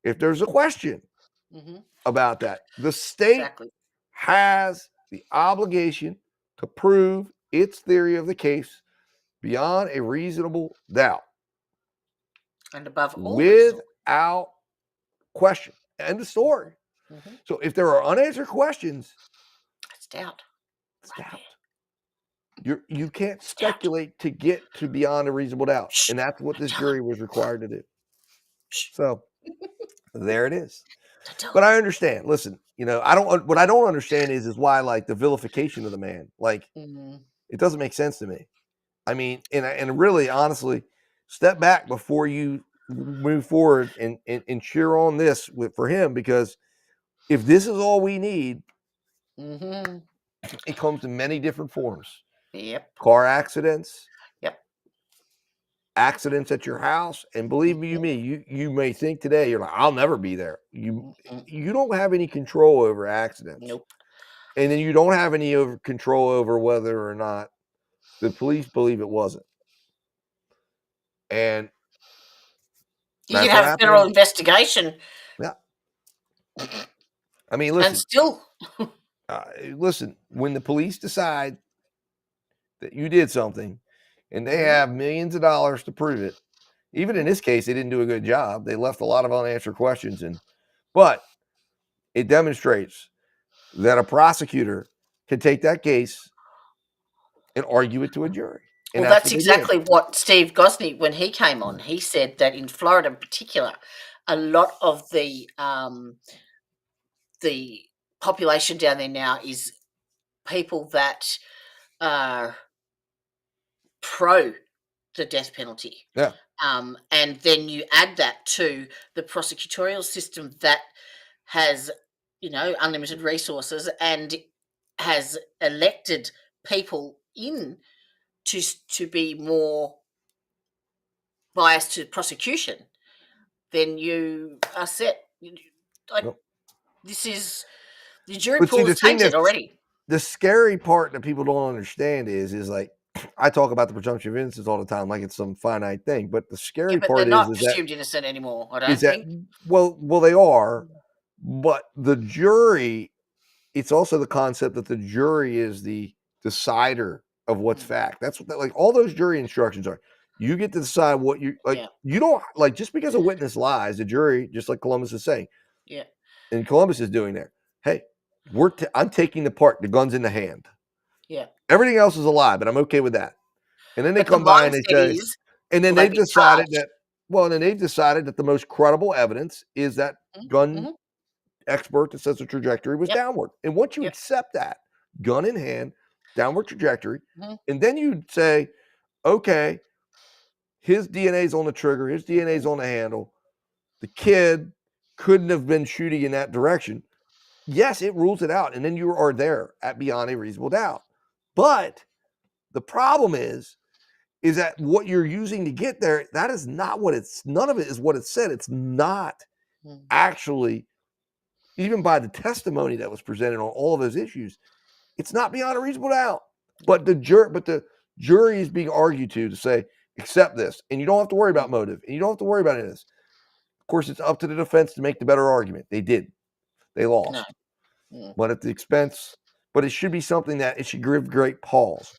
If there's a question about that, the state has the obligation to prove its theory of the case beyond a reasonable doubt. And above all, without question. End of story. So if there are unanswered questions, it's doubt. It's doubt. You can't speculate to get to beyond a reasonable doubt. And that's what this jury was required to do. So there it is. But I understand. Listen, what I don't understand is why like the vilification of the man. Like it doesn't make sense to me. I mean, and really honestly, step back before you move forward and cheer on this for him, because if this is all we need, it comes in many different forms. Yep. Car accidents. Yep. Accidents at your house. And believe me, you may think today, you're like, I'll never be there. You don't have any control over accidents. Nope. And then you don't have any control over whether or not the police believe it wasn't. And you can have a federal investigation. Yeah. I mean, listen. And still. Listen, when the police decide that you did something and they have millions of dollars to prove it, even in this case, they didn't do a good job. They left a lot of unanswered questions but it demonstrates that a prosecutor can take that case and argue it to a jury. And that's exactly what Steve Gosney, when he came on, he said that in Florida in particular, a lot of the population down there now is people that are pro the death penalty. Yeah. And then you add that to the prosecutorial system that has, unlimited resources and has elected people in to be more biased to prosecution, then you are set. Like, Yep. this is the jury But see, pool the is thing tainted that's already. the scary part that people don't understand is like, I talk about the presumption of innocence all the time, like it's some finite thing. But the scary But they're part not is that presumed innocent anymore, I don't think. well they are, but the jury. It's also the concept that the jury is the decider of what's fact. That's what like all those jury instructions are. You get to decide what you like. Yeah. You don't like just because a witness lies, the jury, just like Columbus is saying, Yeah. and Columbus is doing there. Hey, I'm taking the part. The gun's in the hand. Yeah. Everything else is a lie, but I'm okay with that. And then they But the come by and they mindset say, is, and then will they they've be decided charged? that the most credible evidence is that gun Mhm. expert that says the trajectory was Yep. downward. And once you Yep. accept that, gun in hand, downward trajectory, Mhm. and then you say, okay, his DNA's on the trigger, his DNA's on the handle. The kid couldn't have been shooting in that direction. Yes, it rules it out. And then you are there at beyond a reasonable doubt. But the problem is that what you're using to get there, that is not what none of it is what it said. It's not actually, even by the testimony that was presented on all of those issues, it's not beyond a reasonable doubt. But the jury is being argued to say, accept this, and you don't have to worry about motive, and you don't have to worry about any of this. Of course, it's up to the defense to make the better argument. They did. They lost. No. But at the expense, but it should be something that it should give great pause.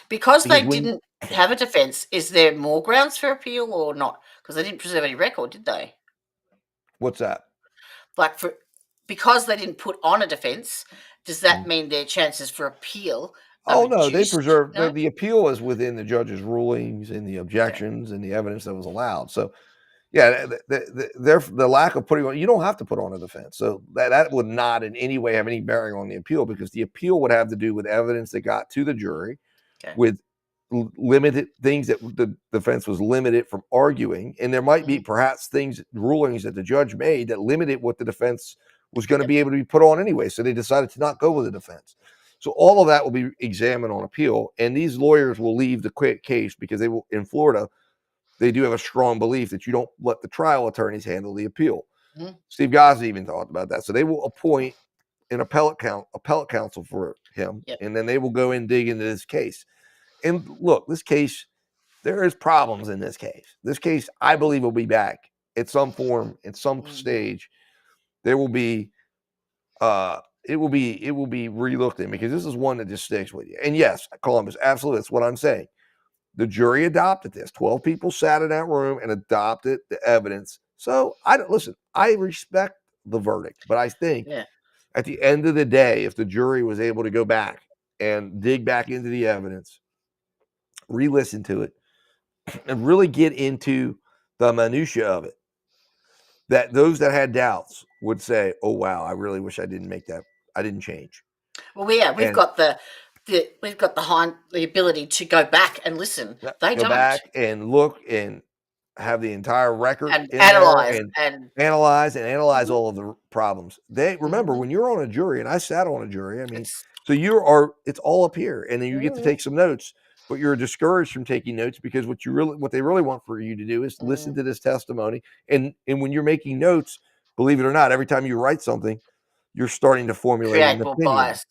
Because they didn't have a defense, is there more grounds for appeal or not? Because they didn't preserve any record, did they? What's that? Like, because they didn't put on a defense, does that mean their chances for appeal are no, they reduced? preserved No? the appeal is within the judge's rulings and the objections and the evidence that was allowed. So, yeah, the lack of putting on, you don't have to put on a defense. So that would not in any way have any bearing on the appeal, because the appeal would have to do with evidence that got to the jury, with limited things that the defense was limited from arguing. And there might be perhaps rulings that the judge made that limited what the defense was going to be able to be put on anyway. So they decided to not go with the defense. So all of that will be examined on appeal. And these lawyers will leave the case because they will, in Florida, they do have a strong belief that you don't let the trial attorneys handle the appeal. Steve Gosney even talked about that. So they will appoint an appellate counsel for him, and then they will go and dig into this case. And look, this case, there is problems in this case. This case, I believe, will be back at some form, at some stage. There will be, it will be relooked in, because this is one that just sticks with you. And yes, Columbus, absolutely, that's what I'm saying. The jury adopted this. 12 people sat in that room and adopted the evidence. So I respect the verdict, but I think at the end of the day, if the jury was able to go back and dig back into the evidence, re-listen to it, and really get into the minutia of it, that those that had doubts would say, oh, wow, I really wish I didn't make that. I didn't change. Well, we've got the ability to go back and listen. They go don't. back and look and have the entire record and in analyze there and analyze all of the problems. They remember when you're on a jury, and I sat on a jury. I mean, so it's all up here, and then you get to take some notes. But you're discouraged from taking notes, because what they really want for you to do is listen to this testimony. And when you're making notes, believe it or not, every time you write something, you're starting to formulate an opinion. Bias,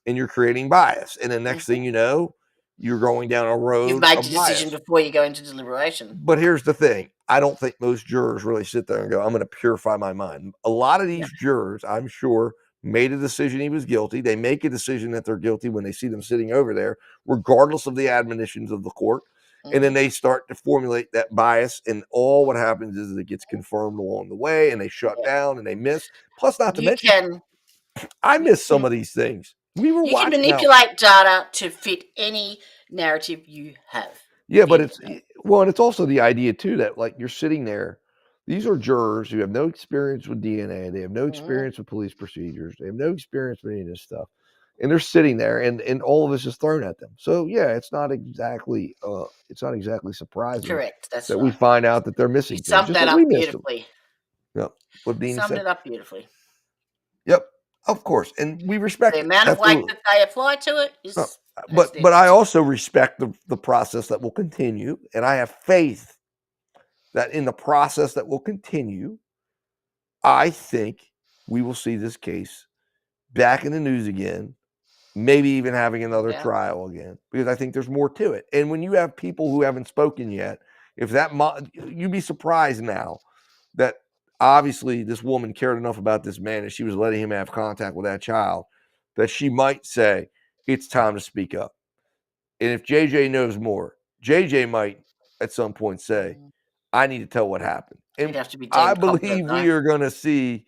and you're creating bias. And the next thing you know, you're going down a road. You've made of your decision bias. before you go into deliberation. But here's the thing. I don't think most jurors really sit there and go, I'm going to purify my mind. A lot of these jurors, I'm sure, made a decision he was guilty. They make a decision that they're guilty when they see them sitting over there, regardless of the admonitions of the court. And then they start to formulate that bias. And all what happens is it gets confirmed along the way, and they shut down and they miss. Plus, not to mention, I miss some of these things. You can manipulate data to fit any narrative you have. Yeah, but and it's also the idea too that, like, you're sitting there. These are jurors who have no experience with DNA. They have no experience with police procedures. They have no experience with any of this stuff. and they're sitting there, and all of this is thrown at them. So yeah, it's not exactly surprising Correct. That's that right. we find out that they're missing You things, summed just that like we up missed them. beautifully. Yep. What Dean Summed said. it up beautifully. Yep. Of course, and we respect The it. amount of weight Absolutely. that they apply to it is. No, that's but I their- also respect the process that will continue, and I have faith that in the process that will continue, I think we will see this case back in the news again, maybe even having another trial again, because I think there's more to it. And when you have people who haven't spoken yet, if that you'd be surprised now that obviously this woman cared enough about this man and she was letting him have contact with that child that she might say it's time to speak up. And if JJ knows more, JJ might at some point say, I need to tell what happened. And He'd have to be I deemed competent, believe we are going to see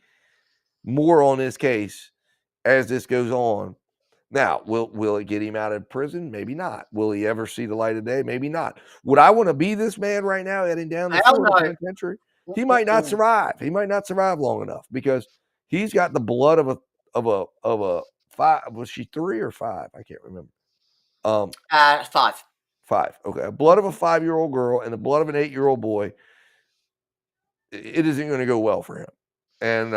more on this case as this goes on. Now, will it get him out of prison? Maybe not. Will he ever see the light of day? Maybe not. Would I want to be this man right now heading down the Florida penitentiary? He might not survive. He might not survive long enough because he's got the blood of a 5. Was she 3 or 5? I can't remember. 5. 5. Okay. Blood of a 5-year-old girl and the blood of an 8-year-old boy. It isn't going to go well for him. And,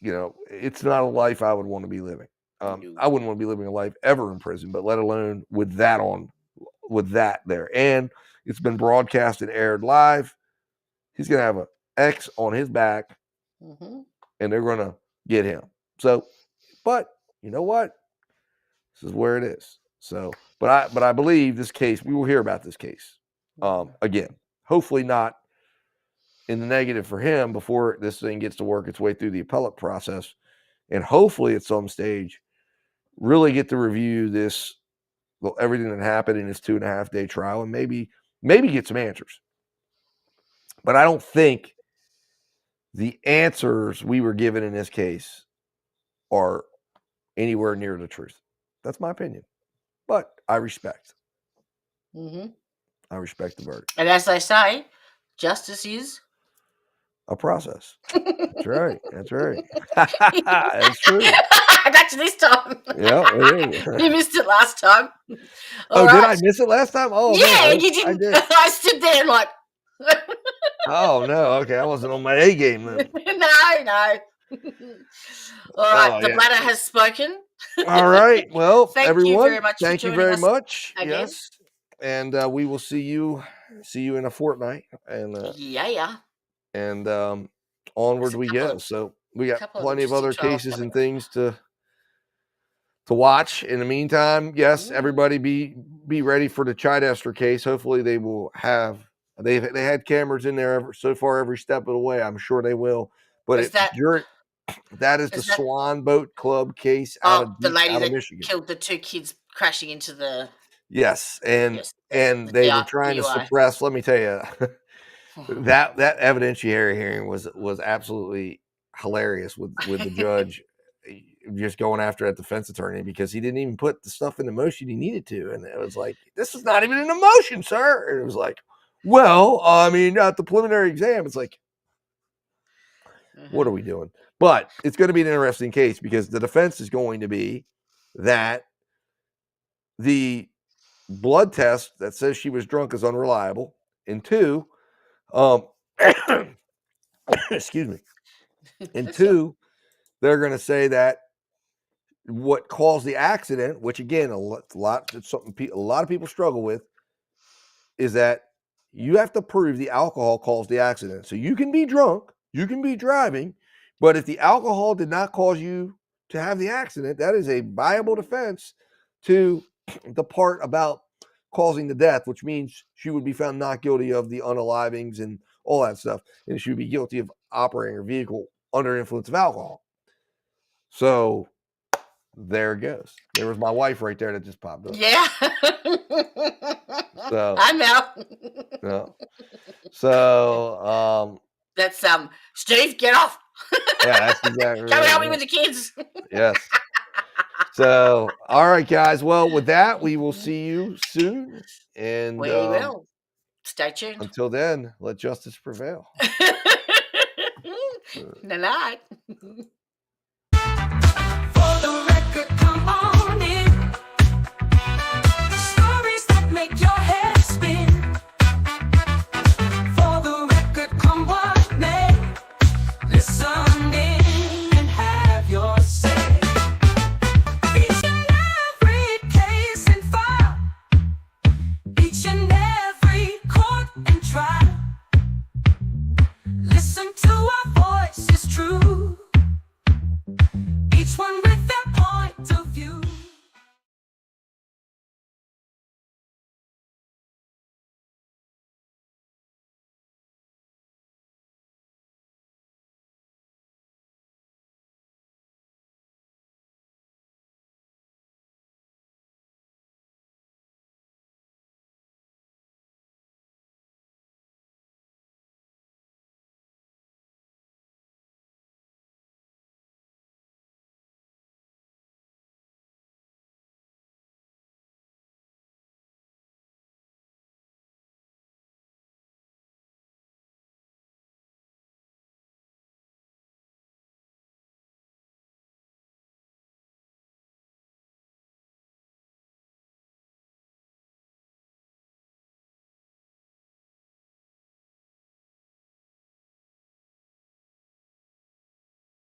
it's not a life I would want to be living. I wouldn't want to be living a life ever in prison, but let alone with that there. And it's been broadcast and aired live. He's going to have an X on his back, and they're going to get him. So, but you know what? This is where it is. So, but I believe this case, we will hear about this case again. Hopefully not in the negative for him before this thing gets to work its way through the appellate process, and hopefully at some stage really get to review everything that happened in this 2.5-day trial, and maybe get some answers. But I don't think the answers we were given in this case are anywhere near the truth. That's my opinion. But I respect. I respect the verdict. And as they say, justice is a process. That's right. That's right. That's true. That's this time. Yeah, it is. You missed it last time. All right. Did I miss it last time? Oh, yeah, man, you didn't. I did. I stood there like. Oh no! Okay, I wasn't on my A game then. No. All right, the bladder has spoken. All right. Well, thank everyone, you very much. Thank you very much. Again. Yes, and we will see you in a fortnight. And and onward we go. So we got plenty of other cases and things to watch. In the meantime, yes, everybody be ready for the Chidester case. Hopefully they will have. They had cameras in there so far every step of the way. I'm sure they will. But that is the Swan Boat Club case out of Michigan. Killed the 2 kids crashing into the. Yes, and they were trying to suppress. Let me tell you, that evidentiary hearing was absolutely hilarious with the judge just going after that defense attorney because he didn't even put the stuff in the motion he needed to, and it was like, this is not even in the motion, sir. And it was like, well, I mean, at the preliminary exam, it's like, what are we doing? But it's going to be an interesting case because the defense is going to be that the blood test that says she was drunk is unreliable. And 2, excuse me. And 2, they're going to say that what caused the accident, which again, a lot of people struggle with, is that you have to prove the alcohol caused the accident. So you can be drunk, you can be driving, but if the alcohol did not cause you to have the accident, that is a viable defense to the part about causing the death, which means she would be found not guilty of the unalivings and all that stuff, and she would be guilty of operating her vehicle under influence of alcohol. So there it goes. There was my wife right there that just popped up. Yeah. So I'm out. No. So that's Steve, get off. Yeah, that's exactly Come right. help me with the kids. Yes. So all right, guys. Well, with that, we will see you soon. And we will. Stay tuned. Until then, let justice prevail. Night. For the record, Listen to our voices true, each one with